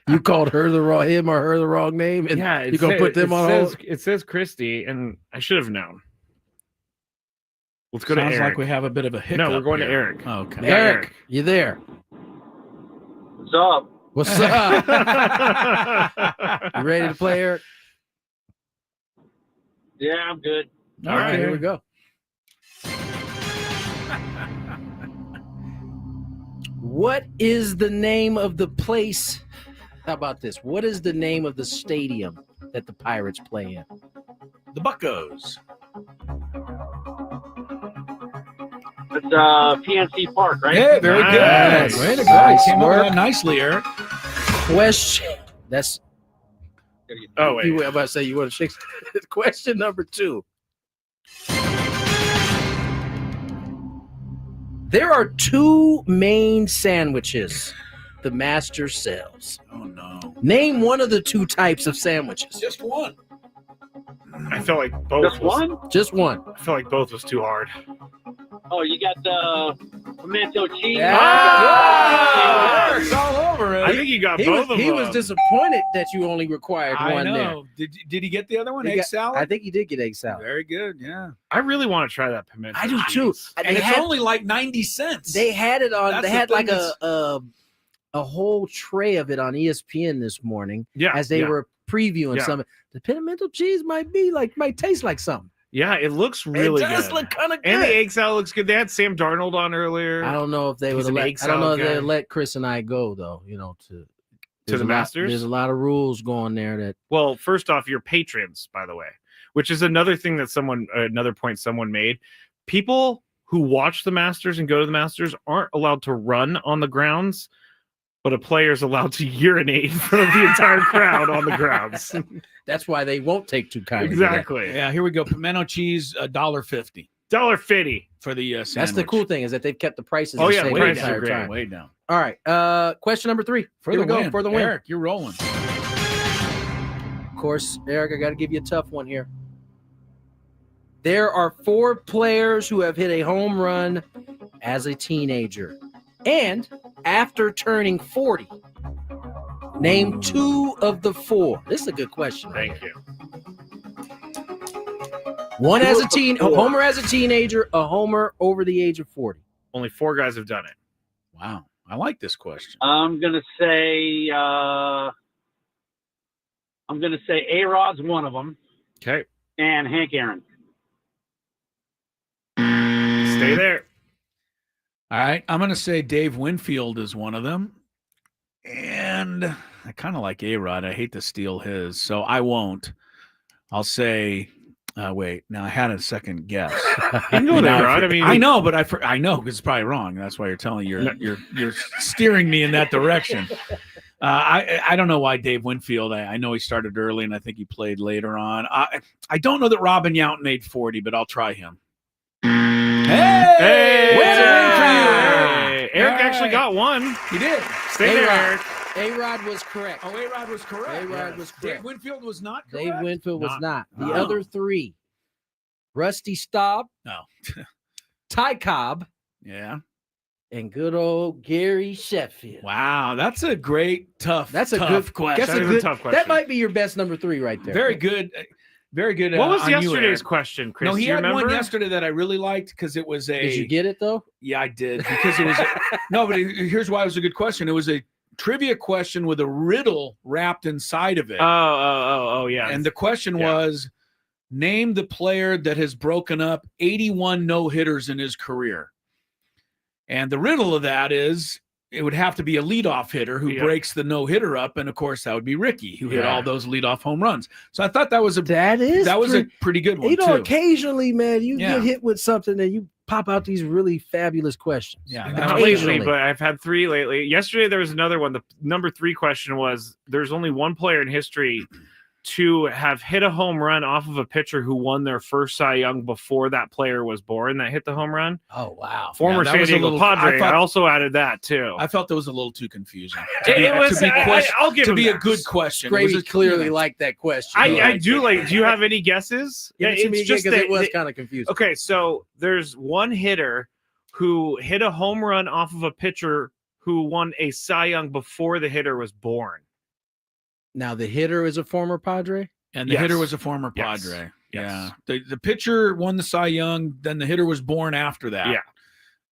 You called her the wrong name, and yeah, you're gonna put them on hold. It says Christy, and I should have known. Let's go to Sounds Eric. like we have a bit of a hiccup. No, we're going here. to Eric. Oh, okay. Eric, you there? What's up? What's up? You ready to play, Eric? Yeah, I'm good. All right, here we go. What is the name of the place? How about this? What is the name of the stadium that the Pirates play in? The Buccos. It's PNC Park, right? Hey, very Nice. good. Way to go. Nice Came up with work. that nicely, Eric. Question. That's. Oh wait. I'm about to say you want to shake. Question number 2. There are 2 main sandwiches the the master sells. Oh, no. Name one of the two types of sandwiches. Just one. I felt like both. Just one. I felt like both was too hard. Oh, you got the pimento cheese. It's all over it. I think you got both of them. He was disappointed that you only required I one know. Did he get the other one? Egg salad? I think he did get egg salad. Very good, yeah. I really want to try that pimento. I do too. And it's only like 90 cents. They had it on. That's They the had thing like a whole tray of it on ESPN this morning. Yeah, as they were previewing Yeah. some. The pimento cheese might taste like something. Yeah, it looks really good. It does look kind of good. And the egg salad looks good. They had Sam Darnold on earlier. I don't know if they would He's an let. egg I don't know salad if they guy. let Chris and I go though. To the Masters. There's a lot of rules going there that. Well, first off, you're patrons, by the way, which is another thing that another point someone made. People who watch the Masters and go to the Masters aren't allowed to run on the grounds, but a player is allowed to urinate in front of the entire crowd on the grounds. That's why they won't take too kindly. Exactly. Yeah, here we go. Pimento cheese, $1.50. $1.50 for the sandwich. That's the cool thing is that they've kept the prices. Oh, the yeah, same way the down, entire great. time. Way down. All right. Question number 3. Here we go for the win. Eric, you're rolling. Of course, Eric, I got to give you a tough one here. There are 4 players who have hit a home run as a teenager and after turning 40. Name 2 of the 4. This is a good question. Thank you. One as a homer as a teenager, a homer over the age of 40. Only 4 guys have done it. Wow. I like this question. I'm gonna say A-Rod's one of them, Okay. and Hank Aaron. Stay there. All right. I'm going to say Dave Winfield is one of them. And I kind of like A-Rod. I hate to steal his, so I won't. I'll say, wait. Now I had a second guess. You can go there, Rod. I mean, I know, but I know because it's probably wrong. That's why you're telling you're steering me in that direction. I don't know why Dave Winfield. I know he started early, and I think he played later on. I don't know that Robin Yount made 40, but I'll try him. Hey! Win for you, Eric. Eric actually got one. He did. Stay there, Eric. A-Rod was correct. Oh, A-Rod was correct. A-Rod was correct. Dave Winfield was not correct. Dave Winfield was not. The No. other 3, Rusty Staub, No. Ty Cobb, Yeah. and good old Gary Sheffield. Wow, that's a great, tough That's a tough good question. That's a That is a good, tough question. That might be your best number 3 right there. Very good. Very good. What was on you, yesterday's Eric. question, Chris? No, he Do you had remember? one yesterday that I really liked because it was a. Did you get it though? Yeah, I did because it was. No, but here's why it was a good question. It was a trivia question with a riddle wrapped inside of it. Oh, yeah. And the question was, name the player that has broken up 81 no-hitters in his career. And the riddle of that is it would have to be a leadoff hitter who breaks the no-hitter up, and of course that would be Ricky, who hit all those leadoff home runs. So I thought that was a pretty good one. You know, too. occasionally, man, you Yeah. get hit with something and you pop out these really fabulous questions. Yeah, Not lately, but I've had 3 lately. Yesterday there was another one. The number 3 question was: there's only one player in history to have hit a home run off of a pitcher who won their first Cy Young before that player was born that hit the home run. Oh, wow. Former that San was a Diego little- Padre. I I also added that too. I felt that was a little too confusing. I'll give to him be a that. good question. Gravy It was clearly liked that question. I do like. Do you have any guesses? Give it to me It's again, just 'cause that it was kind of confusing. Okay, so there's one hitter who hit a home run off of a pitcher who won a Cy Young before the hitter was born. Now the hitter is a former Padre, And the hitter was a former Padre. Yeah. The pitcher won the Cy Young, then the hitter was born after that. Yeah.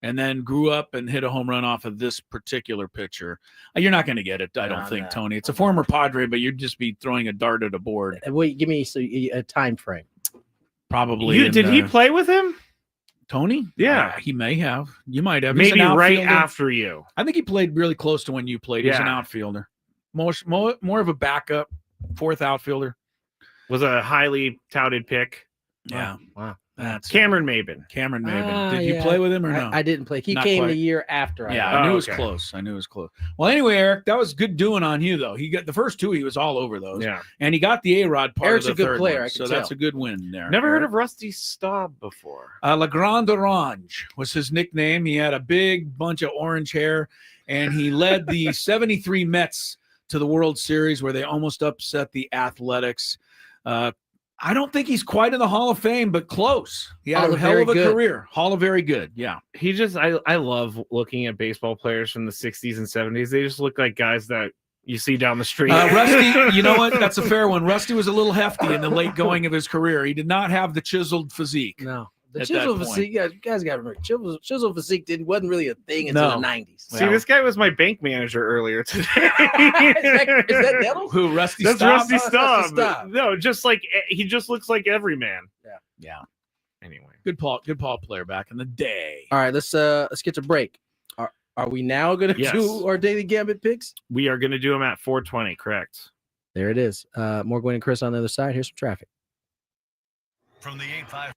And then grew up and hit a home run off of this particular pitcher. You're not going to get it, I don't think, Tony. It's a former Padre, but you'd just be throwing a dart at a board. Wait, give me a time frame. Probably. Did he play with him? Tony? Yeah. He may have. You might have. He's Maybe an right outfielder. after you. I think he played really close to when you played. He's an Yeah. outfielder. More of a backup, 4th outfielder. Was a highly touted pick. Yeah. Wow. That's Cameron Maben. Cameron Maben. Did you play with him or no? I didn't play. He Not came quite. the year after. I knew it was close. I knew it was close. Well, anyway, Eric, that was good doing on you, though. He got the first 2. He was all over those. Yeah. And he got the A-Rod part Eric's of the a good third player, one, I can so that's tell. a good win there. Never heard Eric. of Rusty Staub before. La Grande Orange was his nickname. He had a big bunch of orange hair. and he led the 73 Mets to the World Series where they almost upset the Athletics. I don't think he's quite in the Hall of Fame, but close. He had a hell of a career. Hall of Very Good, yeah. He just, I love looking at baseball players from the 60s and 70s. They just look like guys that you see down the street. Rusty, you know what? That's a fair one. Rusty was a little hefty in the late going of his career. He did not have the chiseled physique. No. The chisel physique, you guys got to remember, chisel physique wasn't really a thing until the 90s. See, this guy was my bank manager earlier today. is that Devil? Who, Rusty That's Staub? Rusty Staub. Staub. No, just like, he just looks like every man. Yeah. Anyway. Good ball player back in the day. All right, let's get to break. Are we now going to do our daily gambit picks? We are going to do them at 4:20, correct? There it is. More Gwynn and Chris on the other side. Here's some traffic. From the 8-5.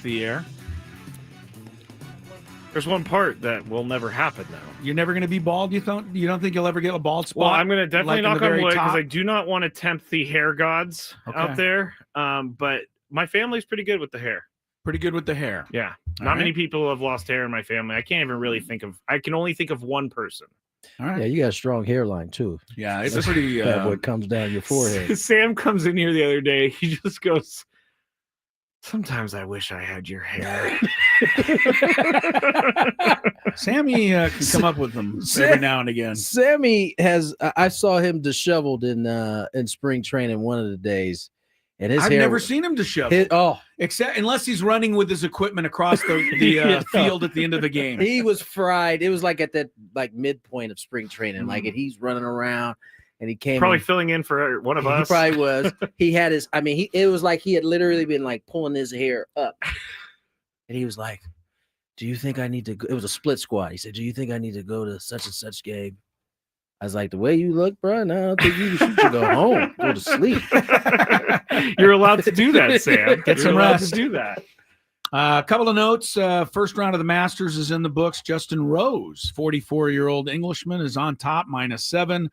the air. There's one part that will never happen, though. You're never going to be bald? You don't think you'll ever get a bald spot? Well, I'm going to definitely knock on wood because I top? do not want to tempt the hair gods out there. But my family's pretty good with the hair. Pretty good with the hair. Yeah. Not many people have lost hair in my family. I can't even really think of, I can only think of one person. All right. Yeah, you got a strong hairline too. Yeah, it's pretty. What comes down your forehead. Sam comes in here the other day. He just goes, sometimes I wish I had your hair. Sammy can come up with them every now and again. Sammy has. I saw him disheveled in spring training one of the days, and his I've hair. never seen him disheveled. Except unless he's running with his equipment across the field at the end of the game. He was fried. It was like at that midpoint of spring training, and he's running around. And he came probably filling in for one of us. He probably was. He had his. I mean, it was like he had literally been pulling his hair up, and he was like, "Do you think I need to go?" It was a split squad. He said, "Do you think I need to go to such and such game?" I was like, "The way you look, bro, no, I don't think you should go home, go to sleep." You're allowed to do that, Sam. Get some allowed rest. to do that. A couple of notes. First round of the Masters is in the books. Justin Rose, 44-year-old Englishman, is on top, -7.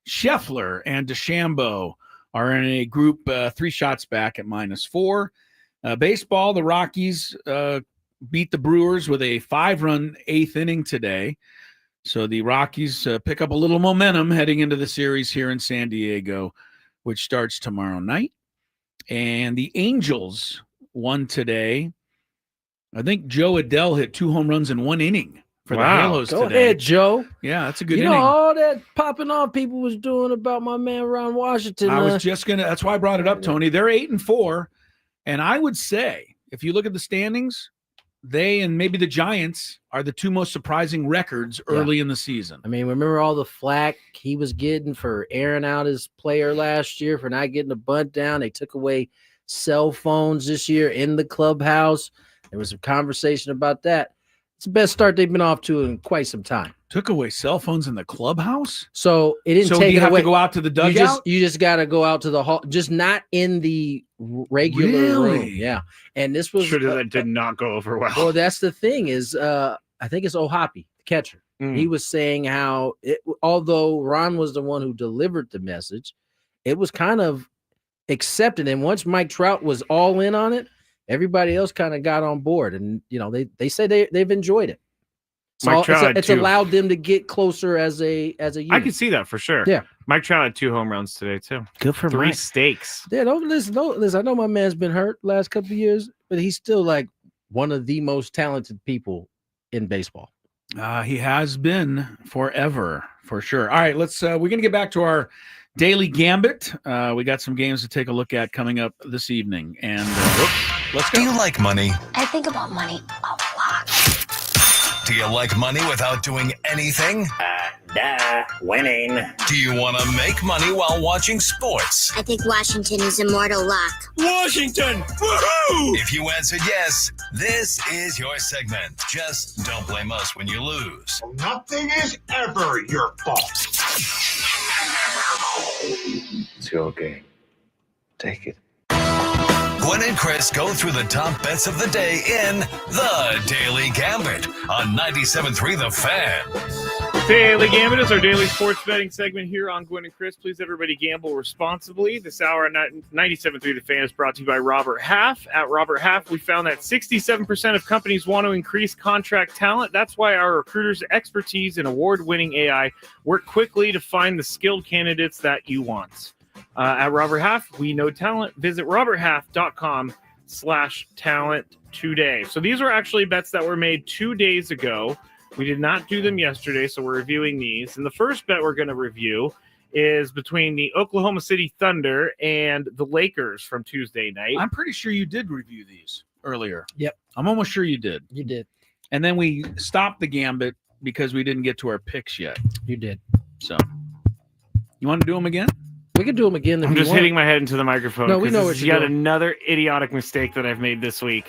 Scheffler and DeChambeau are in a group 3 shots back at -4. Baseball, the Rockies beat the Brewers with a 5-run 8th inning today. So the Rockies pick up a little momentum heading into the series here in San Diego, which starts tomorrow night. And the Angels won today. I think Joe Adell hit 2 home runs in 1 inning for the Halos Go today. ahead, Joe. Yeah, that's a good You inning. know all that popping off people was doing about my man Ron Washington. I was just gonna. That's why I brought it up, Tony. They're 8-4, and I would say if you look at the standings, they and maybe the Giants are the 2 most surprising records early in the season. I mean, remember all the flack he was getting for airing out his player last year for not getting a bunt down. They took away cell phones this year in the clubhouse. There was some conversation about that. It's the best start they've been off to in quite some time. Took away cell phones in the clubhouse, so it didn't so take you it have away. to go out to the dugout. You just got to go out to the hall, just not in the regular room. Yeah, and this was Sure that did not go over well. Well, that's the thing is, I think it's O'Hoppe, the catcher. He was saying how although Ron was the one who delivered the message, it was kind of accepted. And once Mike Trout was all in on it, everybody else kind of got on board. And they say they've enjoyed it. So it's allowed them to get closer as a unit. I can see that for sure. Yeah. Mike Trout had 2 home runs today, too. Good for 3 Mike. steaks. Yeah, don't listen. I know my man's been hurt last couple of years, but he's still one of the most talented people in baseball. He has been forever, for sure. All right, we're going to get back to our daily gambit. We got some games to take a look at coming up this evening. And let's go. Do you like money? I think about money a lot. Do you like money without doing anything? Winning. Do you want to make money while watching sports? I think Washington is immortal luck. Washington! Woohoo! If you answered yes, this is your segment. Just don't blame us when you lose. Nothing is ever your fault. It's your game. Take it. Gwynn and Chris go through the top bets of the day in The Daily Gambit on 97.3 The Fan. Daily Gambit is our daily sports betting segment here on Gwynn and Chris. Please, everybody, gamble responsibly. This hour on 97.3 The Fan is brought to you by Robert Half. At Robert Half, we found that 67% of companies want to increase contract talent. That's why our recruiters' expertise in award-winning AI work quickly to find the skilled candidates that you want. At Robert Half, we know talent. Visit roberthalf.com/talent today. So these are actually bets that were made 2 days ago. We did not do them yesterday, so we're reviewing these. And the first bet we're going to review is between the Oklahoma City Thunder and the Lakers from Tuesday night. I'm pretty sure you did review these earlier. Yep. I'm almost sure you did. You did. And then we stopped the gambit because we didn't get to our picks yet. You did. So you want to do them again? We can do them again. I'm just hitting my head into the microphone. No, we know what you you're got doing. another idiotic mistake that I've made this week.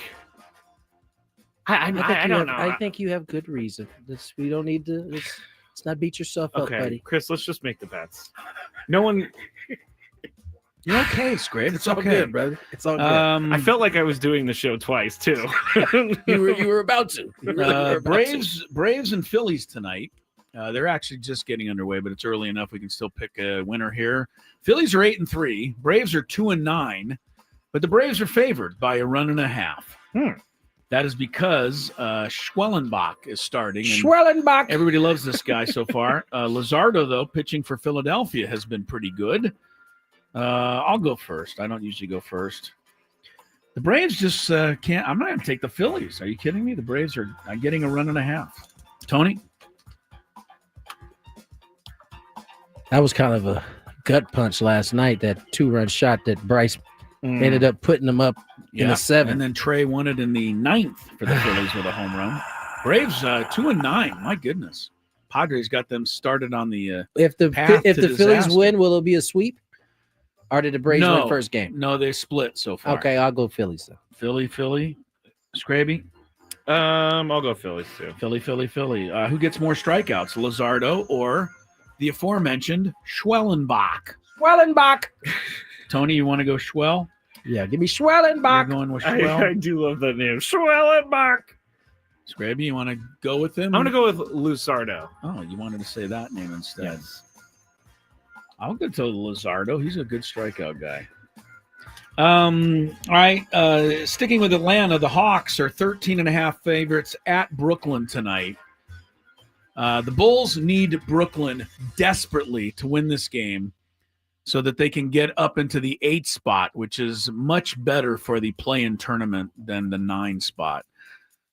I don't know. I think you have good reason. We don't need to. Let's not beat yourself up, buddy. Chris, let's just make the bets. No one. You're okay, Scrape. It's all good, brother. It's all good. I felt like I was doing the show twice too. you were about to. You really were about Braves and Phillies tonight. They're actually just getting underway, but it's early enough. We can still pick a winner here. Phillies are 8-3. Braves are 2-9, but the Braves are favored by 1.5. That is because Schwellenbach is starting. Schwellenbach. Everybody loves this guy so far. Luzardo, though, pitching for Philadelphia, has been pretty good. I'll go first. I don't usually go first. The Braves just can't. I'm not going to take the Phillies. Are you kidding me? The Braves are getting 1.5. Tony? That was kind of a gut punch last night, that 2-run shot that Bryce ended up putting them up in the 7th. And then Trey won it in the 9th for the Phillies with a home run. Braves 2-9. My goodness. Padres got them started on the if the disaster. Phillies win, will it be a sweep? Or did the Braves win first game? No, they split so far. Okay, I'll go Phillies then. Philly. Scraby? I'll go Phillies too. Philly. Who gets more strikeouts, Luzardo or the aforementioned Schwellenbach? Tony, you want to go Schwell? Yeah, give me Schwellenbach. You're going with Schwell? I do love that name. Schwellenbach. Scraby, you want to go with him? I'm going to go with Luzardo. Oh, you wanted to say that name instead. Yes. I'll go to Luzardo. He's a good strikeout guy. All right. Sticking with Atlanta, the Hawks are 13.5 favorites at Brooklyn tonight. The Bulls need Brooklyn desperately to win this game so that they can get up into the 8 spot, which is much better for the play-in tournament than the 9 spot.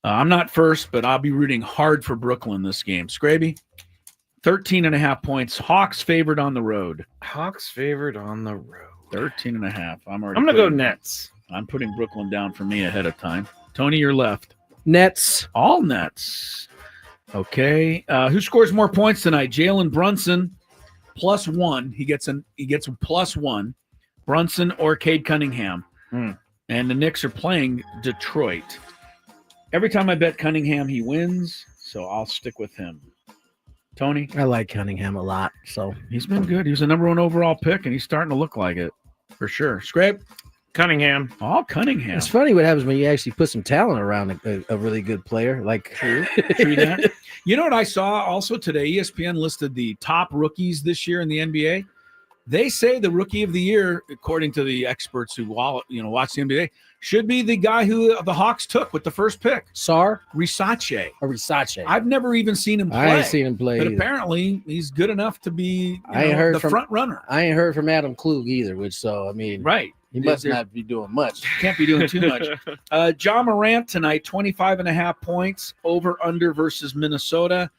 I'm not first, but I'll be rooting hard for Brooklyn this game. Scraby? 13.5 points. Hawks favored on the road. 13.5. I'm going to go Nets. I'm putting Brooklyn down for me ahead of time. Tony, you're left. Nets. All Nets. Okay. Who scores more points tonight? Jalen Brunson, +1. He gets a +1. Brunson or Cade Cunningham. And the Knicks are playing Detroit. Every time I bet Cunningham, he wins, so I'll stick with him. Tony? I like Cunningham a lot. So he's been good. He was the number 1 overall pick, and he's starting to look like it for sure. Scrape? Cunningham. All Cunningham. It's funny what happens when you actually put some talent around a really good player. Like True that. You know what I saw also today? ESPN listed the top rookies this year in the NBA. They say the rookie of the year, according to the experts who watch the NBA, should be the guy who the Hawks took with the first pick. Risache. I've never even seen him play. I ain't seen him play But either. apparently he's good enough to be the front runner. I ain't heard from Adam Klug either, Right. He must not be doing much. Can't be doing too much. John Morant tonight, 25.5 points, over-under versus Minnesota.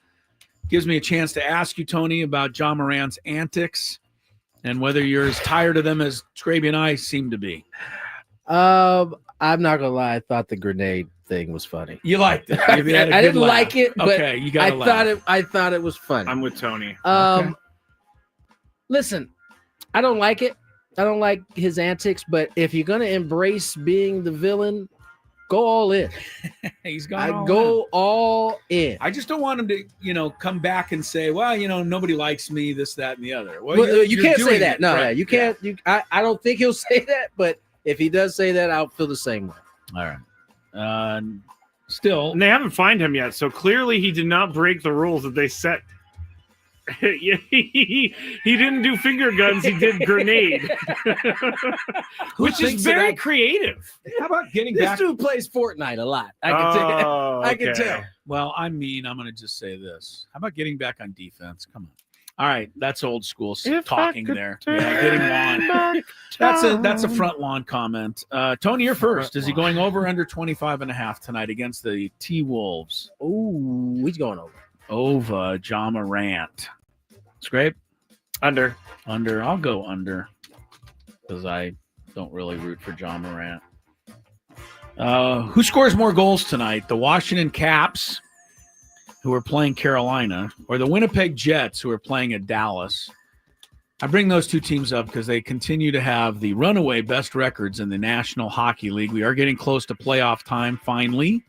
Gives me a chance to ask you, Tony, about John Morant's antics and whether you're as tired of them as Scraby and I seem to be. I'm not gonna lie. I thought the grenade thing was funny. You liked it. I didn't like it, but okay, you got. I thought it was funny. I'm with Tony. Listen, I don't like it. I don't like his antics. But if you're gonna embrace being the villain, go all in. He's gone. All in. I just don't want him to, come back and say, well, nobody likes me, this, that, and the other. Well, you can't say that. No, right. you can't. I don't think he'll say that. But if he does say that, I'll feel the same way. All right. Still, and they haven't fined him yet, so clearly he did not break the rules that they set. He didn't do finger guns, he did grenade. Which is very creative. How about getting this back? This dude plays Fortnite a lot. I can tell. Well, I'm going to just say this. How about getting back on defense? Come on. All right, that's old school talking there. Yeah, getting lawn. That's a front lawn comment. Tony, you're first. Is he going over under 25.5 tonight against the T-Wolves? Ooh, he's going over. Over John Morant. Scrape? Under. I'll go under because I don't really root for John Morant. Who scores more goals tonight? The Washington Caps, who are playing Carolina, or the Winnipeg Jets, who are playing at Dallas? I bring those two teams up because they continue to have the runaway best records in the National Hockey League. We are getting close to playoff time, finally.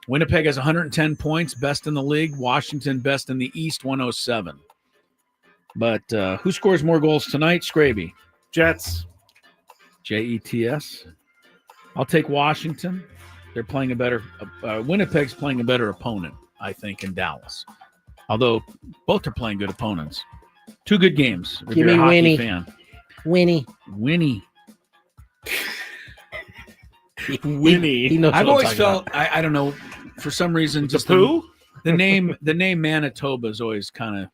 Winnipeg has 110 points, best in the league. Washington, best in the East, 107. But who scores more goals tonight? Scraby. Jets. Jets. I'll take Washington. They're playing a better Winnipeg's playing a better opponent, I think, in Dallas. Although both are playing good opponents. 2 good games. If Give you're me a hockey Winnie. fan. Winnie. Winnie. Winnie. I've always felt I don't know, for some reason, just the name Manitoba has always kind of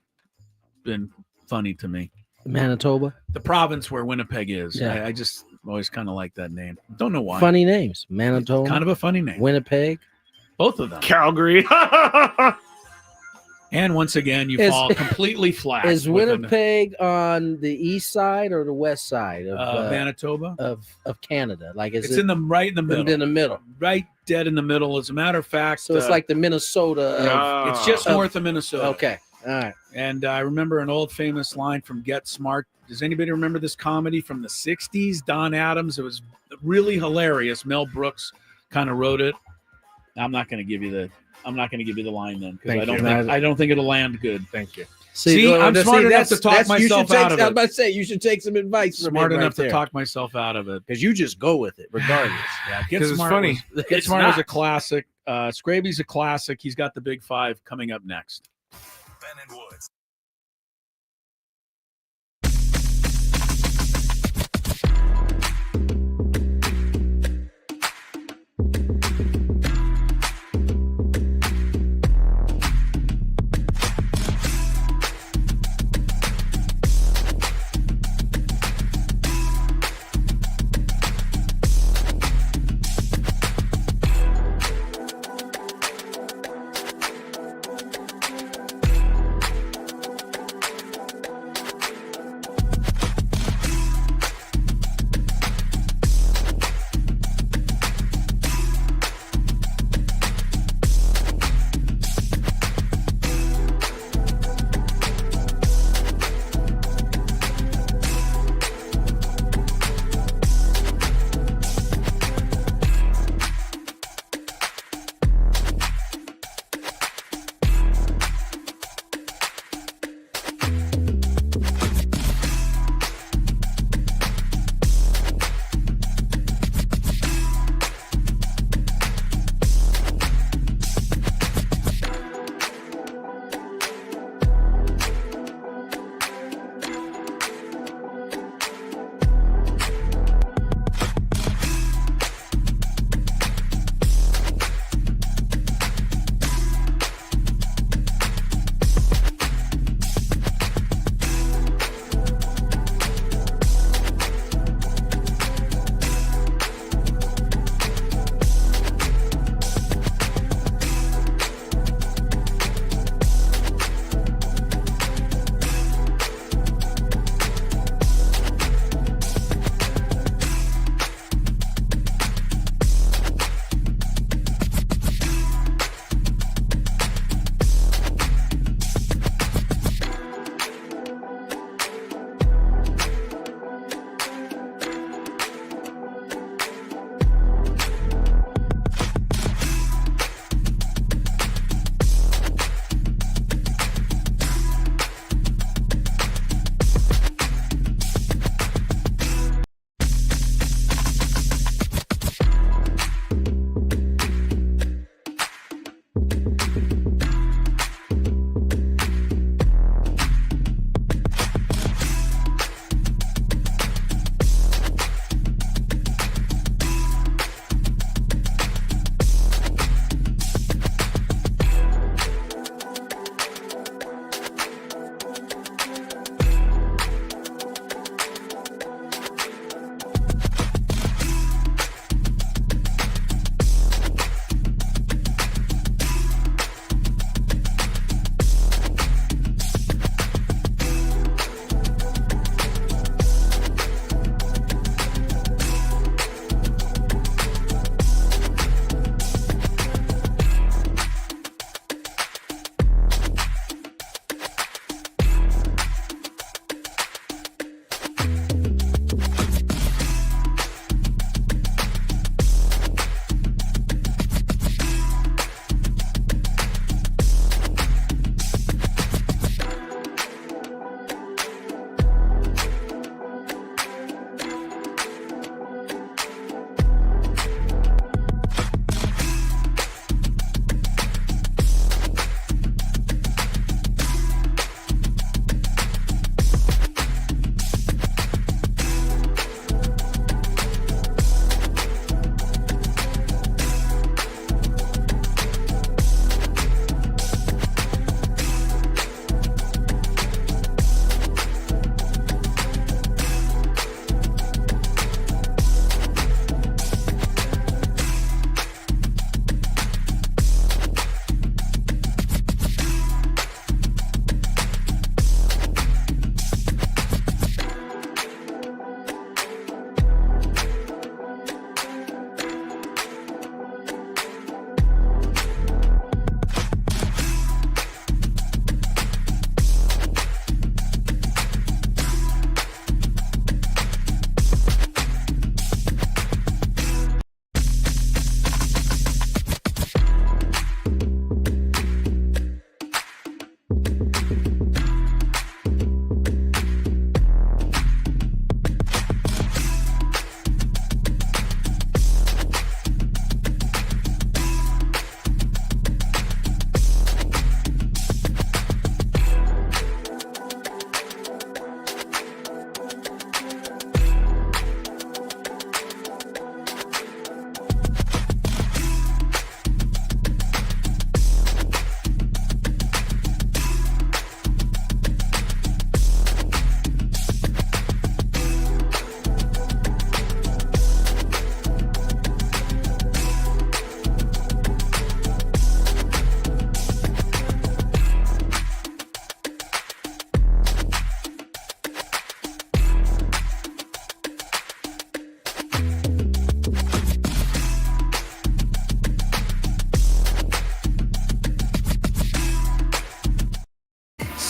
been funny to me. Manitoba, the province where Winnipeg is. Yeah. I just always kind of like that name. Don't know why. funny names. Manitoba, Kind of a funny name. Winnipeg. Both of them. Calgary. And once again, you fall completely flat. Is Winnipeg on the east side or the west side of Manitoba of Canada? Like, is it's it right in the middle. In the middle, right dead in the middle. As a matter of fact, so it's like the Minnesota. It's just north of Minnesota. Okay, all right. And I remember an old famous line from Get Smart. Does anybody remember this comedy from the '60s? Don Adams. It was really hilarious. Mel Brooks kind of wrote it. I'm not going to give you the line then, because I don't think it'll land good. Thank you. See, I'm smart enough to talk myself out of it. I was about to say, you should take some advice from Smart him enough right to talk myself out of it, because you just go with it regardless. Yeah, Get it's Smart funny. Get Smart is a classic. Scraby's a classic. He's got the Big Five coming up next. Ben and Woods.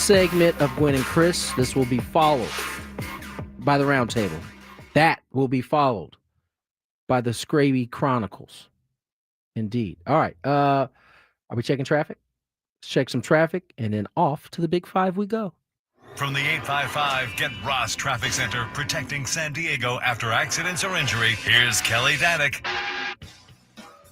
segment of Gwynn and Chris. This will be followed by the Roundtable. That will be followed by the Scraby Chronicles. Indeed. All right. Are we checking traffic? Let's check some traffic, and then off to the Big Five we go. From the 855 Get Ross Traffic Center, protecting San Diego after accidents or injury, here's Kelly Danick.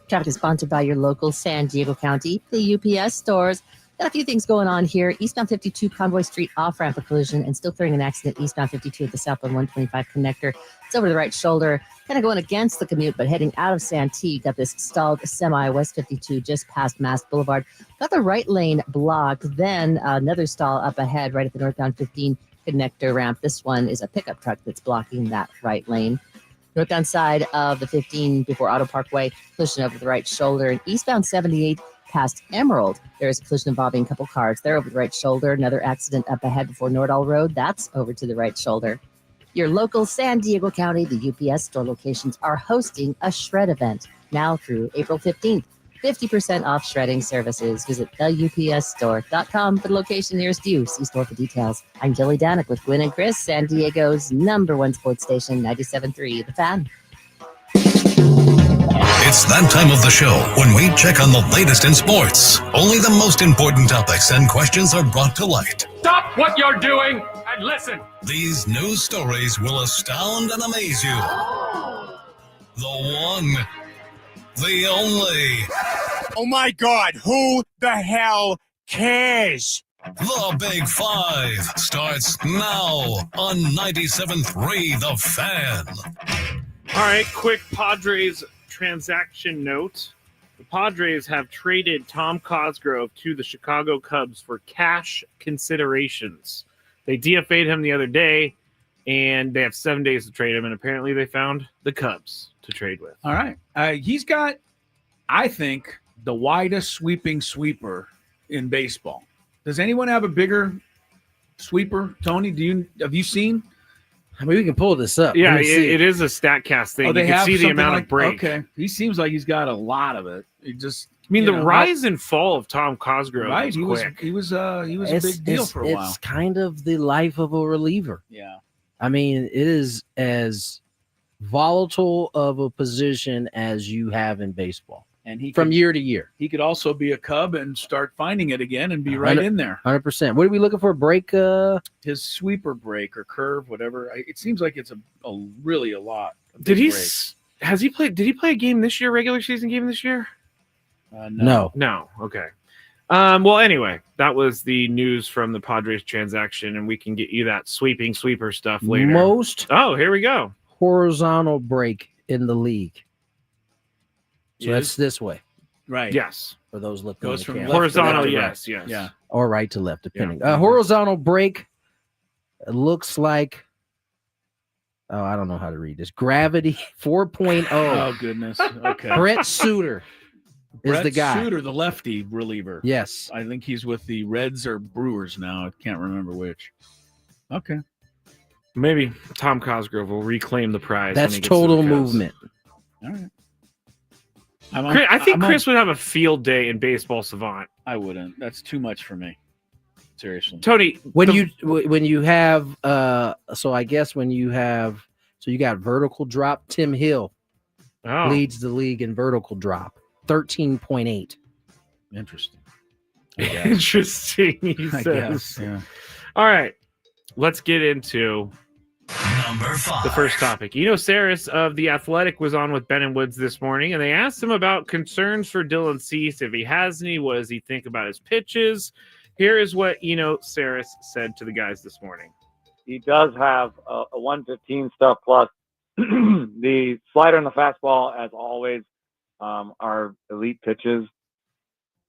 Traffic is sponsored by your local San Diego County, the UPS stores. Got a few things going on here. Eastbound 52 Convoy Street off-ramp a collision and still clearing an accident eastbound 52 at the southbound 125 connector. It's over the right shoulder, kind of going against the commute, but heading out of Santee. Got this stalled semi west 52 just past Mass Boulevard. Got the right lane blocked. Then another stall up ahead right at the northbound 15 connector ramp. This one is a pickup truck that's blocking that right lane. Northbound side of the 15 before Auto Parkway, collision over the right shoulder. And eastbound 78 past Emerald, there is a collision involving a couple cars. They're over the right shoulder. Another accident up ahead before Nordall Road. That's over to the right shoulder. Your local San Diego County, the UPS store locations are hosting a shred event now through April 15th. 50% off shredding services. Visit theupsstore.com for the location nearest you. See store for details. I'm Kelly Danick with Gwynn and Chris, San Diego's #1 sports station, 97.3 The Fan. It's that time of the show when we check on the latest in sports. Only the most important topics and questions are brought to light. Stop what you're doing and listen. These news stories will astound and amaze you. The one, the only. Oh my God, who the hell cares? The Big Five starts now on 97.3 The Fan. All right, quick Padres transaction note. The Padres have traded Tom Cosgrove to the Chicago Cubs for cash considerations. They DFA'd him the other day, and they have 7 days to trade him, and apparently they found the Cubs to trade with. All right. He's got, I think, the widest sweeping sweeper in baseball. Does anyone have a bigger sweeper? Tony, have you seen? I mean, we can pull this up. Yeah, it is a StatCast thing. Oh, they you can have see the amount like, of break. Okay. He seems like he's got a lot of it. The rise and fall of Tom Cosgrove right, was quick. He was a big deal for a while. It's kind of the life of a reliever. Yeah. I mean, it is as volatile of a position as you have in baseball. And he from year to year. He could also be a Cub and start finding it again and be right in there. 100%. What are we looking for? Break? His sweeper break or curve, whatever. It seems like it's really a lot. Did he play a game this year, regular season game this year? No. Okay. Well, anyway, that was the news from the Padres transaction, and we can get you that sweeper stuff later. Oh, here we go. Horizontal break in the league. So that's this way. Right. Yes. For those looking goes at from the left horizontal, to yes. Yeah. Or right to left, depending. Yeah. Horizontal break looks like, I don't know how to read this. Gravity 4.0. Oh, goodness. Okay. Brett Suter is the guy. Suter, the lefty reliever. Yes. I think he's with the Reds or Brewers now. I can't remember which. Okay. Maybe Tom Cosgrove will reclaim the prize. That's when he gets total to the Cubs. movement. All right. I think Chris would have a field day in Baseball Savant. I wouldn't. That's too much for me. Seriously. Tony, when you have you got vertical drop. Tim Hill leads the league in vertical drop, 13.8. Interesting. Interesting, he says. Guess, yeah. All right, let's get into Number 5. the first topic. Saris of The Athletic was on with Ben and Woods this morning, and they asked him about concerns for Dylan Cease. If he has any, what does he think about his pitches? Here is what Saris said to the guys this morning. He does have a 115 stuff plus. The slider and the fastball, as always, are elite pitches.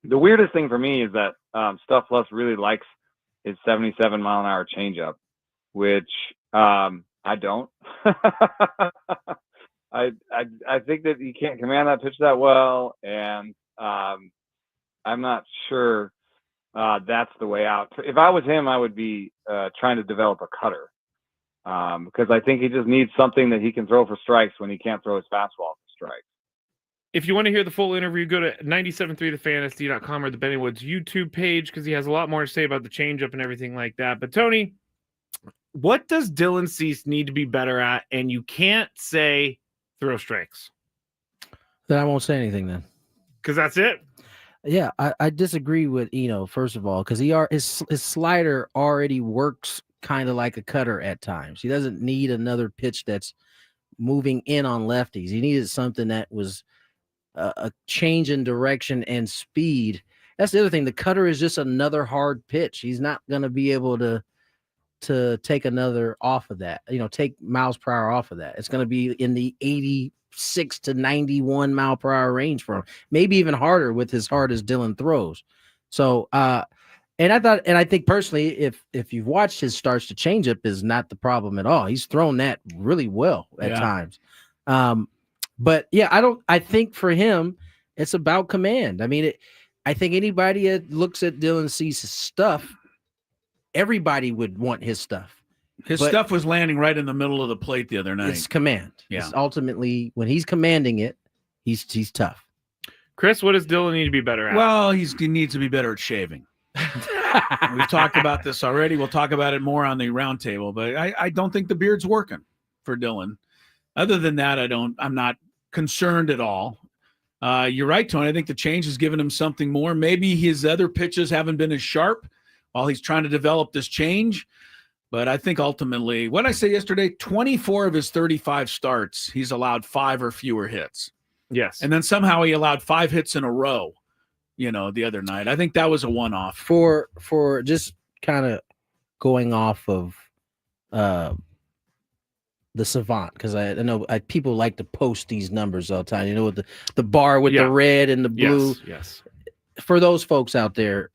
The weirdest thing for me is that Stuff Plus really likes his 77-mile-an-hour changeup, which I don't. I think that he can't command that pitch that well, and I'm not sure that's the way out. If I was him, I would be trying to develop a cutter because I think he just needs something that he can throw for strikes when he can't throw his fastball for strikes. If you want to hear the full interview, go to 973thefantasy.com or the Benny Woods YouTube page because he has a lot more to say about the changeup and everything like that. But Tony, what does Dylan Cease need to be better at? And you can't say throw strikes. Then I won't say anything then. Because that's it. Yeah, I disagree with Eno, first of all, because his slider already works kind of like a cutter at times. He doesn't need another pitch that's moving in on lefties. He needed something that was a change in direction and speed. That's the other thing. The cutter is just another hard pitch. He's not going to be able to take another off of that, take miles per hour off of that. It's going to be in the 86 to 91 mile per hour range for him, maybe even harder with as hard as Dylan throws. So, and I think personally, if you've watched his starts, to changeup is not the problem at all. He's thrown that really well at times. But yeah, I think for him, it's about command. I mean, I think anybody that looks at Dylan Cease's stuff, everybody would want his stuff. His stuff was landing right in the middle of the plate the other night. It's command. Yeah. It's ultimately, when he's commanding it, he's tough. Chris, what does Dylan need to be better at? Well, he needs to be better at shaving. We've talked about this already. We'll talk about it more on the roundtable, but I don't think the beard's working for Dylan. Other than that, I'm not concerned at all. You're right, Tony. I think the change has given him something more. Maybe his other pitches haven't been as sharp while he's trying to develop this change. But I think ultimately, what I say yesterday, 24 of his 35 starts, he's allowed 5 or fewer hits. Yes. And then somehow he allowed 5 hits in a row, the other night. I think that was a one-off. For just kind of going off of the Savant, because I know people like to post these numbers all the time, with the bar with the red and the blue. Yes. For those folks out there,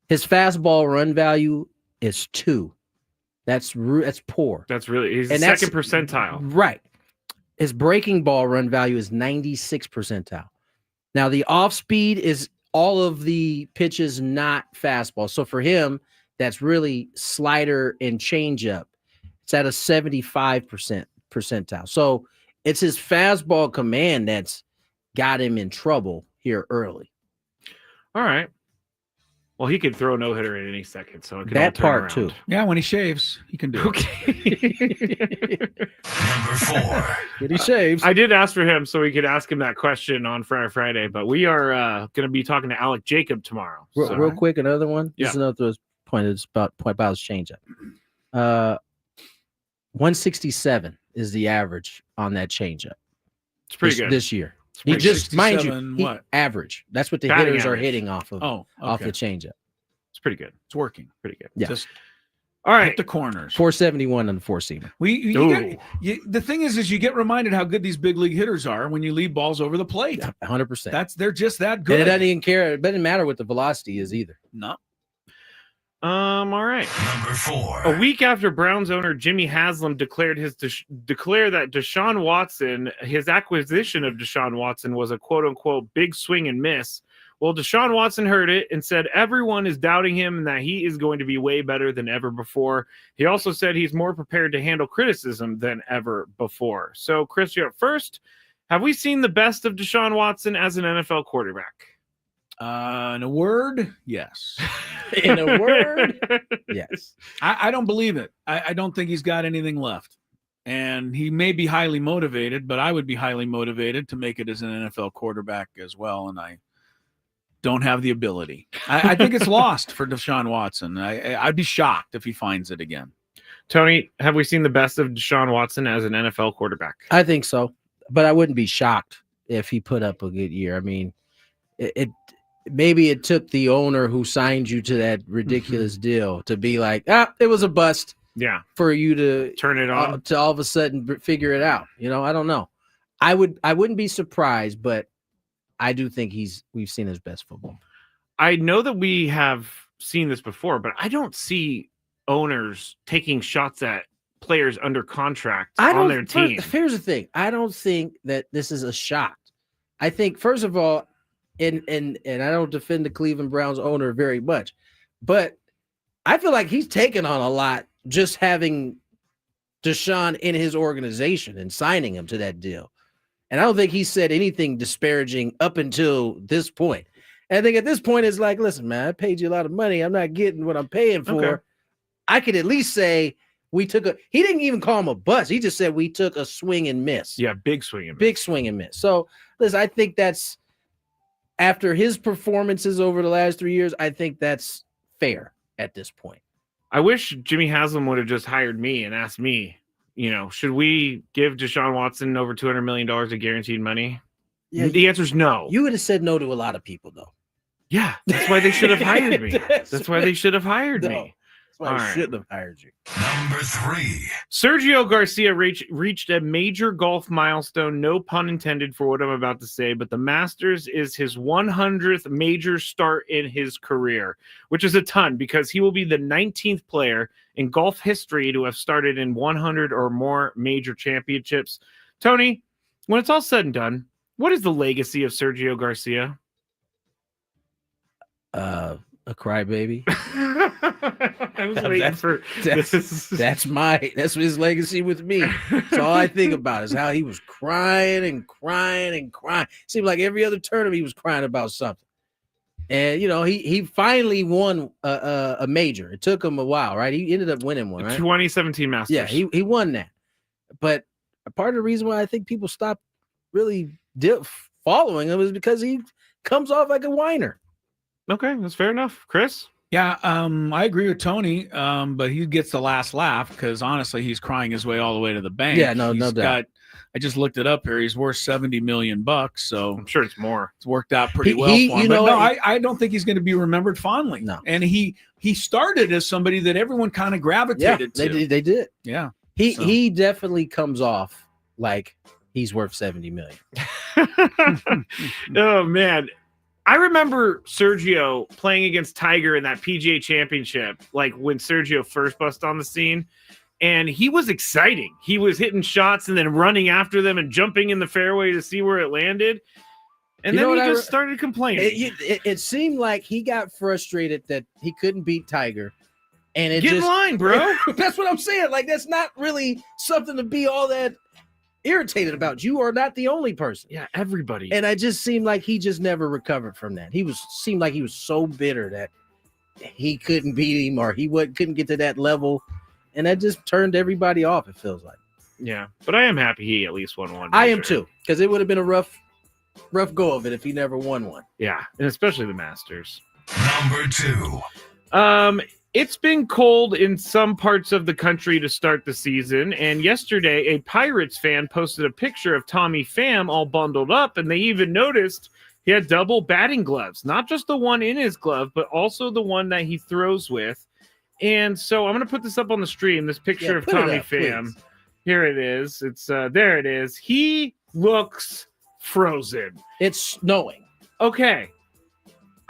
his fastball run value is 2. That's poor. That's really, he's and second percentile. Right. His breaking ball run value is 96 percentile. Now the off speed is all of the pitches not fastball. So for him, that's really slider and changeup. It's at a 75% percentile. So it's his fastball command that's got him in trouble here early. All right. Well, he could throw a no-hitter at any second, so it could that all turn part around. too. Yeah, when he shaves, he can do it. Okay. Number 4. When he shaves. I did ask for him so we could ask him that question on Friday, but we are going to be talking to Alec Jacob tomorrow. Real quick, another one. Yeah. This is another point. It's about his changeup. 167 is the average on that changeup. It's pretty good this year. He just, mind you, average. That's what the Batting hitters are average. hitting off of. Off the changeup. It's pretty good. It's working. Pretty good. Yeah. Just all right. hit the corners. 471 on the 4-seamer. The thing is you get reminded how good these big league hitters are when you leave balls over the plate. 100%. They're just that good. And it doesn't even care. It doesn't matter what the velocity is either. No. All right. Number 4. A week after Browns owner Jimmy Haslam declared that Deshaun Watson, his acquisition of Deshaun Watson was a quote-unquote big swing and miss. Well, Deshaun Watson heard it and said everyone is doubting him and that he is going to be way better than ever before. He also said he's more prepared to handle criticism than ever before. So, Chris, you're up first. Have we seen the best of Deshaun Watson as an NFL quarterback? In a word, yes. In a word, yes. I don't believe it. I don't think he's got anything left. And he may be highly motivated, but I would be highly motivated to make it as an NFL quarterback as well. And I don't have the ability. I think it's lost for Deshaun Watson. I'd be shocked if he finds it again. Tony, have we seen the best of Deshaun Watson as an NFL quarterback? I think so, but I wouldn't be shocked if he put up a good year. I mean, maybe it took the owner who signed you to that ridiculous deal to be like, it was a bust. Yeah. For you to turn it on to all of a sudden figure it out. I don't know. I wouldn't be surprised, but I do think we've seen his best football. I know that we have seen this before, but I don't see owners taking shots at players under contract on their team. Here's the thing. I don't think that this is a shot. I think, first of all, and I don't defend the Cleveland Browns owner very much, but I feel like he's taken on a lot just having Deshaun in his organization and signing him to that deal. And I don't think he said anything disparaging up until this point. And I think at this point, it's like, listen, man, I paid you a lot of money. I'm not getting what I'm paying for. Okay. I could at least say he didn't even call him a bust. He just said we took a swing and miss. Yeah, big swing and miss. Big swing and miss. So, listen, I think that's, after his performances over the last 3 years, I think that's fair at this point. I wish Jimmy Haslam would have just hired me and asked me, should we give Deshaun Watson over $200 million of guaranteed money? Yeah, the answer is no. You would have said no to a lot of people, though. Yeah, that's why they should have hired me. That's why they should have hired me. That's why I shouldn't have hired you. Number 3. Sergio Garcia reached a major golf milestone, no pun intended for what I'm about to say, but the Masters is his 100th major start in his career, which is a ton because he will be the 19th player in golf history to have started in 100 or more major championships. Tony, when it's all said and done, what is the legacy of Sergio Garcia? A crybaby. I was waiting for this. That's his legacy with me. That's all I think about is how he was crying and crying and crying. Seemed like every other tournament he was crying about something. And he finally won a major. It took him a while, right? He ended up winning one, right? 2017 Masters. Yeah, he won that. But part of the reason why I think people stopped really following him is because he comes off like a whiner. Okay, that's fair enough. Chris? Yeah, I agree with Tony, but he gets the last laugh because honestly, he's crying his way all the way to the bank. Yeah, no doubt. I just looked it up here. He's worth $70 million, so I'm sure it's more. It's worked out pretty well for him. I don't think he's going to be remembered fondly. No, and he started as somebody that everyone kind of gravitated to. They did. Yeah, he definitely comes off like he's worth $70 million. Oh man. I remember Sergio playing against Tiger in that PGA Championship, like when Sergio first busted on the scene, and he was exciting. He was hitting shots and then running after them and jumping in the fairway to see where it landed. And then he just started complaining. It seemed like he got frustrated that he couldn't beat Tiger. And Get in line, bro. That's what I'm saying. Like, that's not really something to be all that irritated about. You are not the only person. Yeah, everybody. And I just seemed like he just never recovered from that. Seemed like he was so bitter that he couldn't beat him or couldn't get to that level, and that just turned everybody off. It feels like. Yeah, but I am happy he at least won one. I am too, because it would have been a rough go of it if he never won one. Yeah, and especially the Masters. Number 2. It's been cold in some parts of the country to start the season, and yesterday a Pirates fan posted a picture of Tommy Pham all bundled up, and they even noticed he had double batting gloves, not just the one in his glove, but also the one that he throws with. And so I'm going to put this up on the stream, this picture of Tommy Pham. Please. Here it is. It's there it is. He looks frozen. It's snowing. Okay.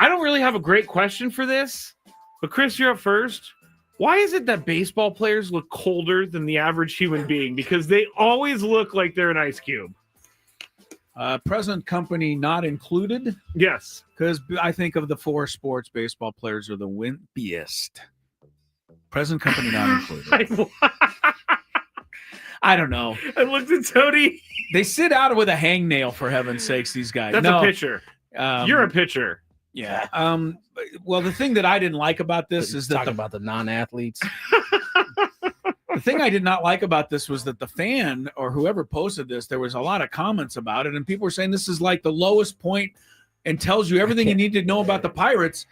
I don't really have a great question for this. But Chris, you're up first. Why is it that baseball players look colder than the average human being? Because they always look like they're an ice cube. Present company not included. Yes. Because I think of the 4 sports, baseball players are the wimpiest. Present company not included. I don't know. I looked at Tony. They sit out with a hangnail, for heaven's sakes, these guys. That's a pitcher. You're a pitcher. Yeah. Well, the thing that I didn't like about this is that talking about the non-athletes. The thing I did not like about this was that the fan or whoever posted this, there was a lot of comments about it, and people were saying this is like the lowest point and tells you everything you need to know about the Pirates.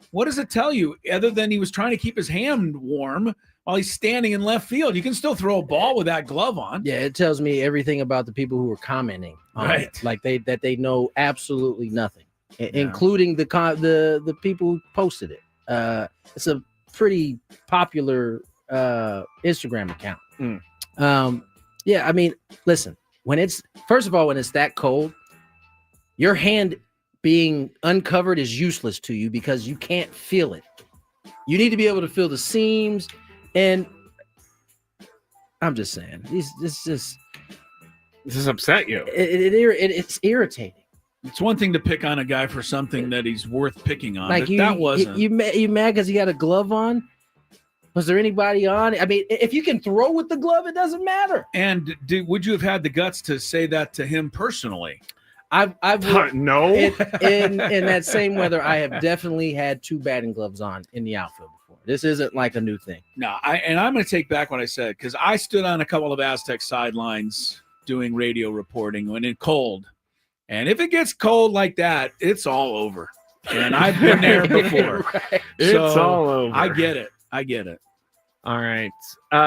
What does it tell you other than he was trying to keep his hand warm while he's standing in left field? You can still throw a ball with that glove on. Yeah, it tells me everything about the people who were commenting on it. Like they know absolutely nothing. Including the people who posted it. It's a pretty popular Instagram account. Yeah, I mean, listen, when it's that cold, your hand being uncovered is useless to you because you can't feel it. You need to be able to feel the seams, and I'm just saying, this upset you. It's irritating. It's one thing to pick on a guy for something that he's worth picking on. Like that wasn't. You mad because he got a glove on? Was there anybody on? I mean, if you can throw with the glove, it doesn't matter. And would you have had the guts to say that to him personally? I've no. In that same weather, I have definitely had 2 batting gloves on in the outfield before. This isn't like a new thing. No, I'm going to take back what I said, because I stood on a couple of Aztec sidelines doing radio reporting when it's cold. And if it gets cold like that, it's all over. And I've been there before. Right. It's all over. I get it. All right.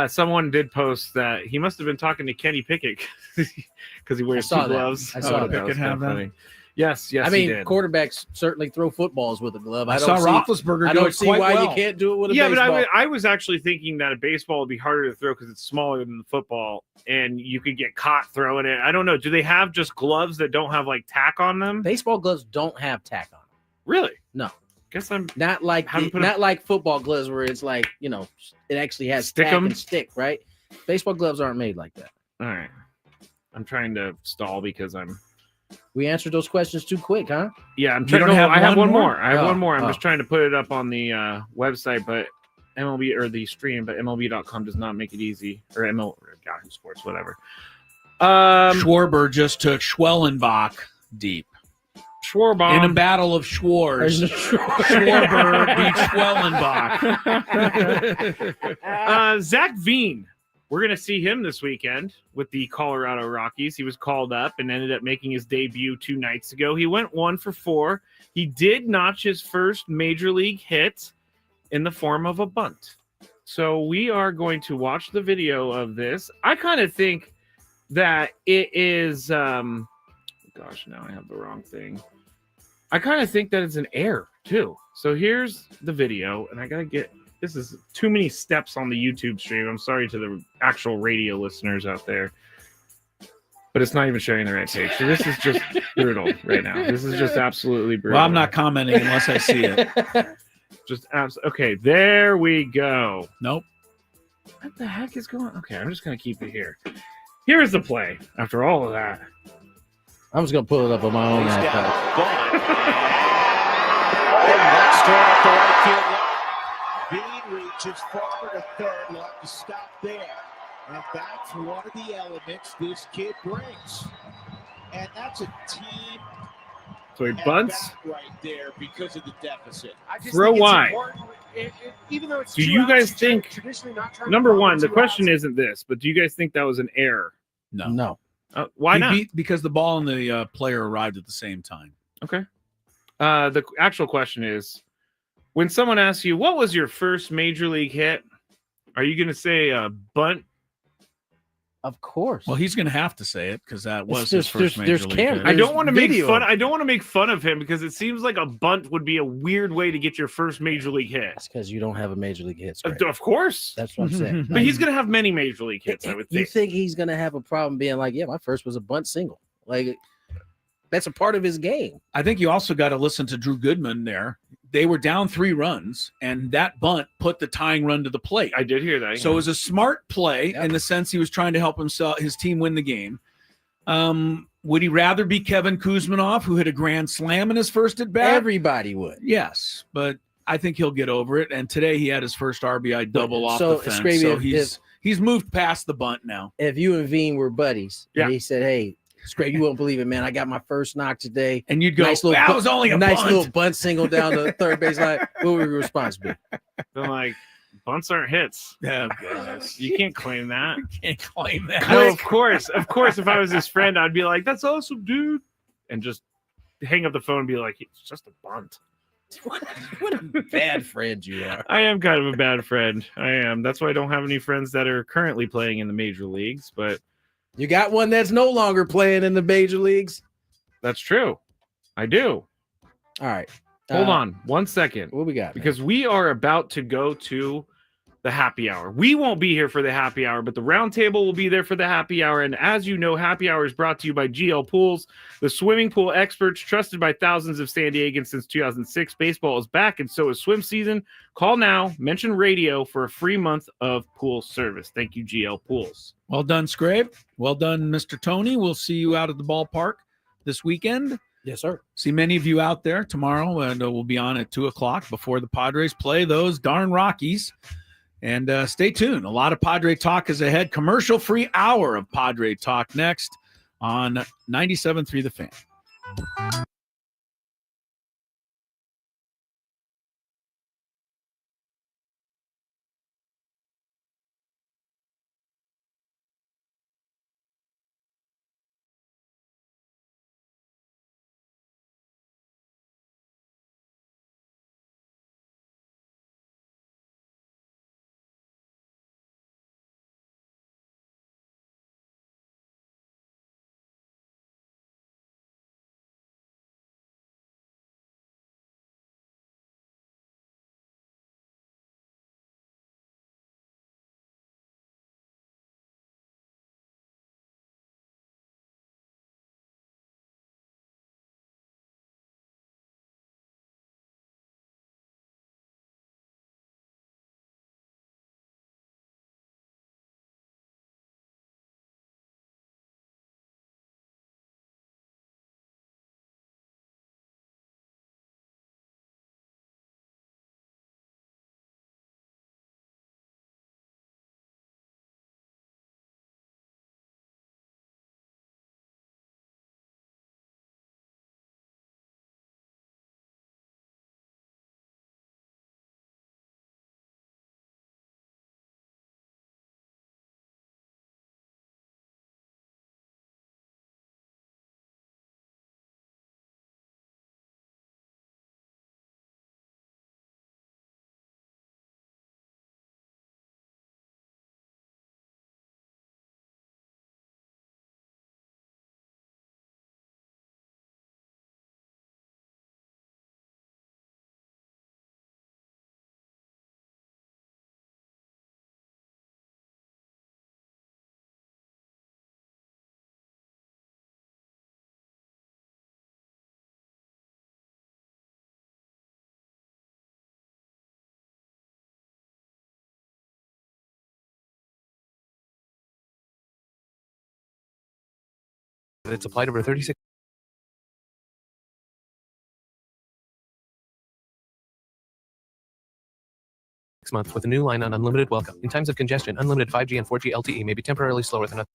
Someone did post that he must have been talking to Kenny Pickett because he wears 2 gloves. I saw that. Pickett have that. Yes. I mean, he did. Quarterbacks certainly throw footballs with a glove. I saw Roethlisberger do it quite well. You can't do it with a baseball. baseball. But I was actually thinking that a baseball would be harder to throw because it's smaller than the football, and you could get caught throwing it. I don't know. Do they have just gloves that don't have like tack on them? Baseball gloves don't have tack on them. Really? No. Guess I'm not like like football gloves where it's like, it actually has tack and stick, right? Baseball gloves aren't made like that. All right. I'm trying to stall because we answered those questions too quick, huh? Yeah, I'm trying. I have one more. I have one more. I'm Oh. just trying to put it up on the website, but MLB or the stream, but MLB.com does not make it easy. Or Yahoo Sports, whatever. Schwarber just took Schwellenbach deep. Schwarber in a battle of Schwars. Schwarber beat Schwellenbach. Zach Veen. We're going to see him this weekend with the Colorado Rockies. He was called up and ended up making his debut 2 nights ago. He went 1 for 4. He did notch his first major league hit in the form of a bunt. So we are going to watch the video of this. I kind of think that it is, gosh, now I have the wrong thing. I kind of think that it's an error too. So here's the video, and I got to get, this is too many steps on the YouTube stream. I'm sorry to the actual radio listeners out there, but it's not even showing the right page. So this is just brutal right now. This is just absolutely brutal. Well, I'm not commenting unless I see it. Okay, there we go. Nope. What the heck is going on? Okay, I'm just going to keep it here. Here's the play after all of that. I'm just going to pull it up on my own iPad. Bean reaches forward to third, we'll have to stop there. And that's one of the elements this kid brings. And that's a team. So he bunts right there because of the deficit. I just throw think it's wide. important, even though it's Do 2 you outs, guys it's think, traditionally not trying to number run one, with the 2 question outs. isn't this, but do you guys think that was an error? No. Why He not? because the ball and the player arrived at the same time. Okay. The actual question is, when someone asks you, what was your first major league hit? Are you going to say a bunt? Of course. Well, he's going to have to say it because that was There's- his first there's- there's major league hit. I don't want to make video. fun. I don't want to make fun of him because it seems like a bunt would be a weird way to get your first major league hit. That's because you don't have a major league hit. Of course. That's what I'm saying. But he's going to have many major league hits, I would You think. think he's going to have a problem being like, yeah, my first was a bunt single? Like, that's a part of his game. I think you also got to listen to Drew Goodman there. They were down 3 runs, and that bunt put the tying run to the plate. I did hear that. So it was a smart play in the sense he was trying to help his team win the game. Would he rather be Kevin Kuzminoff, who hit a grand slam in his first at bat? Everybody would. Yes, but I think he'll get over it. And today he had his first RBI double off So, the fence. Scraby, So if- he's moved past the bunt now. If you and Veen were buddies, Yeah. and he said, hey, Scrape, you won't believe it, man. I got my first knock today. And you'd go, that was only a nice bunt." little bunt single down the third base line. What would your response be? They're like, bunts aren't hits. Oh, goodness. You can't claim that. Can't claim that. No, of course. Of course, if I was his friend, I'd be like, that's awesome, dude. And just hang up the phone and be like, it's just a bunt. What a bad friend you are. I am kind of a bad friend. I am. That's why I don't have any friends that are currently playing in the major leagues, but you got one that's no longer playing in the major leagues. That's true. I do. All right. Hold on 1 second. What we got? Because we are about to go to the happy hour. We won't be here for the happy hour, but the roundtable will be there for the happy hour. And as you know, happy hour is brought to you by GL Pools, the swimming pool experts trusted by thousands of San Diegans since 2006. Baseball is back, and so is swim season. Call now, mention radio for a free month of pool service. Thank you, GL Pools. Well done, Scrape. Well done, Mr. Tony. We'll see you out at the ballpark this weekend. Yes, sir. See many of you out there tomorrow, and we'll be on at 2:00 before the Padres play those darn Rockies. And stay tuned. A lot of Padre talk is ahead. Commercial-free hour of Padre talk next on 97.3 The Fan. It's applied over 36 months with a new line on unlimited welcome. In times of congestion, unlimited 5G and 4G LTE may be temporarily slower than others.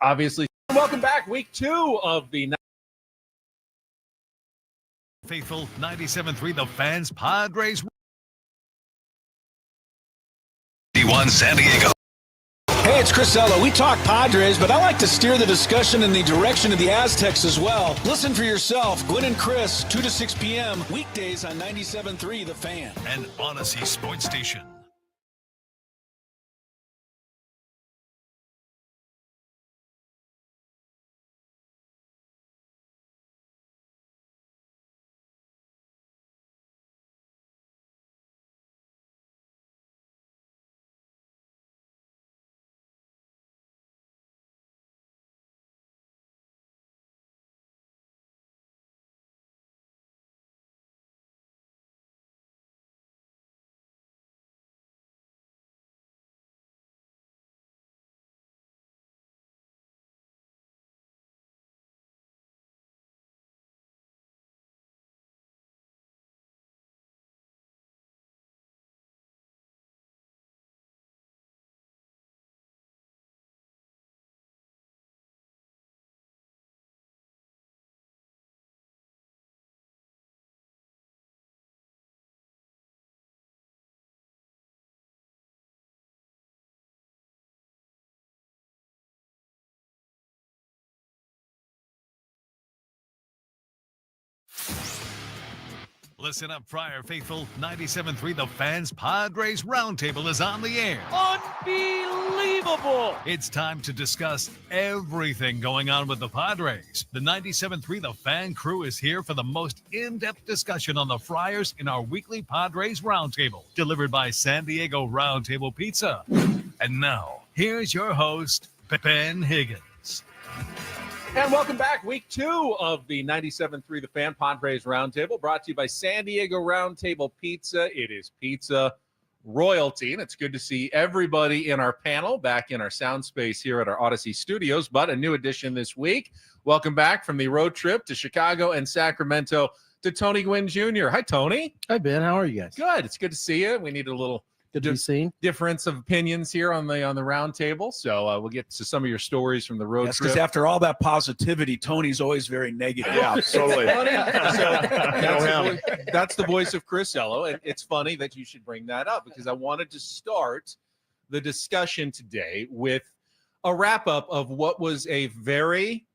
Obviously. Welcome back. Week 2 of the Faithful 97.3 The Fans Padres. 1 San Diego. Hey, it's Chris Ello. We talk Padres, but I like to steer the discussion in the direction of the Aztecs as well. Listen for yourself. Gwynn and Chris, 2 to 6 p.m. weekdays on 97.3 The Fan. An Odyssey Sports Station. Listen up, Friar Faithful. 97.3 The Fan's Padres Roundtable is on the air. Unbelievable! It's time to discuss everything going on with the Padres. The 97.3 The Fan crew is here for the most in-depth discussion on the Friars in our weekly Padres Roundtable, delivered by San Diego Roundtable Pizza. And now, here's your host, Ben Higgins. And welcome back. Week 2 of the 97.3 The Fan Padres Roundtable, brought to you by San Diego Roundtable Pizza. It is pizza royalty, and it's good to see everybody in our panel back in our sound space here at our Odyssey Studios, but a new addition this week. Welcome back from the road trip to Chicago and Sacramento to Tony Gwynn Jr. Hi, Tony. Hi, Ben. How are you guys? Good. It's good to see you. We needed a little Good to be seen. difference of opinions here on the round table. So we'll get to some of your stories from the road trip. Because after all that positivity, Tony's always very negative. Yeah, totally. That's the voice of Chris Ello, and it's funny that you should bring that up because I wanted to start the discussion today with a wrap-up of what was a very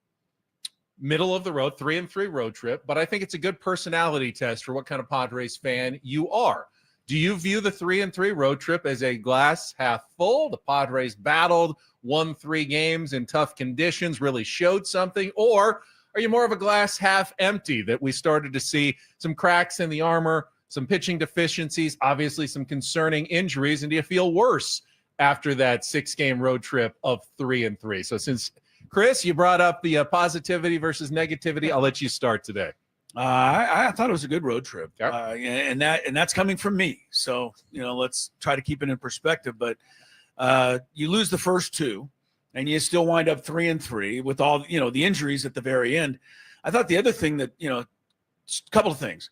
middle of the road 3-3 road trip, but I think it's a good personality test for what kind of Padres fan you are. Do you view the 3-3 road trip as a glass half full? The Padres battled, won 3 games in tough conditions, really showed something? Or are you more of a glass half empty, that we started to see some cracks in the armor, some pitching deficiencies, obviously some concerning injuries, and do you feel worse after that 6-game road trip of 3-3? So since, Chris, you brought up the positivity versus negativity, I'll let you start today. I thought it was a good road trip, and that's coming from me. So let's try to keep it in perspective. But you lose the first 2, and you still wind up 3-3 with all the injuries at the very end. I thought the other thing that a couple of things,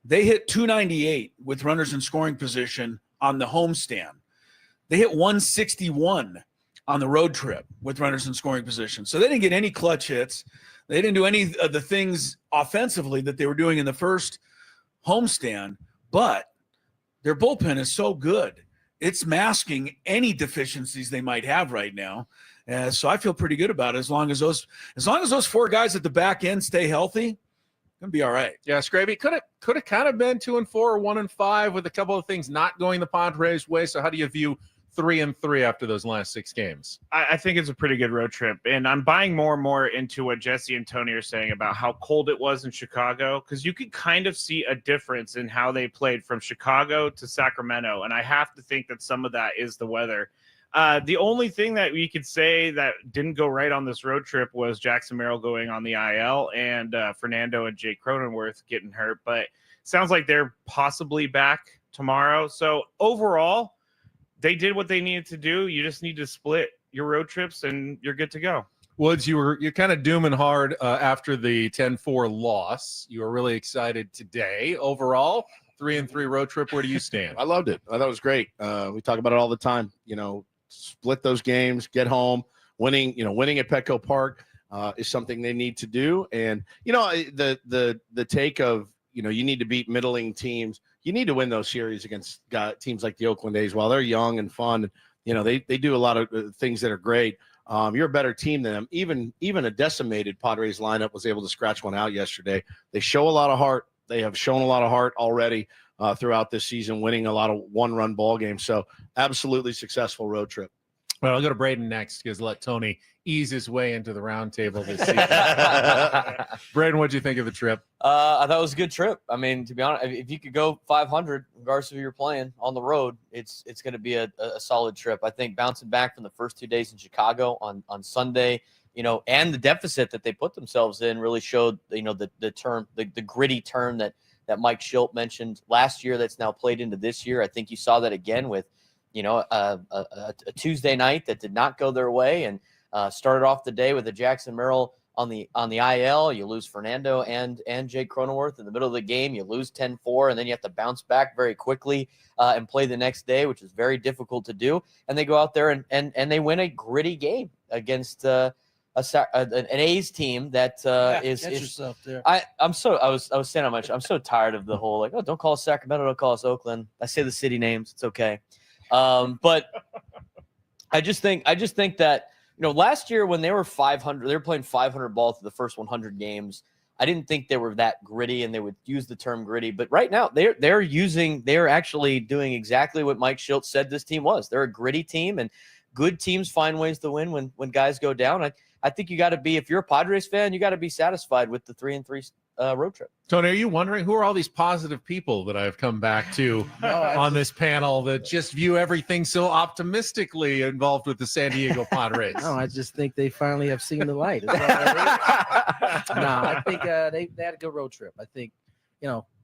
they hit 298 with runners in scoring position on the homestand. They hit 161 on the road trip with runners in scoring position. So they didn't get any clutch hits. They didn't do any of the things offensively that they were doing in the first homestand, but their bullpen is so good. It's masking any deficiencies they might have right now. So I feel pretty good about it. As long as those 4 guys at the back end stay healthy, it'll be all right. Yeah, Scraby, could have kind of been 2-4 or 1-5 with a couple of things not going the Padres' way. So how do you view 3-3 after those last 6 games? I think it's a pretty good road trip, and I'm buying more and more into what Jesse and Tony are saying about how cold it was in Chicago, because you could kind of see a difference in how they played from Chicago to Sacramento, and I have to think that some of that is the weather. The only thing that we could say that didn't go right on this road trip was Jackson Merrill going on the IL and Fernando and Jake Cronenworth getting hurt, but it sounds like they're possibly back tomorrow. So overall, they did what they needed to do. You just need to split your road trips, and you're good to go. Woods, you're kind of dooming hard after the 10-4 loss. You were really excited today. Overall, 3-3 road trip. Where do you stand? I loved it. I thought it was great. We talk about it all the time. Split those games, get home, winning at Petco Park is something they need to do. And the take of you need to beat middling teams. You need to win those series against teams like the Oakland A's. While they're young and fun, they do a lot of things that are great. You're a better team than them. Even a decimated Padres lineup was able to scratch one out yesterday. They show a lot of heart. They have shown a lot of heart already throughout this season, winning a lot of one-run ball games. So absolutely successful road trip. Well, I'll go to Braden next because let Tony ease his way into the round table this season. Braden, what'd you think of the trip? I thought it was a good trip. I mean, to be honest, if you could go 500, regardless of who you're playing on the road, it's going to be a solid trip. I think bouncing back from the first 2 days in Chicago on Sunday, and the deficit that they put themselves in really showed, the gritty term that Mike Schilt mentioned last year that's now played into this year. I think you saw that again with, a Tuesday night that did not go their way, and started off the day with a Jackson Merrill on the IL. You lose Fernando and Jake Cronenworth in the middle of the game. You lose 10-4, and then you have to bounce back very quickly and play the next day, which is very difficult to do. And they go out there and they win a gritty game against an A's team that is. Yourself there. I was saying how much I'm so tired of the whole don't call us Sacramento, don't call us Oakland. I say the city names, it's okay. But I just think that last year when they were 500, they were playing 500 ball through the first 100 games. I didn't think they were that gritty, and they would use the term gritty. But right now, they're actually doing exactly what Mike Schultz said this team was. They're a gritty team, and good teams find ways to win when guys go down. I think you got to be, if you're a Padres fan, you got to be satisfied with the 3-3 road trip. Tony, are you wondering who are all these positive people that I've come back to on this panel that just view everything so optimistically involved with the San Diego Padres? No, I just think they finally have seen the light. I think they had a good road trip. I think,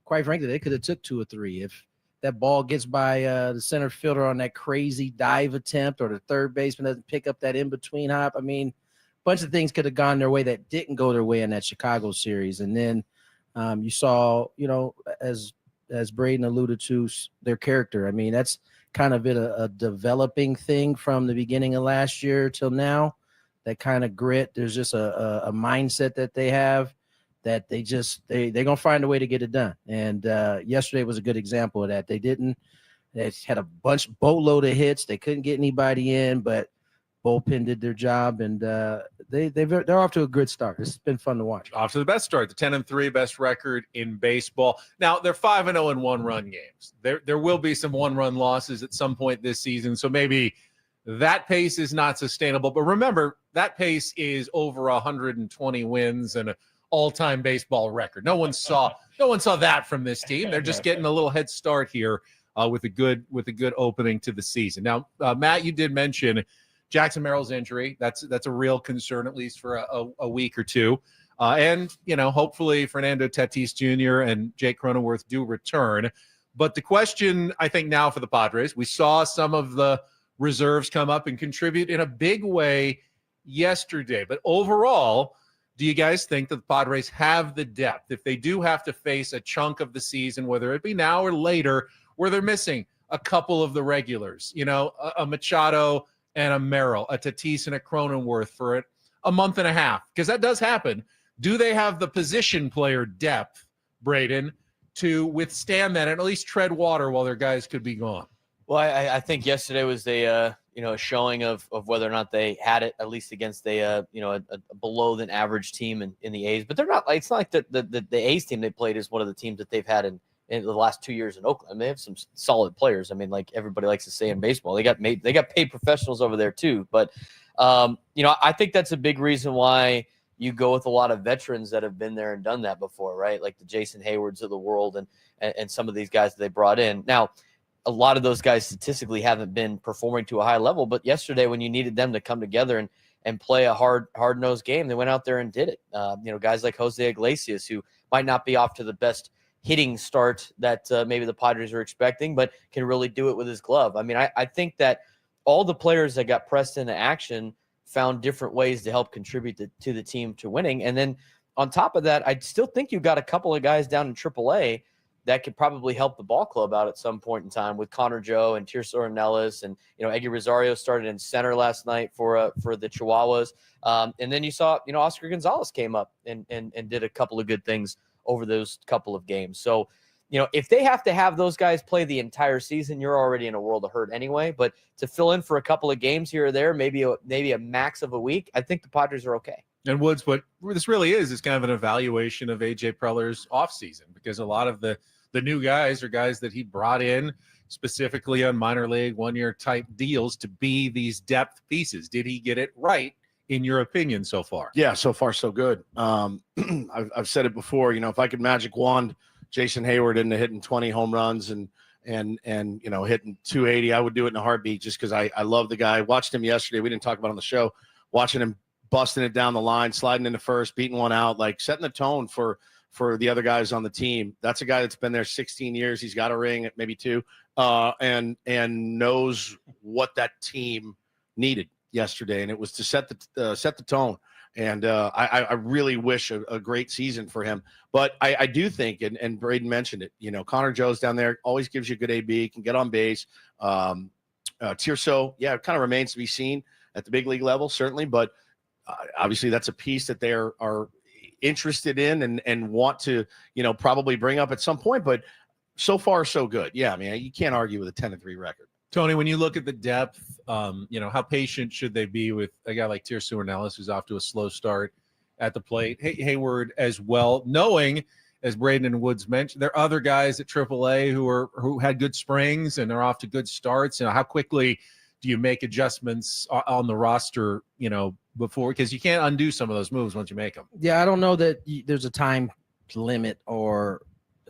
quite frankly, they could have took 2 or 3 if that ball gets by the center fielder on that crazy dive attempt, or the third baseman doesn't pick up that in-between hop. I mean, a bunch of things could have gone their way that didn't go their way in that Chicago series. And then you saw, as Braden alluded to, their character. I mean, that's kind of been a developing thing from the beginning of last year till now, that kind of grit. There's just a mindset that they have that they're going to find a way to get it done. And yesterday was a good example of that. They had a boatload of hits. They couldn't get anybody in, but bullpen did their job, and they're off to a good start. It's been fun to watch. Off to the best start, the 10-3 best record in baseball. Now they're 5-0 in one-run games. There will be some one-run losses at some point this season, so maybe that pace is not sustainable. But remember, that pace is over 120 wins and an all-time baseball record. No one saw that from this team. They're just getting a little head start here with a good opening to the season. Now, Matt, you did mention Jackson Merrill's injury. That's a real concern, at least for a week or two. And hopefully Fernando Tatis Jr. and Jake Cronenworth do return. But the question, I think, now for the Padres, we saw some of the reserves come up and contribute in a big way yesterday. But overall, do you guys think that the Padres have the depth, if they do have to face a chunk of the season, whether it be now or later, where they're missing a couple of the regulars, a Machado and a Merrill, a Tatis and a Cronenworth for a month and a half? Because that does happen. Do they have the position player depth, Braden, to withstand that and at least tread water while their guys could be gone? Well, I think yesterday was a showing of whether or not they had it, at least against a below than average team in the A's. But they're not. It's not like the A's team they played is one of the teams that they've had in the last 2 years in Oakland. I mean, they have some solid players. I mean, like everybody likes to say in baseball, they got paid professionals over there too. But I think that's a big reason why you go with a lot of veterans that have been there and done that before, right? Like the Jason Haywards of the world and some of these guys that they brought in. Now, a lot of those guys statistically haven't been performing to a high level, but yesterday when you needed them to come together and play a hard-nosed game, they went out there and did it. Guys like Jose Iglesias, who might not be off to the best hitting start that maybe the Padres are expecting, but can really do it with his glove. I mean, I think that all the players that got pressed into action found different ways to help contribute to the team to winning. And then on top of that, I still think you've got a couple of guys down in AAA that could probably help the ball club out at some point in time with Connor Joe and Tirso Ornelas. And, Eggy Rosario started in center last night for the Chihuahuas. And then you saw, Oscar Gonzalez came up and did a couple of good things over those couple of games. So, if they have to have those guys play the entire season, you're already in a world of hurt anyway. But to fill in for a couple of games here or there, maybe a max of a week, I think the Padres are okay. And Woods, what this really is kind of an evaluation of A.J. Preller's offseason, because a lot of the new guys are guys that he brought in specifically on minor league one-year type deals to be these depth pieces. Did he get it right, in your opinion, so far? Yeah, so far so good. I've said it before. If I could magic wand Jason Hayward into hitting 20 home runs and hitting 280, I would do it in a heartbeat, just because I love the guy. Watched him yesterday. We didn't talk about it on the show. Watching him busting it down the line, sliding into first, beating one out, like setting the tone for the other guys on the team. That's a guy that's been there 16 years. He's got a ring, maybe 2, and knows what that team needed yesterday, and it was to set the tone. And I really wish a great season for him. But I do think, and Braden mentioned it, Connor Joe's down there, always gives you a good AB, can get on base. Tirso, it kind of remains to be seen at the big league level, certainly, but obviously that's a piece that they are interested in and want to, probably bring up at some point. But so far, so good. Yeah, I mean, you can't argue with a 10-3 record. Tony, when you look at the depth, how patient should they be with a guy like Tirso Ornelas, who's off to a slow start at the plate. Hayward as well, knowing, as Braden and Woods mentioned, there are other guys at AAA who had good springs and are off to good starts. How quickly do you make adjustments on the roster, before, because you can't undo some of those moves once you make them. Yeah, I don't know that there's a time limit or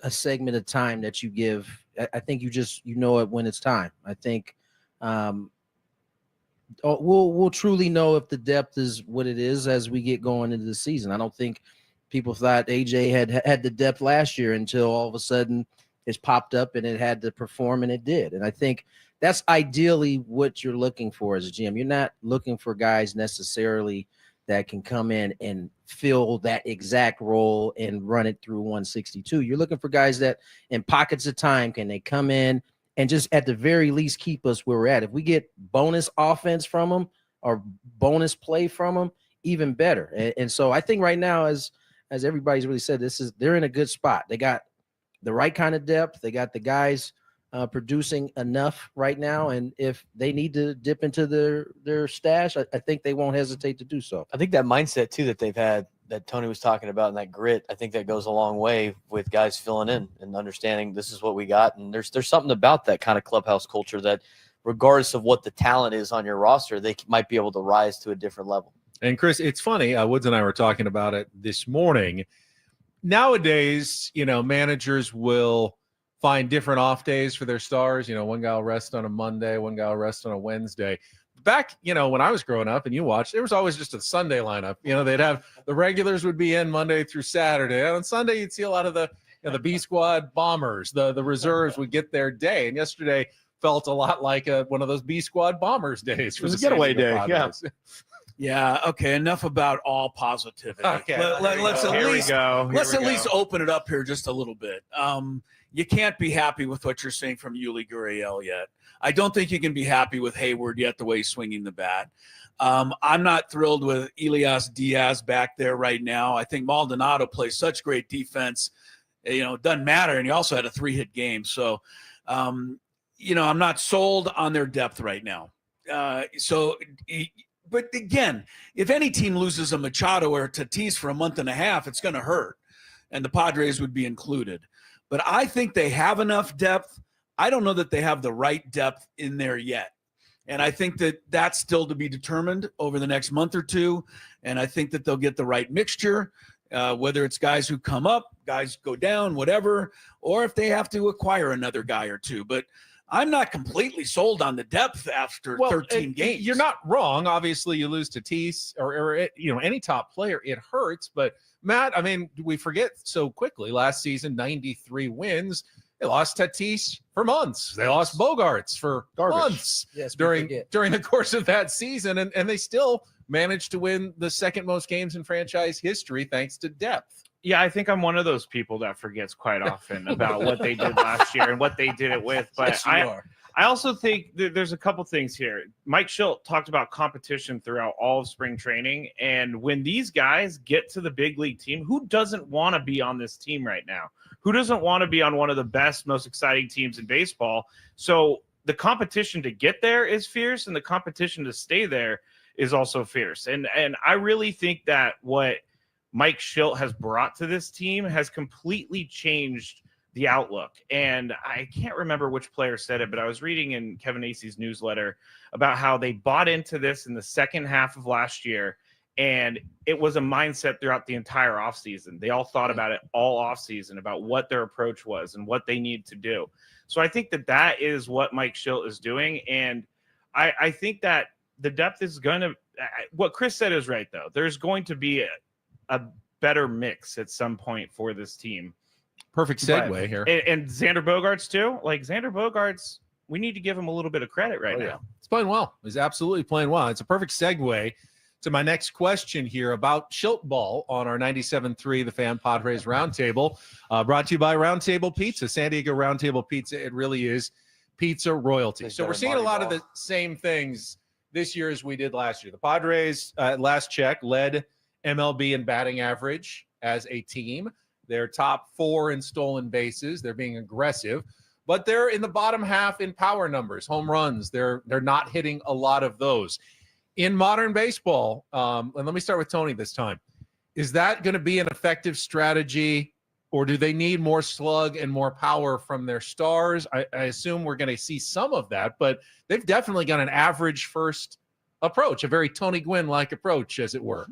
a segment of time that you give. I think you know it when it's time. I think we'll truly know if the depth is what it is as we get going into the season. I don't think people thought AJ had the depth last year until all of a sudden it's popped up and it had to perform, and it did. And I think that's ideally what you're looking for as a GM. You're not looking for guys necessarily that can come in and fill that exact role and run it through 162. You're looking for guys that in pockets of time can they come in and just at the very least keep us where we're at. If we get bonus offense from them or bonus play from them, even better. And so I think right now, as everybody's really said, they're in a good spot. They got the right kind of depth. They got the guys producing enough right now, and if they need to dip into their stash, I think they won't hesitate to do so. I think that mindset too that they've had, that Tony was talking about, and that grit, I think that goes a long way with guys filling in and understanding this is what we got. And there's something about that kind of clubhouse culture that, regardless of what the talent is on your roster, they might be able to rise to a different level. And Chris, it's funny. Woods and I were talking about it this morning. Nowadays, managers will find different off days for their stars. One guy will rest on a Monday, one guy will rest on a Wednesday. Back, when I was growing up and you watched, there was always just a Sunday lineup. They'd have the regulars would be in Monday through Saturday. And on Sunday, you'd see a lot of the B squad bombers, the reserves would get their day. And yesterday felt a lot like one of those B squad bombers days. It was a getaway day. Yeah. Yeah. Okay. Enough about all positivity. Okay. Let's at least open it up here just a little bit. You can't be happy with what you're seeing from Yuli Gurriel yet. I don't think you can be happy with Hayward yet, the way he's swinging the bat. I'm not thrilled with Elias Diaz back there right now. I think Maldonado plays such great defense. It doesn't matter. And he also had a 3-hit game. So, I'm not sold on their depth right now. But again, if any team loses a Machado or a Tatis for a month and a half, it's going to hurt. And the Padres would be included. But I think they have enough depth. I don't know that they have the right depth in there yet. And I think that that's still to be determined over the next month or two. And I think that they'll get the right mixture, whether it's guys who come up, guys go down, whatever, or if they have to acquire another guy or two. But I'm not completely sold on the depth after 13 games. You're not wrong. Obviously, you lose Tatis or any top player, it hurts. But Matt, we forget so quickly. Last season, 93 wins. They lost Tatis for months. They lost Bogarts for months during the course of that season, and they still managed to win the second most games in franchise history thanks to depth. Yeah, I think I'm one of those people that forgets quite often about what they did last year and what they did it with. But Yes, I also think there's a couple things here. Mike Schilt talked about competition throughout all of spring training. And when these guys get to the big league team, who doesn't want to be on this team right now? Who doesn't want to be on one of the best, most exciting teams in baseball? So the competition to get there is fierce, and the competition to stay there is also fierce. And I really think that what Mike Schilt has brought to this team has completely changed the outlook. And I can't remember which player said it, but I was reading in Kevin Acey's newsletter about how they bought into this in the second half of last year. And it was a mindset throughout the entire offseason. They all thought about it all offseason, about what their approach was and what they need to do. So I think that is what Mike Schilt is doing. And I think that the depth is going to – what Chris said is right, though. There's going to be a better mix at some point for this team. Perfect segue here. And Xander Bogaerts, too. Xander Bogaerts, we need to give him a little bit of credit right now. He's playing well. He's absolutely playing well. It's a perfect segue to my next question here about Schilt ball on our 97.3 The Fan Padres Roundtable, brought to you by Roundtable Pizza, San Diego Roundtable Pizza. It really is pizza royalty. So we're seeing a lot of the same things this year as we did last year. The Padres, last check, led MLB in batting average as a team. They're top 4 in stolen bases. They're being aggressive, but they're in the bottom half in power numbers, home runs. They're not hitting a lot of those. In modern baseball, and let me start with Tony this time. Is that going to be an effective strategy, or do they need more slug and more power from their stars? I assume we're going to see some of that, but they've definitely got an average first approach, a very Tony Gwynn-like approach, as it were.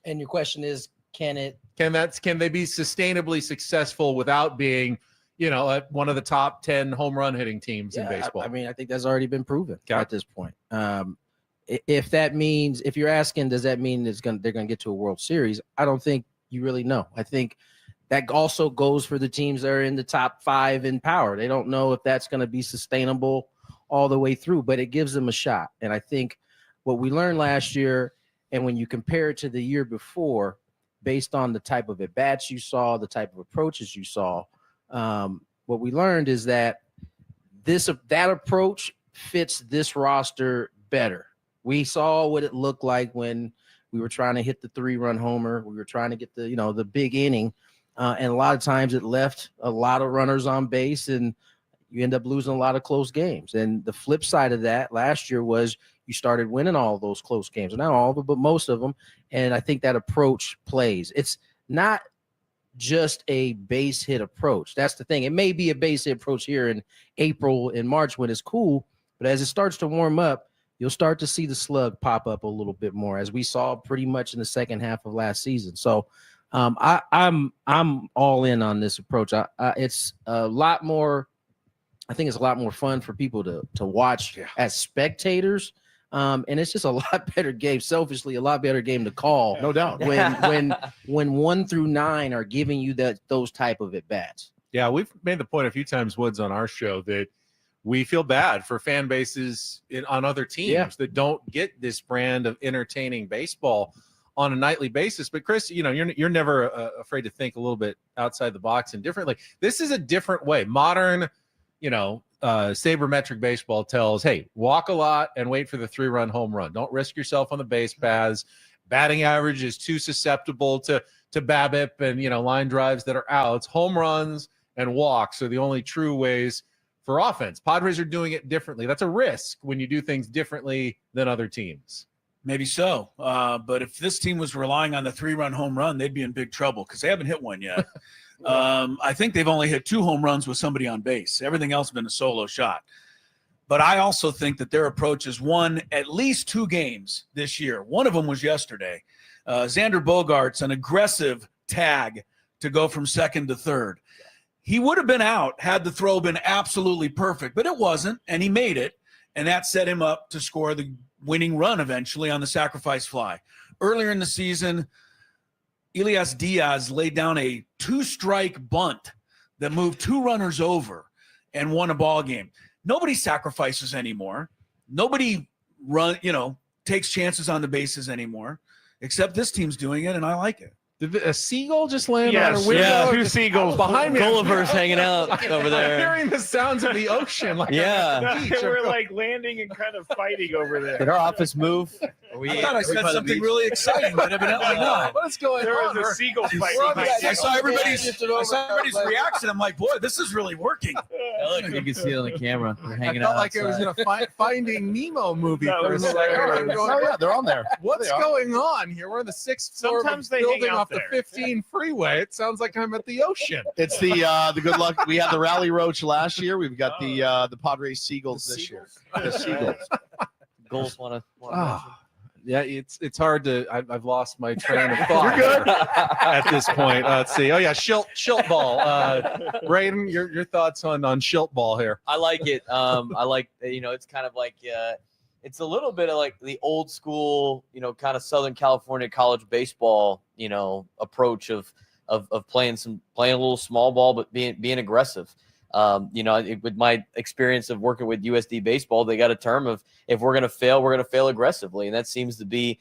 And your question is, can they be sustainably successful without being, one of the top 10 home run hitting teams in baseball? I mean, I think that's already been proven at this point. If you're asking, does that mean they're going to get to a World Series? I don't think you really know. I think that also goes for the teams that are in the top 5 in power. They don't know if that's going to be sustainable all the way through, but it gives them a shot. And I think what we learned last year, and when you compare it to the year before, based on the type of at-bats you saw, the type of approaches you saw, what we learned is that that approach fits this roster better. We saw what it looked like when we were trying to hit the 3-run homer. We were trying to get the big inning. And a lot of times it left a lot of runners on base, and you end up losing a lot of close games. And the flip side of that last year was you started winning all those close games. Not all of them, but most of them. And I think that approach plays. It's not just a base hit approach. That's the thing. It may be a base hit approach here in April and March when it's cool, but as it starts to warm up, you'll start to see the slug pop up a little bit more, as we saw pretty much in the second half of last season. So I'm all in on this approach. It's a lot more. I think it's a lot more fun for people to watch as spectators. And it's just a lot better game, selfishly, a lot better game to call. No doubt. When 1 through 9 are giving you those type of at-bats. Yeah, we've made the point a few times, Woods, on our show that we feel bad for fan bases on other teams that don't get this brand of entertaining baseball on a nightly basis. But Chris, you're never afraid to think a little bit outside the box and differently. This is a different way. Modern, sabermetric baseball tells, hey, walk a lot and wait for the 3-run home run. Don't risk yourself on the base paths. Batting average is too susceptible to BABIP and line drives that are outs. Home runs and walks are the only true ways for offense. Padres are doing it differently. That's a risk when you do things differently than other teams. Maybe so. But if this team was relying on the 3-run home run, they'd be in big trouble because they haven't hit one yet. I think they've only hit 2 home runs with somebody on base. Everything else has been a solo shot. But I also think that their approach has won at least 2 games this year. One of them was yesterday. Xander Bogaerts, an aggressive tag to go from second to third. He would have been out had the throw been absolutely perfect, but it wasn't, and he made it, and that set him up to score the winning run eventually on the sacrifice fly. Earlier in the season, Elias Diaz laid down a 2-strike bunt that moved 2 runners over and won a ball game. Nobody sacrifices anymore. Nobody takes chances on the bases anymore, except this team's doing it, and I like it. Did a seagull just land on Yes, our window? yeah, 2 seagulls behind me. Gulliver's hanging out over there. I'm hearing the sounds of the ocean. Like We're like landing and kind of fighting over there. Did our office move? I thought I said something really exciting, but evidently not. What's going There on? was a seagull fight. I saw everybody's reaction. I'm like, boy, this is really working. Look, you can see it on the camera. They're hanging I felt out like it was in a Finding Nemo movie That for a was second. hilarious. Yeah, they're on there. What's going on here? We're on the 6th floor Sometimes of they a hang building out off the there. 15 freeway. It sounds like I'm at the ocean. It's the good luck. We had the Rally Roach last year. We've got the Padres Seagulls this year. The Seagulls. Goals want to. Yeah, it's hard to. I've lost my train of thought. You're good at this point. Let's see. Oh yeah, Schilt ball. Braden, your thoughts on Schilt ball here? I like it. I like it's kind of like it's a little bit of like the old school, kind of Southern California college baseball, approach of playing a little small ball, but being aggressive. With my experience of working with USD baseball, they got a term of if we're going to fail aggressively. And that seems to be,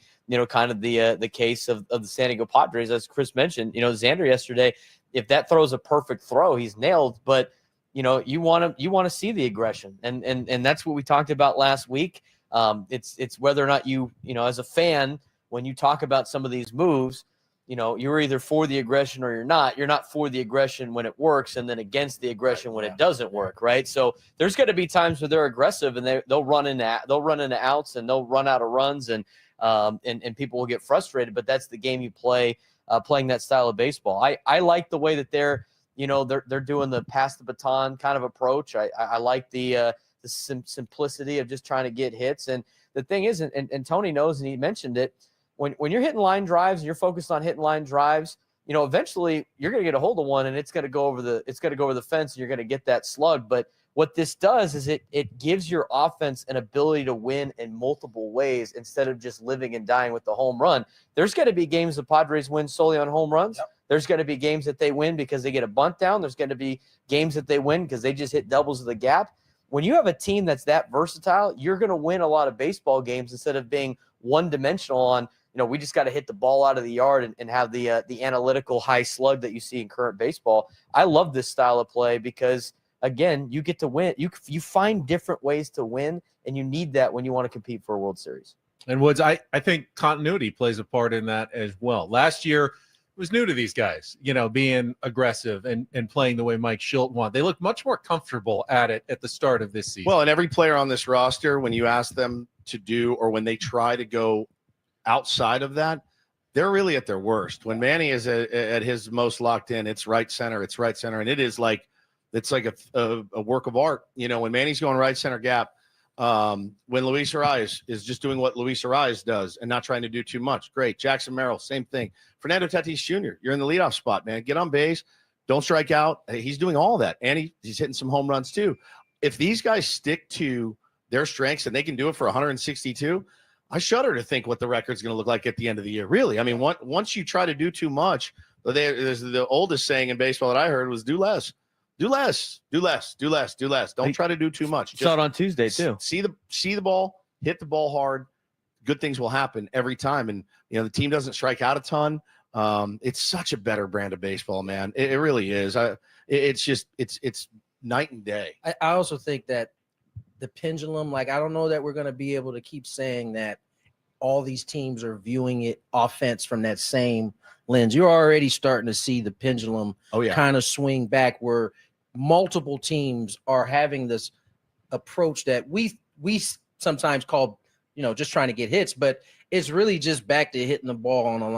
kind of the case of the San Diego Padres. As Chris mentioned, Xander yesterday, if that throws a perfect throw, he's nailed. But, you want to see the aggression. And that's what we talked about last week. It's whether or not you as a fan, when you talk about some of these moves, you're either for the aggression or you're not. You're not for the aggression when it works and then against the aggression when it doesn't work, right? So there's going to be times where they're aggressive and they'll run into outs and they'll run out of runs and people will get frustrated, but that's the game you play playing that style of baseball. I like the way that they're doing the pass the baton kind of approach. I like the simplicity of just trying to get hits. And the thing is, and Tony knows, and he mentioned it, when you're hitting line drives and you're focused on hitting line drives, eventually you're going to get a hold of one and it's going to go over the fence and you're going to get that slug. But what this does is it gives your offense an ability to win in multiple ways instead of just living and dying with the home run. There's going to be games the Padres win solely on home runs. Yep. There's going to be games that they win because they get a bunt down. There's going to be games that they win because they just hit doubles of the gap. When you have a team that's that versatile, you're going to win a lot of baseball games instead of being one-dimensional on, we just got to hit the ball out of the yard and have the analytical high slug that you see in current baseball. I love this style of play because, again, you get to win. You find different ways to win, and you need that when you want to compete for a World Series. And Woods, I think continuity plays a part in that as well. Last year, it was new to these guys, being aggressive and playing the way Mike Shildt wanted. They look much more comfortable at it at the start of this season. Well, and every player on this roster, when you ask them to do or when they try to go outside of that, they're really at their worst. When Manny is at his most locked in, it's right center, and it's like a work of art. When Manny's going right center gap, when Luis Arias is just doing what Luis Arias does and not trying to do too much, great. Jackson Merrill, same thing. Fernando Tatis Jr., you're in the leadoff spot, man. Get on base, don't strike out. He's doing all that, and he's hitting some home runs too. If these guys stick to their strengths and they can do it for 162, I shudder to think what the record's going to look like at the end of the year. Really, I mean, once you try to do too much, there's the oldest saying in baseball that I heard was do less. Do less. Don't try to do too much. Saw it on Tuesday too. See the ball, hit the ball hard. Good things will happen every time. And the team doesn't strike out a ton. It's such a better brand of baseball, man. It really is. It's night and day. I also think that the pendulum, I don't know that we're going to be able to keep saying that all these teams are viewing it offense from that same lens. You're already starting to see the pendulum kind of swing back where multiple teams are having this approach that we sometimes call, just trying to get hits, but it's really just back to hitting the ball on a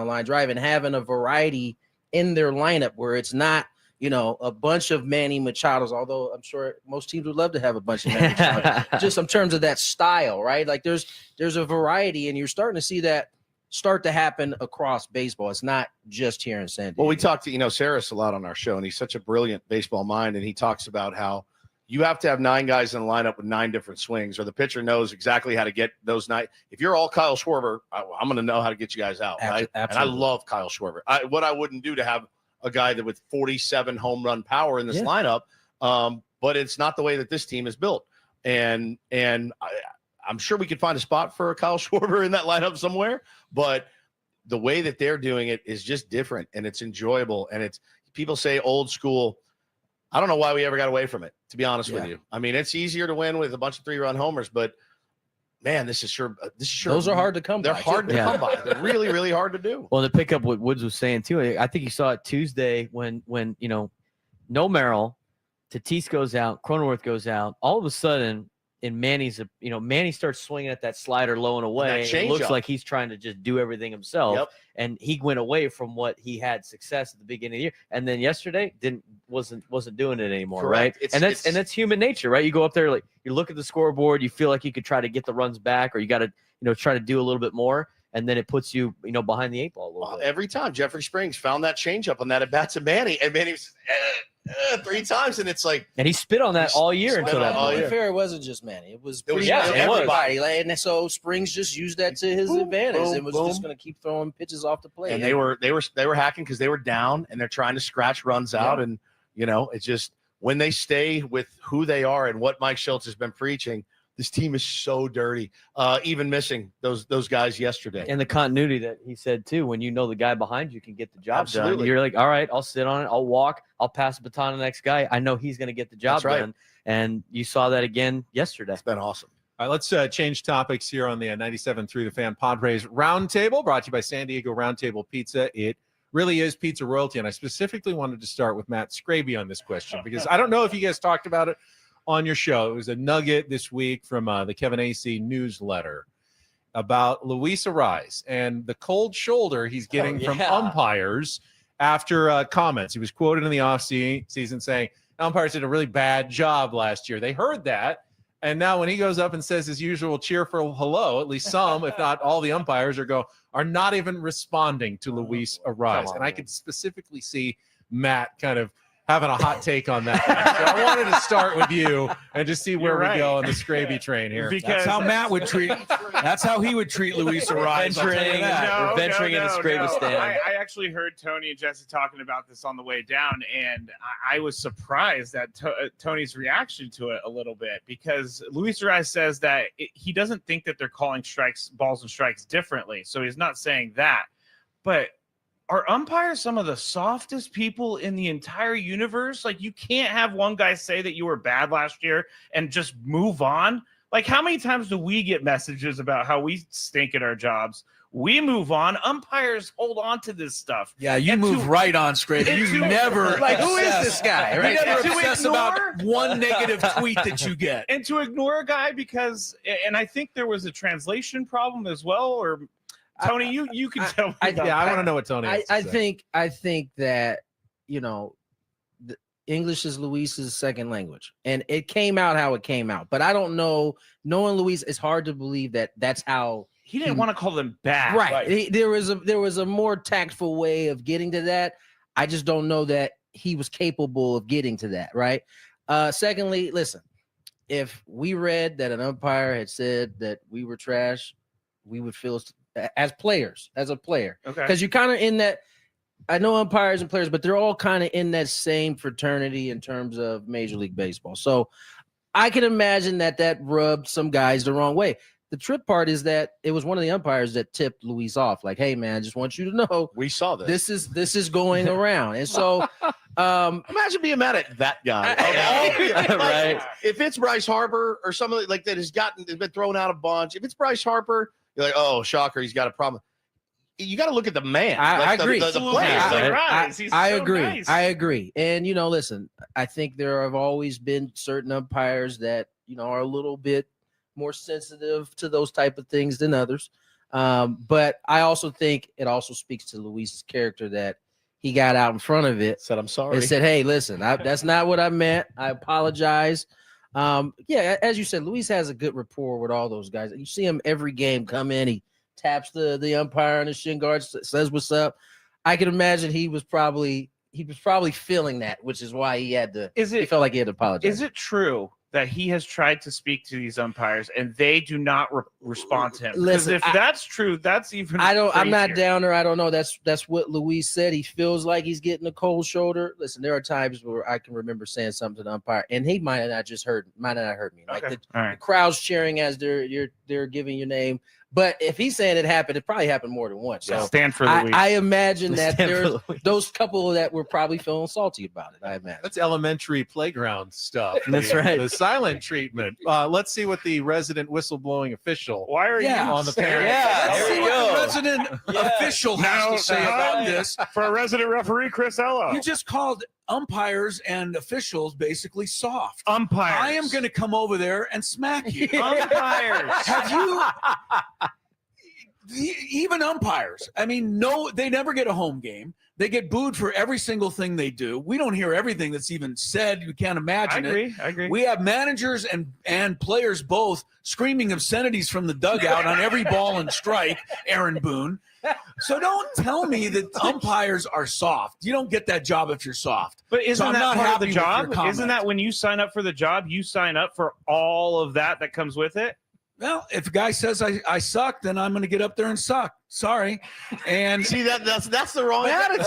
line drive and having a variety in their lineup where it's not, a bunch of Manny Machados, although I'm sure most teams would love to have a bunch of Manny Machados, just in terms of that style, right? There's a variety, and you're starting to see that start to happen across baseball. It's not just here in San Diego. Well, we talked to, Saris a lot on our show, and he's such a brilliant baseball mind, and he talks about how you have to have 9 guys in the lineup with 9 different swings, or the pitcher knows exactly how to get those 9. If you're all Kyle Schwarber, I'm going to know how to get you guys out, right? Absolutely. And I love Kyle Schwarber. What I wouldn't do to have a guy that with 47 home run power in this lineup, but it's not the way that this team is built. And I'm sure we could find a spot for a Kyle Schwarber in that lineup somewhere, but the way that they're doing it is just different, and it's enjoyable. And people say old school. I don't know why we ever got away from it, to be honest with you. I mean, it's easier to win with a bunch of 3-run homers, but man, this is sure. Those are hard to come by. They're hard to come by. They're really, really hard to do. Well, to pick up what Woods was saying too, I think you saw it Tuesday when no Merrill, Tatis goes out, Cronenworth goes out. All of a sudden, in Manny's, Manny starts swinging at that slider low and away. It looks like he's trying to just do everything himself. And he went away from what he had success at the beginning of the year. And then yesterday wasn't doing it anymore, right? And that's human nature, right? You go up there, you look at the scoreboard, you feel like you could try to get the runs back, or you got to try to do a little bit more, and then it puts you behind the 8 ball a little bit. Every time Jeffrey Springs found that changeup on that at bats of Manny, and Manny was 3 times, and it's like, and he spit on that all year until that. To be fair, it wasn't just Manny; it was everybody. And so Springs just used that to his advantage. It was just going to keep throwing pitches off the plate. And they were hacking because they were down, and they're trying to scratch runs out. And it's just when they stay with who they are and what Mike Shildt has been preaching. This team is so dirty, even missing those guys yesterday. And the continuity that he said, too, when the guy behind you can get the job done. You're like, all right, I'll sit on it. I'll walk. I'll pass the baton to the next guy. I know he's going to get the job done. And you saw that again yesterday. It's been awesome. All right, let's change topics here on the 97.3 The Fan Padres Roundtable, brought to you by San Diego Roundtable Pizza. It really is pizza royalty. And I specifically wanted to start with Matt Scraby on this question because I don't know if you guys talked about it on your show. It was a nugget this week from the Kevin AC newsletter. about Luis Ariz and the cold shoulder he's getting from umpires after comments. He was quoted in the offseason saying umpires did a really bad job last year. They heard that. And now when he goes up and says his usual cheerful hello, at least some, if not all the umpires are not even responding to Luis Ariz. And I could specifically see Matt kind of having a hot take on that. So I wanted to start with you and just see where we go on the Scraby train here. Because that's how Matt would treat. That's how he would treat Luis Ariz. We're venturing into Scrabistan. I actually heard Tony and Jesse talking about this on the way down, and I was surprised at Tony's reaction to it a little bit, because Luis Ariz says that he doesn't think that they're calling balls and strikes differently. So he's not saying that, but are umpires some of the softest people in the entire universe? Like, you can't have one guy say that you were bad last year and just move on. Like, how many times do we get messages about how we stink at our jobs? We move on. Umpires hold on to this stuff. Yeah, you move right on, Scraby. You never like, who is this guy? Right? You never obsess about one negative tweet that you get. And to ignore a guy because, and I think there was a translation problem as well, or Tony, you can tell me. I want to know what Tony has to say. I think that, the English is Luis's second language, and it came out how it came out. But I don't know. Knowing Luis, it's hard to believe that that's how he didn't want to call them bad. Right. There was a more tactful way of getting to that. I just don't know that he was capable of getting to that. Right. Secondly, listen, if we read that an umpire had said that we were trash, we would feel as a player, okay, because you're kind of in that. I know umpires and players, but they're all kind of in that same fraternity in terms of Major League Baseball. So I can imagine that rubbed some guys the wrong way. The trip part is that it was one of the umpires that tipped Luis off, like, "Hey, man, I just want you to know we saw this. This is going around." And so, imagine being mad at that guy. Right? If it's Bryce Harper or somebody like that has been thrown out a bunch. If it's Bryce Harper, you're like, "Oh, shocker, he's got a problem." You got to look at the man. I agree. The player. I agree. Nice. I agree. And, listen, I think there have always been certain umpires that, are a little bit more sensitive to those type of things than others. But I also think it also speaks to Luis's character that he got out in front of it. Said, "I'm sorry." And said, "Hey, listen, that's not what I meant. I apologize." As you said, Luis has a good rapport with all those guys. You see him every game come in. He taps the umpire on the shin guard, says what's up. I can imagine he was probably feeling that, which is why he felt like he had to apologize. Is it true that he has tried to speak to these umpires and they do not respond to him? Because if that's true, that's even I'm not down there. I don't know. That's what Luis said. He feels like he's getting a cold shoulder. Listen, there are times where I can remember saying something to the umpire, and he might not have heard me. Like the crowd's cheering as they're giving your name. But if he's saying it happened, it probably happened more than once. So stand for Luis. I imagine that there's those couple that were probably feeling salty about it. I imagine that's elementary playground stuff. That's right. The silent treatment. Let's see what the resident whistleblowing official. Why are you on the panel? Let's see what the resident official has to say about this. For a resident referee, Chris Ello. You just called umpires and officials basically soft. Umpires. I am going to come over there and smack you. Umpires. Have you? Even umpires. I mean, no, they never get a home game. They get booed for every single thing they do. We don't hear everything that's even said. You can't imagine it. I agree. We have managers and players both screaming obscenities from the dugout on every ball and strike, Aaron Boone. So don't tell me that umpires are soft. You don't get that job if you're soft. But isn't that part of the job? Isn't Isn't that when you sign up for the job, you sign up for all of that comes with it? Well, if a guy says I suck, then I'm going to get up there and suck. Sorry. And see that's the wrong attitude.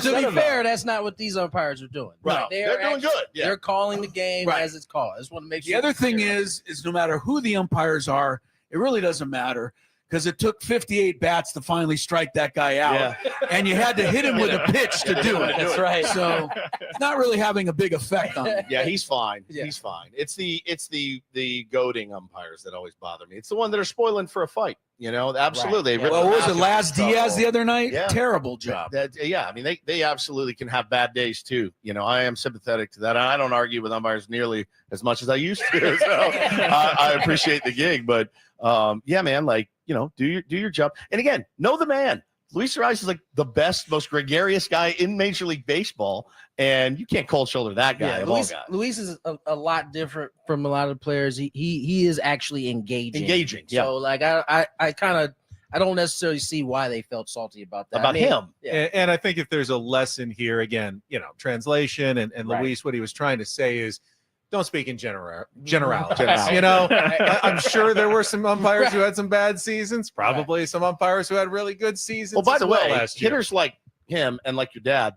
To be fair, that's not what these umpires are doing. Right. They're doing good. Yeah. They're calling the game as it's called. I just want to make sure. The other thing is no matter who the umpires are, it really doesn't matter, because it took 58 bats to finally strike that guy out, and you had to hit him with a pitch to do it. That's right. So it's not really having a big effect on him. Yeah, he's fine. He's fine. It's the goading umpires that always bother me. It's the one that are spoiling for a fight. Absolutely. Right. Well, what was it, Laz Diaz the other night? Yeah. Terrible job. I mean, they absolutely can have bad days too. I am sympathetic to that. I don't argue with umpires nearly as much as I used to. So I appreciate the gig, but man, do your job. And again, know the man. Luis Ariz is like the best, most gregarious guy in Major League Baseball, and you can't cold shoulder that guy. Luis is a lot different from a lot of players. He is actually engaging. Yeah. So I don't necessarily see why they felt salty about that. Him. Yeah. And I think if there's a lesson here, again, translation and Luis, what he was trying to say is, don't speak in generalities. I'm sure there were some umpires who had some bad seasons, probably some umpires who had really good seasons. Well, by the way, last year. hitters like him and like your dad,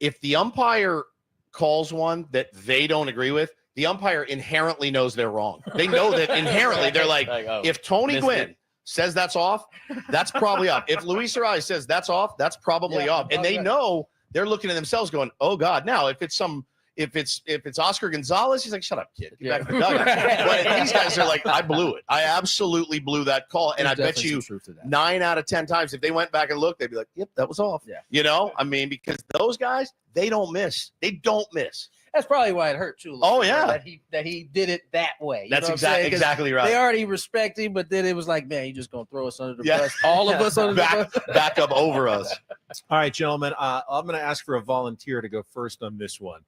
if the umpire calls one that they don't agree with, the umpire inherently knows they're wrong. They know that inherently. They're like, if Tony Gwynn says that's off, that's probably off. If Luis Ariz says that's off, that's probably off. And they know they're looking at themselves going, oh God, now if it's Oscar Gonzalez, he's like, shut up, kid. Get back to the dugout. But these guys are like, I blew it. I absolutely blew that call. And I bet you 9 out of 10 times, if they went back and looked, they'd be like, yep, that was off. Yeah. Because those guys, they don't miss. They don't miss. That's probably why it hurt too. Oh, yeah. That he did it that way. That's exactly right. They already respect him, but then it was like, man, you just going to throw us under the bus. All of us under the bus. Back up over us. All right, gentlemen, I'm going to ask for a volunteer to go first on this one.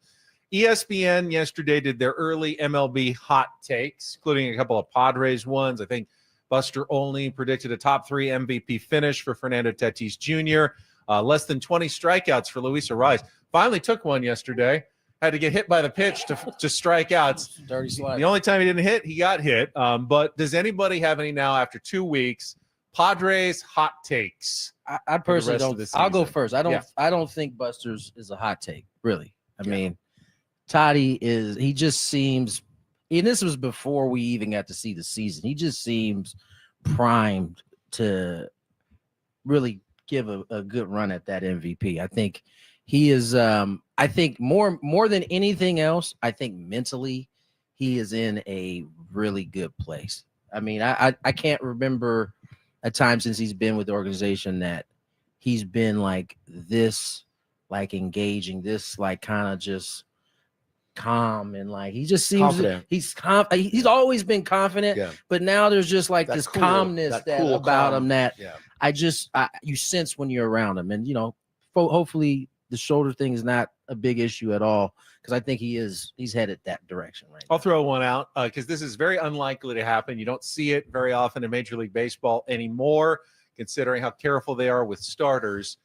ESPN yesterday did their early MLB hot takes, including a couple of Padres ones. I think Buster Olney predicted a top 3 MVP finish for Fernando Tatis Jr., less than 20 strikeouts for Luis Ariz. Finally took one yesterday. Had to get hit by the pitch to strike out. Dirty slide. The only time he didn't hit, he got hit. But does anybody have any now after 2 weeks? Padres hot takes. I personally don't. I'll go first. I don't think Buster's is a hot take, really. I mean, Toddy he just seems, and this was before we even got to see the season. He just seems primed to really give a good run at that MVP. I think he is. I think more than anything else, I think mentally he is in a really good place. I mean, I can't remember a time since he's been with the organization that he's been like this, like engaging, this like kind of just calm, and like he just seems confident. He's always been confident, but now there's just like that this cool, calmness about him that you sense when you're around him. And hopefully the shoulder thing is not a big issue at all, because I think he's headed that direction right now. I'll throw one out because this is very unlikely to happen. You don't see it very often in Major League Baseball anymore, considering how careful they are with starters.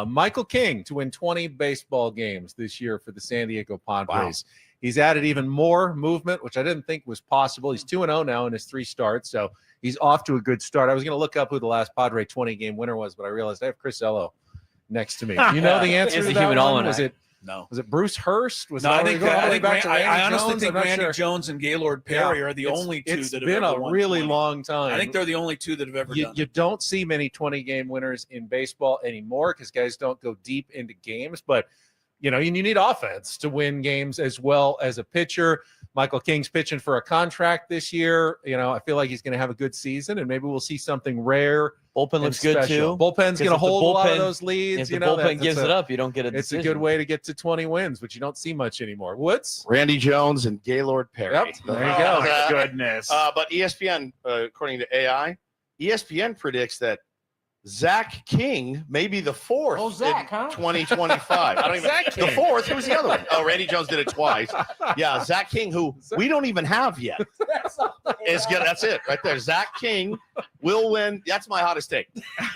Michael King to win 20 baseball games this year for the San Diego Padres. Wow. He's added even more movement, which I didn't think was possible. He's 2-0 now in his 3 starts, so he's off to a good start. I was going to look up who the last Padre 20-game winner was, but I realized I have Chris Ello next to me. You know the answer to that one? Was it Bruce Hurst? I honestly think Randy Jones and Gaylord Perry are the only two that have ever won. It's been a really long time. I think they're the only two that have ever done it. You don't see many 20-game winners in baseball anymore because guys don't go deep into games, but you need offense to win games as well as a pitcher. Michael King's pitching for a contract this year. I feel like he's going to have a good season, and maybe we'll see something rare. Bullpen looks good too. Bullpen's going to hold a lot of those leads. If the bullpen gives it up, you don't get a decision. It's a good way to get to 20 wins, but you don't see much anymore. Woods? Randy Jones and Gaylord Perry. Yep, there you go. Goodness. But ESPN, according to AI, ESPN predicts that Zach King may be the 4th in 2025. I don't even, the 4th? Who's the other one? Oh, Randy Jones did it twice. Yeah, Zach King, who we don't even have yet. Is good. That's it right there. Zach King will win. That's my hottest take.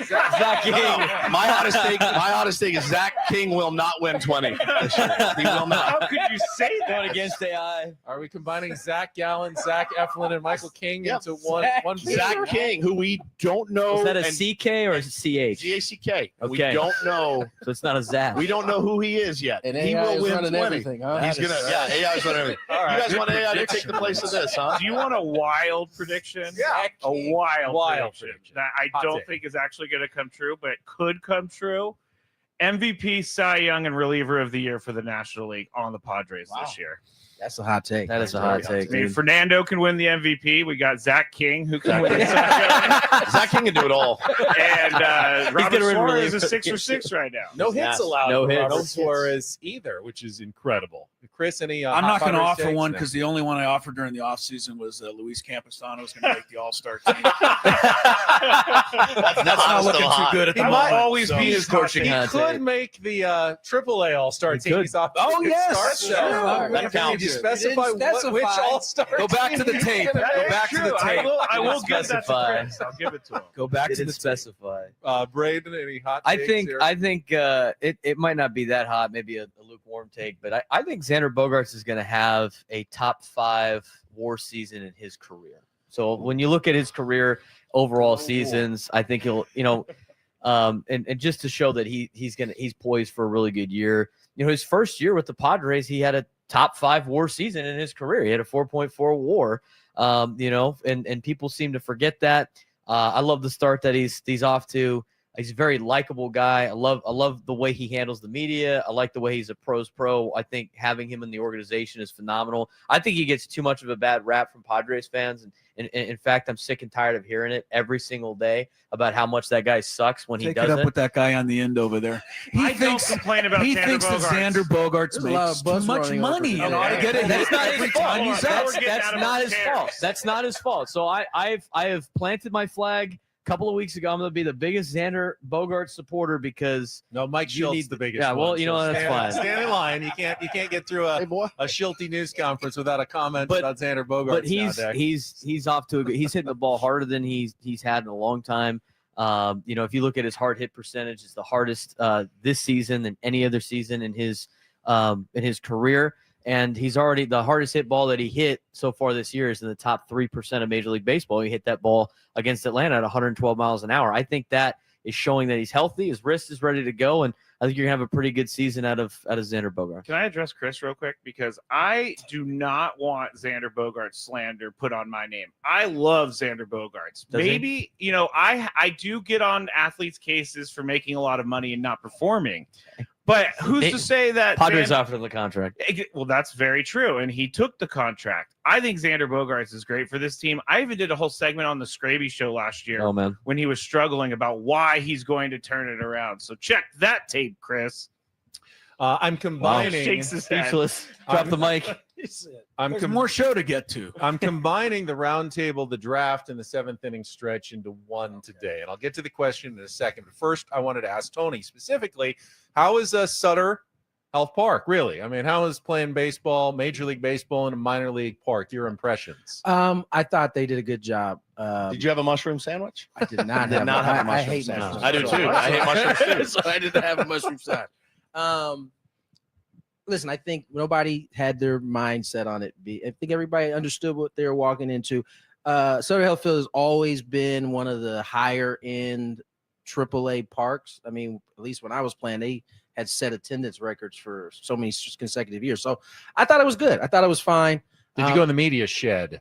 Zach King. My hottest take is Zach King will not win 20. He will not. How could you say that against AI? Are we combining Zach Gallen, Zach Eflin, and Michael King into one? Zach King, who we don't know. Is that a CK or a CH? Z-A-C-K. Okay. We don't know. So it's not a Zach. We don't know who he is yet. And he AI will win 20. Everything, huh? He's gonna. Yeah, AI is running everything. All right. You guys want AI to take the place of this, huh? Do you want a wild prediction? Yeah. A wild Wild prediction that I Hot don't take. think is actually going to come true, but it could come true. MVP, Cy Young, and reliever of the year for the National League on the Padres this year. That's a hot take. That is a hot take. I mean, Dude. Fernando can win the MVP. We got Zach King, who can win the Cy Young. Zach King can do it all. And Robert gonna win Suarez reliever. is 6 for 6 right now. No hits allowed. No for hits. Robert No Suarez either, which is incredible. Chris, any? I'm not going to offer takes? one No. because the only one I offered during the offseason was Luis Campusano was going to make the All-Star team. That's not looking too good at the He moment. might always so- be his coaching He hot could take. make the AAA All-Star team. could. He's off. Oh, to a good yes. start, Sure. so That counts. Did you specify which All-Star? Go back to the team tape. he's gonna Go make? back to the tape. I will give that to Specify. Chris. I'll give it to him. Go back to Didn't the tape. specify. Braden, any hot I takes think here? it might not be that hot, maybe a lukewarm take, but I think Xander Bogaerts is going to have a top 5 WAR season in his career. So when you look at his career overall seasons, I think he'll, and just to show that he's poised for a really good year. His first year with the Padres, he had a top 5 WAR season in his career. He had a 4.4 WAR. And people seem to forget that. I love the start that he's off to. He's a very likable guy. I love the way he handles the media. I like the way he's a pro's pro. I think having him in the organization is phenomenal. I think he gets too much of a bad rap from Padres fans. And in fact, I'm sick and tired of hearing it every single day about how much that guy sucks when he Take it doesn't. up with that guy on the end over there. I don't complain about He Xander thinks that Bogaerts. Xander Bogaerts There's a lot makes of too buzz much running money. over And him. ought to get it. That's not every his time fault. he's out. That's not his fault. That's not his fault. So I have planted my flag. A couple of weeks ago, I'm going to be the biggest Xander Bogaerts supporter because No, Mike Schultz the biggest. Yeah, well, one, that's stand, fine. Stand in line. You can't get through a Schultz news conference without a comment about Xander Bogaerts. But he's off to a good. He's hitting the ball harder than he's had in a long time. If you look at his hard hit percentage, it's the hardest this season than any other season in his career. And he's already the hardest hit ball that he hit so far this year is in the top 3% of Major League Baseball. He hit that ball against Atlanta at 112 miles an hour. I think that is showing that he's healthy. His wrist is ready to go, and I think you're gonna have a pretty good season out of Xander Bogaerts. Can I address Chris real quick? Because I do not want Xander Bogaerts slander put on my name. I love Xander Bogaerts. Does he? Maybe, I do get on athletes' cases for making a lot of money and not performing. But who's to say that Padres offered him the contract? Well, that's very true, and he took the contract. I think Xander Bogaerts is great for this team. I even did a whole segment on the Scraby Show last year when he was struggling about why he's going to turn it around. So check that tape, Chris. I'm combining. Shakes his head. Speechless. Drop the mic. There's more show to get to. I'm combining the roundtable, the draft, and the 7th inning stretch into one today. And I'll get to the question in a second. But first, I wanted to ask Tony specifically, how is Sutter Health Park, really? I mean, how is playing baseball, Major League Baseball in a minor league park? Your impressions? I thought they did a good job. Did you have a mushroom sandwich? I did not. I did not have a mushroom I hate sandwich. mushrooms. I do too. I hate mushrooms too. So I didn't have a mushroom sandwich. Listen, I think nobody had their mindset on it. I think everybody understood what they were walking into. Sutter Health Field has always been one of the higher end AAA parks. I mean, at least when I was playing, they had set attendance records for so many consecutive years. So I thought it was good. I thought it was fine. Did you go in the media shed?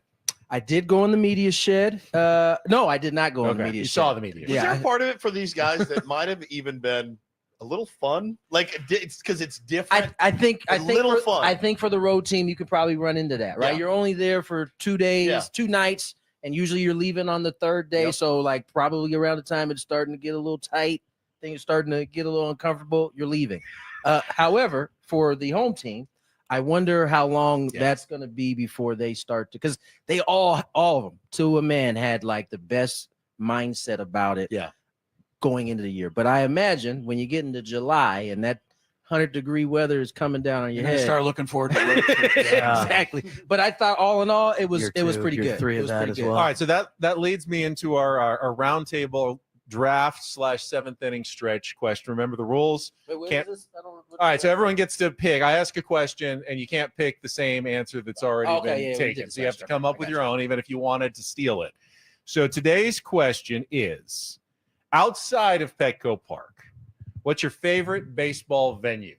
I did go in the media shed. No, I did not go in the media You shed. saw the media. Was there a part of it for these guys that might have even been a little fun? Like it's because it's different. I think little fun. I think for the road team, you could probably run into that, right? Yeah. You're only there for 2 days, Yeah. 2 nights, and usually you're leaving on the 3rd day. Yep. So like probably around the time it's starting to get a little tight, things starting to get a little uncomfortable, you're leaving. However, for the home team, I wonder how long that's going to be before they start to, because they all of them to a man had like the best mindset about it. Yeah. Going into the year. But I imagine when you get into July and that 100-degree weather is coming down on your You're gonna head. start looking forward to it. Exactly. But I thought all in all, it was pretty Year good. 3 It of was that pretty as good. well. All right, so that leads me into our roundtable draft / 7th inning stretch question. Remember the rules. Can't- All right, so everyone gets to pick. I ask a question, and you can't pick the same answer that's already Okay, been yeah, we taken. did So you have to question. come up with your own, even if you wanted to steal it. So today's question is, outside of Petco Park, what's your favorite baseball venue?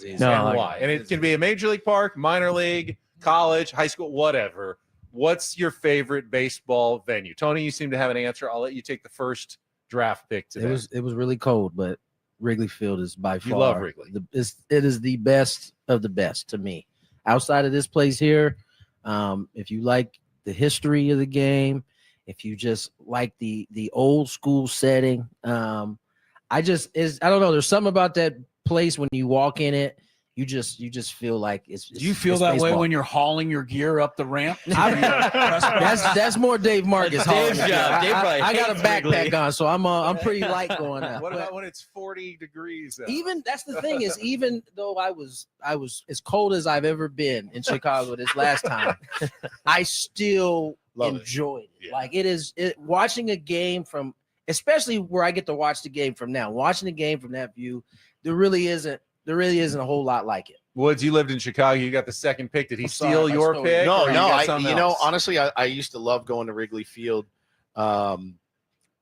And why? And it can be a major league park, minor league, college, high school, whatever. What's your favorite baseball venue? Tony, you seem to have an answer. I'll let you take the first draft pick today. It was really cold, but Wrigley Field is by far. You love Wrigley. It is the best of the best to me. Outside of this place here, if you like the history of the game, if you just like the old school setting, I don't know. There's something about that place when you walk in it. You just feel like it's. Do you feel that baseball. way when you're hauling your gear up the ramp? That's more Dave Marcus. Dave's job. Dave I got a backpack on, so I'm pretty light going out. What about when it's 40 degrees? Even that's the thing is, even though I was as cold as I've ever been in Chicago this last time, I still enjoyed it. Yeah. Like watching a game from, especially where I get to watch the game from now. Watching the game from that view, there really isn't a whole lot like it. Woods, you lived in Chicago. You got the second pick. Did he steal your pick? No. Honestly, I used to love going to Wrigley Field. But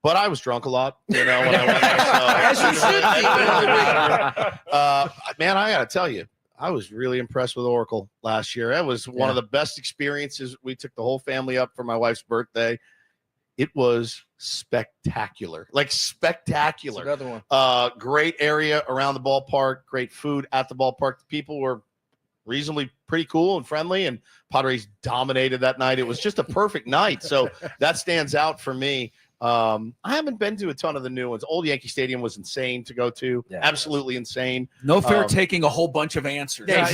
I was drunk a lot, when I went there. Man, I got to tell you, I was really impressed with Oracle last year. That was one of the best experiences. We took the whole family up for my wife's birthday. It was spectacular, spectacular. That's another one. Great area around the ballpark, great food at the ballpark. The people were reasonably pretty cool and friendly, and Padres dominated that night. It was just a perfect night. So that stands out for me. I haven't been to a ton of the new ones. Old Yankee Stadium was insane to go to. Yeah, absolutely insane. No fair taking a whole bunch of answers. Sorry. I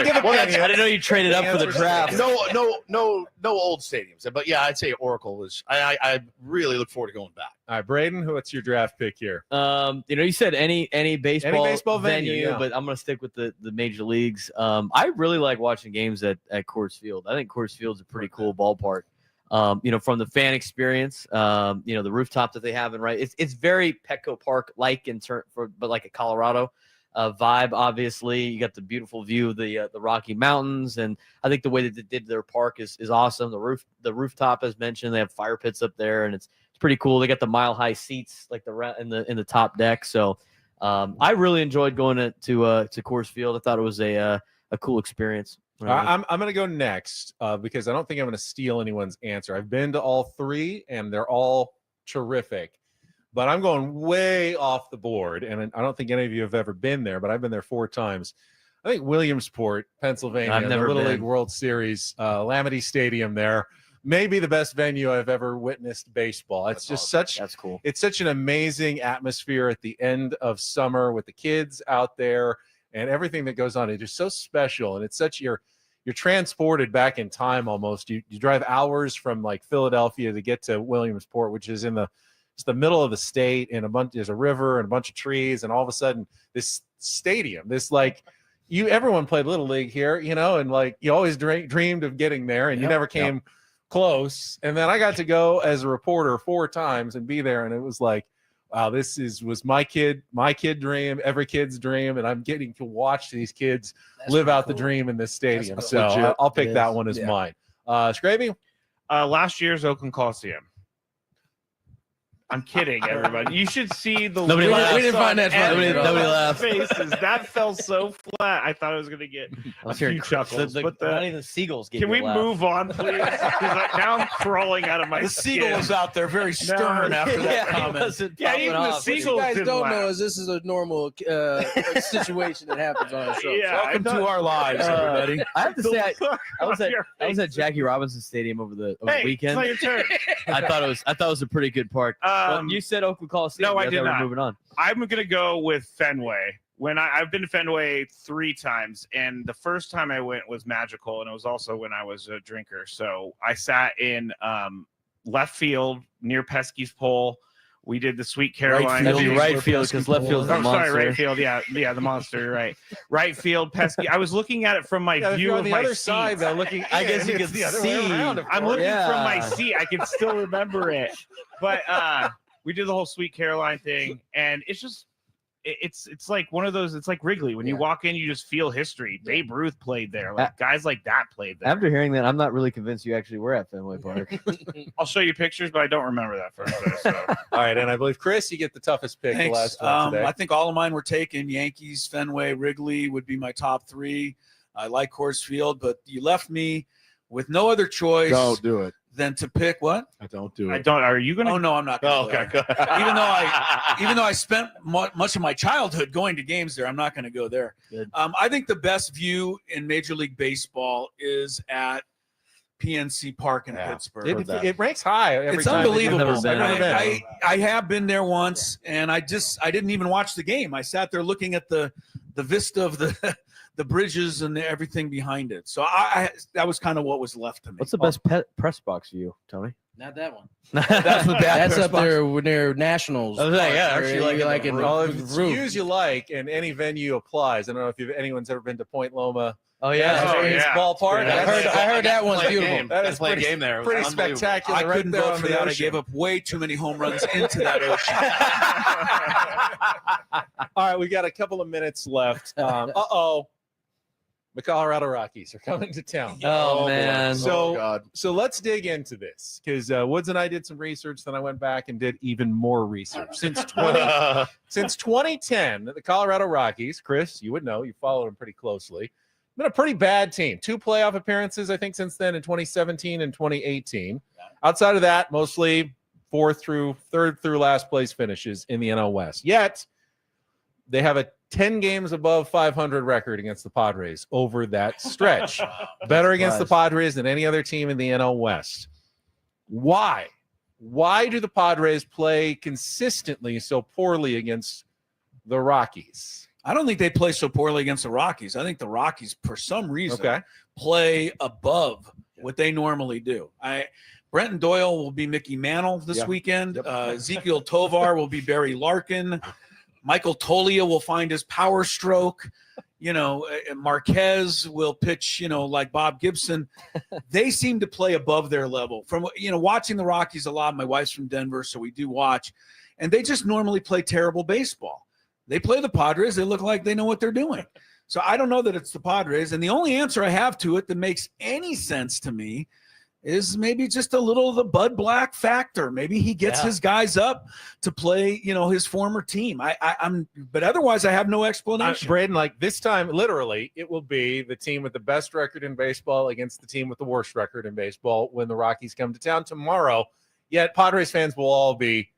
didn't know you traded up for the draft. No old stadiums. But yeah, I'd say Oracle was. I really look forward to going back. All right, Braden, what's your draft pick here? You said any baseball venue, yeah. But I'm going to stick with the major leagues. I really like watching games at Coors Field. I think Coors Field's a pretty cool ballpark. From the fan experience, the rooftop that they have, and it's very Petco Park like but like a Colorado vibe. Obviously, you got the beautiful view of the Rocky Mountains, and I think the way that they did their park is awesome. The rooftop, as mentioned, they have fire pits up there, and it's pretty cool. They got the mile high seats like in the top deck. So I really enjoyed going to Coors Field. I thought it was a cool experience. I'm going to go next because I don't think I'm going to steal anyone's answer. I've been to all three, and they're all terrific. But I'm going way off the board, and I don't think any of you have ever been there, but I've been there 4 times. I think Williamsport, Pennsylvania, I've never the Little been. League World Series, Lamity Stadium there, maybe the best venue I've ever witnessed baseball. It's That's cool. It's such an amazing atmosphere at the end of summer with the kids out there and everything that goes on. It's just so special, and it's such you're transported back in time almost. You drive hours from like Philadelphia to get to Williamsport, which is it's the middle of the state, and there's a river and a bunch of trees, and all of a sudden this stadium, everyone played Little League here, and like you always dreamed of getting there, and you never came close. And then I got to go as a reporter 4 times and be there, and it was like, wow, this was my kid dream, every kid's dream, and I'm getting to watch these kids live out the dream in this stadium. So I'll pick that one as mine. Scraby? Last year's Oakland Coliseum. I'm kidding, everybody. You should see the Nobody laughed. We didn't find that funny. Nobody laughed. Faces. That fell so flat. I thought I was going to get a few chuckles. But not even the seagulls gave can you we a laugh. move on, please? Now I'm crawling out of my The skin. seagull was out there very stern after that comment. Even the What you seagulls guys didn't don't laugh. know is this is a normal situation that happens on our show. Yeah, Welcome to our lives, everybody. I have to The say, look I was on at your Jackie Robinson Stadium over the Hey, weekend. it's not your turn. I thought it was a pretty good park. Well, you said Oakland Coliseum. No, I did thought we were not. Moving on. I'm gonna go with Fenway. When I've been to Fenway 3 times, and the first time I went was magical, and it was also when I was a drinker. So I sat in left field near Pesky's pole. We did the Sweet Caroline. That'd be right field because left field's the monster. Sorry, right field. Yeah, the monster. Right, right field. Pesky. I was looking at it from my If view you're of on the my other seat. side, though, looking. I guess you it's could the other see. way around. Of I'm course. looking from my seat. I can still remember it. But we did the whole Sweet Caroline thing, and it's just it's like one of those. It's like Wrigley. When you walk in, you just feel history. Babe Ruth played there. Like guys like that played there. After hearing that, I'm not really convinced you actually were at Fenway Park. I'll show you pictures, but I don't remember that first day. So. All right, and I believe Chris, you get the toughest pick. Thanks. The last one today. I think all of mine were taken. Yankees, Fenway, Wrigley would be my top 3. I like Coors Field, but you left me with no other choice. Don't do it. Than to pick what? I don't do it. I don't. Are you going to? Oh no, I'm not going to. Okay, good. Even though I spent much of my childhood going to games there, I'm not going to go there. Good. I think the best view in Major League Baseball is at PNC Park in Pittsburgh. It ranks high. It's unbelievable. I have been there once, and I didn't even watch the game. I sat there looking at the vista of the bridges and everything behind it. So that was kind of what was left to me. What's the best press box view, Tony? Not that one. That's up there when they're nationals. I was like, yeah, actually like in well, the if it's room. views you like, and any venue applies. I don't know if anyone's ever been to Point Loma. Oh yeah, ballpark. I heard that one's beautiful. That is play a pretty, game there. It was pretty unbelievable. spectacular. I couldn't vote for that. I Ocean. gave up way too many home runs into that ocean. All right, we got a couple of minutes left. The Colorado Rockies are coming to town. Oh man. So let's dig into this because Woods and I did some research. Then I went back and did even more research. Since 2010, the Colorado Rockies, Chris, you would know, you followed them pretty closely. Been a pretty bad team. 2 playoff appearances, I think, since then in 2017 and 2018. Outside of that, mostly third through last place finishes in the NL West. Yet they have a 10 games above 500 record against the Padres over that stretch. Better against the Padres than any other team in the NL West. Why? Why do the Padres play consistently so poorly against the Rockies? I don't think they play so poorly against the Rockies. I think the Rockies, for some reason, play above what they normally do. Brenton Doyle will be Mickey Mantle this weekend. Ezekiel Tovar will be Barry Larkin. Michael Tolia will find his power stroke. Marquez will pitch, like Bob Gibson. They seem to play above their level. From, watching the Rockies a lot, my wife's from Denver, so we do watch. And they just normally play terrible baseball. They play the Padres. They look like they know what they're doing. So I don't know that it's the Padres. And the only answer I have to it that makes any sense to me is maybe just a little of the Bud Black factor. Maybe he gets his guys up to play, his former team. But otherwise I have no explanation. Braden, like this time, literally, it will be the team with the best record in baseball against the team with the worst record in baseball when the Rockies come to town tomorrow. Yet Padres fans will all be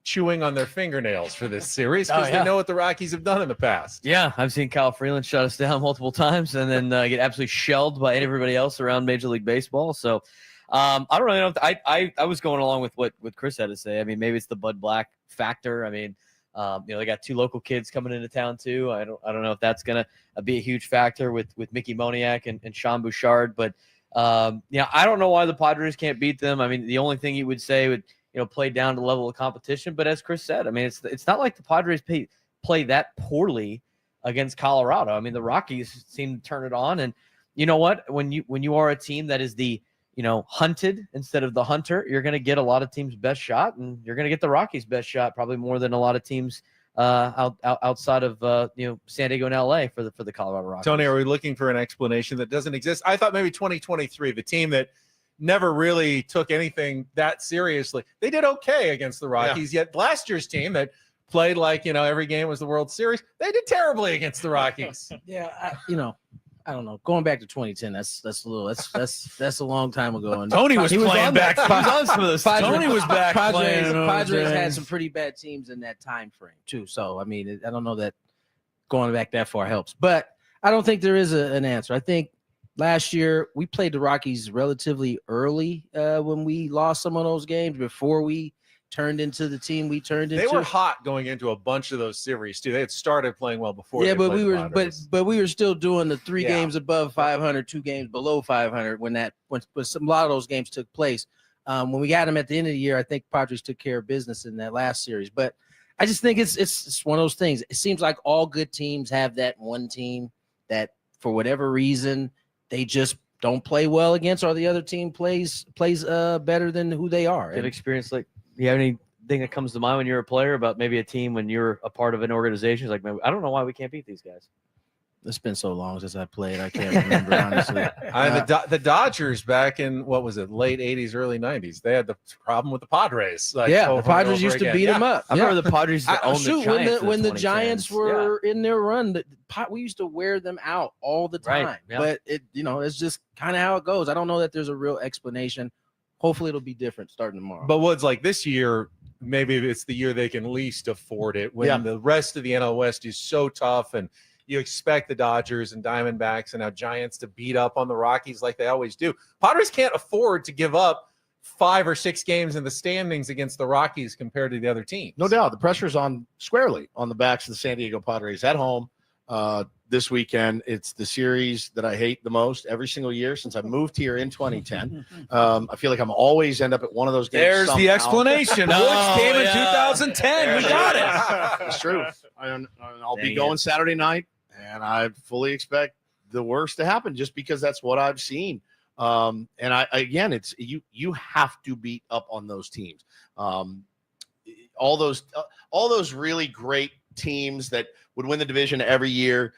chewing on their fingernails for this series because they know what the Rockies have done in the past. Yeah, I've seen Kyle Freeland shut us down multiple times and then get absolutely shelled by everybody else around Major League Baseball. So I don't really know. I was going along with what Chris had to say. I mean, maybe it's the Bud Black factor. I mean, they got 2 local kids coming into town too. I don't know if that's gonna be a huge factor with Mickey Moniak and Sean Bouchard, but I don't know why the Padres can't beat them. I mean, the only thing you would say would play down to the level of competition. But as Chris said, I mean, it's not like the Padres play that poorly against Colorado. I mean, the Rockies seem to turn it on. And you know what? When you are a team that is the, hunted instead of the hunter, you're going to get a lot of teams' best shot, and you're going to get the Rockies' best shot probably more than a lot of teams outside of San Diego and LA for the Colorado Rockies. Tony, are we looking for an explanation that doesn't exist? I thought maybe 2023, the team that never really took anything that seriously. They did okay against the Rockies, yet last year's team that played like, every game was the World Series, they did terribly against the Rockies. I don't know. Going back to 2010, that's a long time ago. And Tony was playing back. Tony was back. Padres playing. had some pretty bad teams in that time frame too. So I mean, I don't know that going back that far helps, but I don't think there is an answer. I think last year we played the Rockies relatively early when we lost some of those games before we turned into the team we turned into. They were hot going into a bunch of those series too. They had started playing well before. Yeah, but we were still doing the 3 games above 500, 2 games below 500 when a lot of those games took place. When we got them at the end of the year, I think Padres took care of business in that last series. But I just think it's one of those things. It seems like all good teams have that one team that for whatever reason they just don't play well against, or the other team plays better than who they are. Good experience. Like, you have anything that comes to mind when you're a player about maybe a team when you're a part of an organization? It's like, man, I don't know why we can't beat these guys. It's been so long since I played. I can't remember, honestly. The Dodgers back in, what was it, late 80s, early 90s, they had the problem with the Padres. The Padres used to beat them up. I remember the Padres owned the Giants when the Giants were in their run. We used to wear them out all the time. Right, yeah. But it's just kind of how it goes. I don't know that there's a real explanation. Hopefully it'll be different starting tomorrow. But Woods, like this year, maybe it's the year they can least afford it when the rest of the NL West is so tough, and you expect the Dodgers and Diamondbacks and now Giants to beat up on the Rockies like they always do. Padres can't afford to give up 5 or 6 games in the standings against the Rockies compared to the other teams. No doubt. The pressure's squarely on the backs of the San Diego Padres at home this weekend. It's the series that I hate the most every single year since I moved here in 2010. I feel like I'm always end up at one of those games. There's somehow. the explanation. Woods came in 2010. We got it. It's true. I'll be going Saturday night, and I fully expect the worst to happen just because that's what I've seen. And it's you have to beat up on those teams. All those really great teams that would win the division every year,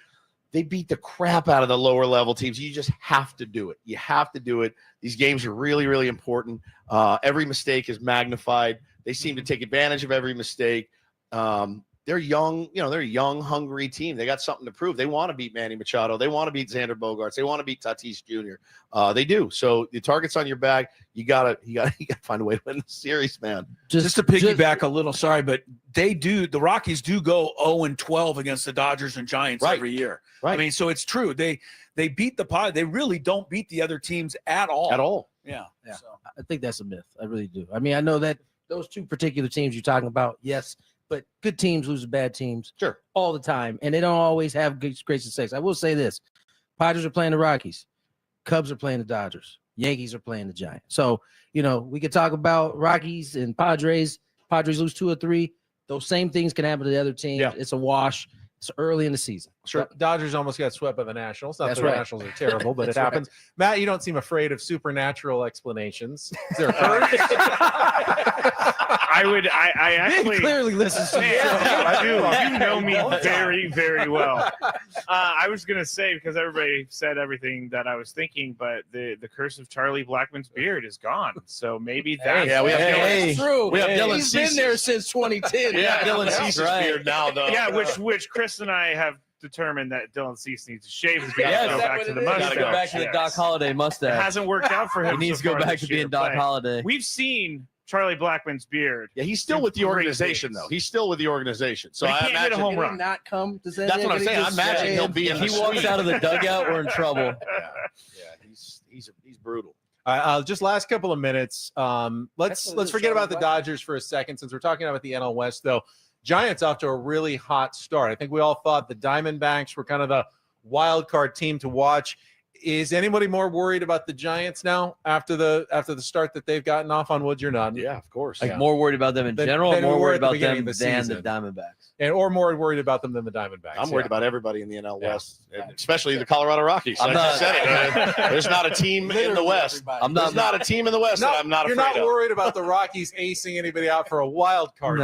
they beat the crap out of the lower level teams. You just have to do it. You have to do it. These games are really, really important. Every mistake is magnified. They seem to take advantage of every mistake. They're young, they're a young, hungry team. They got something to prove. They want to beat Manny Machado. They want to beat Xander Bogaerts. They want to beat Tatis Jr. They do. So the target's on your back. You gotta find a way to win the series, man. Just to piggyback a little, sorry, but the Rockies do go 0-12 against the Dodgers and Giants every year. Right. I mean, so it's true. They beat the Padres. They really don't beat the other teams at all. At all. Yeah. So I think that's a myth. I really do. I mean, I know that those two particular teams you're talking about, yes, but good teams lose to bad teams all the time, and they don't always have great success. I will say this. Padres are playing the Rockies. Cubs are playing the Dodgers. Yankees are playing the Giants. So, we could talk about Rockies and Padres. Padres lose 2 or 3. Those same things can happen to the other teams. Yeah. It's a wash. It's early in the season. Sure. Dodgers almost got swept by the Nationals. Not That's that the right. Nationals are terrible, but it That's happens. right. Matt, you don't seem afraid of supernatural explanations. Is there a curse? I actually clearly listens to you. I do. You know me very, very well. I was gonna say, because everybody said everything that I was thinking, but the curse of Charlie Blackmon's beard is gone. So maybe that's we have It's true. We have Dylan He's been there since 2010. Dylan Cease's beard now, though. Yeah, which Chris and I have determined that Dylan Cease needs to shave his beard and go back to the He needs mustache. to go back to the Doc Holliday mustache. It hasn't worked out for him. He needs so to go far back this to being year, Doc but Holliday. We've seen Charlie Blackmon's beard. Yeah, he's still with the organization, though. He's still with the organization. So But he I can't hit a imagine home run. Not come to San That's Diego. what I'm saying. I imagine he'll be in If the he walks suite. out of the dugout, we're in trouble. He's brutal. Just last couple of minutes. Let's forget about the Dodgers for a second, since we're talking about the NL West, though. Giants off to a really hot start. I think we all thought the Diamondbacks were kind of the wild card team to watch. Is anybody more worried about the Giants now after the start that they've gotten off on? Woods, you're not. Yeah, of course. More worried about them in general, or than we more were worried at the about beginning them of the than season. the Diamondbacks? Or more worried about them than the Diamondbacks. I'm worried about everybody in the NL West, especially the Colorado Rockies. Like I said, there's not a team in the West. There's not a team in the West that I'm not afraid of. You're not worried about the Rockies acing anybody out for a wild card.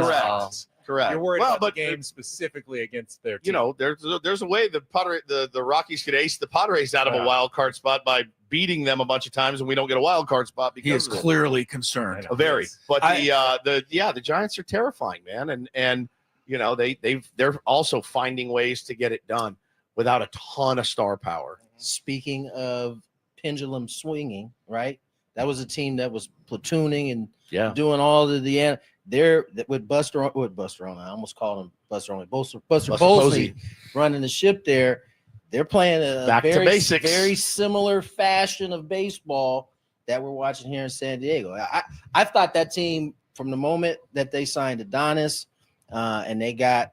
Correct. You're worried about the game specifically against their team. There's a way the Rockies could ace the Padres out of a wild card spot by beating them a bunch of times, and we don't get a wild card spot because He is clearly concerned. Very. But the Giants are terrifying, man, and they're also finding ways to get it done without a ton of star power. Speaking of pendulum swinging, right? That was a team that was platooning and doing all the they're with Buster. I almost called him Buster only. Buster Posey running the ship there. They're playing a Back to basics. very similar fashion of baseball that we're watching here in San Diego. I thought that team, from the moment that they signed Adonis and they got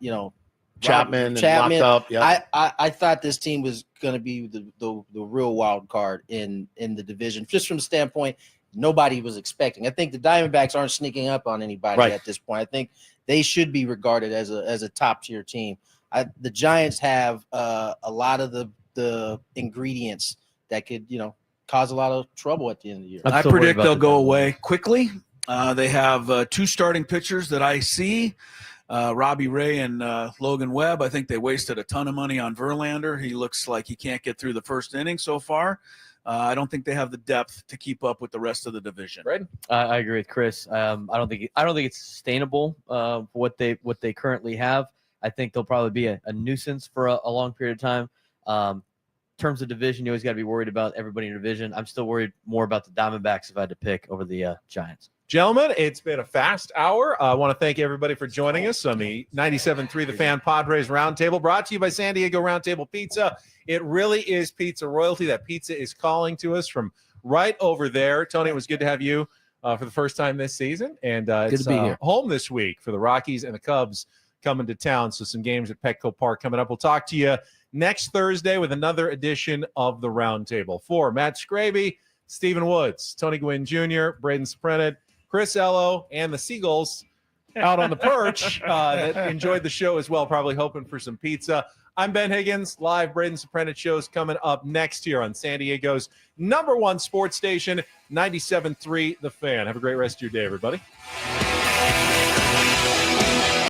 Chapman locked up. Yep. I thought this team was going to be the real wild card in the division, just from the standpoint nobody was expecting. I think the Diamondbacks aren't sneaking up on anybody at this point. I think they should be regarded as a top tier team. The Giants have a lot of the ingredients that could cause a lot of trouble at the end of the year. I predict they'll go away quickly. They have 2 starting pitchers that I see Robbie Ray and Logan Webb. I think they wasted a ton of money on Verlander. He looks like he can't get through the first inning so far. I don't think they have the depth to keep up with the rest of the division. Right? I agree with Chris. I don't think it's sustainable for what they currently have. I think they'll probably be a nuisance for a long period of time. In terms of division, you always got to be worried about everybody in your division. I'm still worried more about the Diamondbacks if I had to pick over the Giants. Gentlemen, it's been a fast hour. I want to thank everybody for joining us on the 97.3 The Fan Padres Roundtable, brought to you by San Diego Roundtable Pizza. It really is pizza royalty. That pizza is calling to us from right over there. Tony, it was good to have you for the first time this season. And it's to be here. Home this week for the Rockies and the Cubs coming to town. So some games at Petco Park coming up. We'll talk to you next Thursday with another edition of the Roundtable. For Matt Scraby, Stephen Woods, Tony Gwynn Jr., Braden Suprenant, Chris Ello, and the Seagulls out on the perch that enjoyed the show as well, probably hoping for some pizza. I'm Ben Higgins. Live Braden Suprenant shows coming up next here on San Diego's #1 sports station, 97.3 The Fan. Have a great rest of your day, everybody.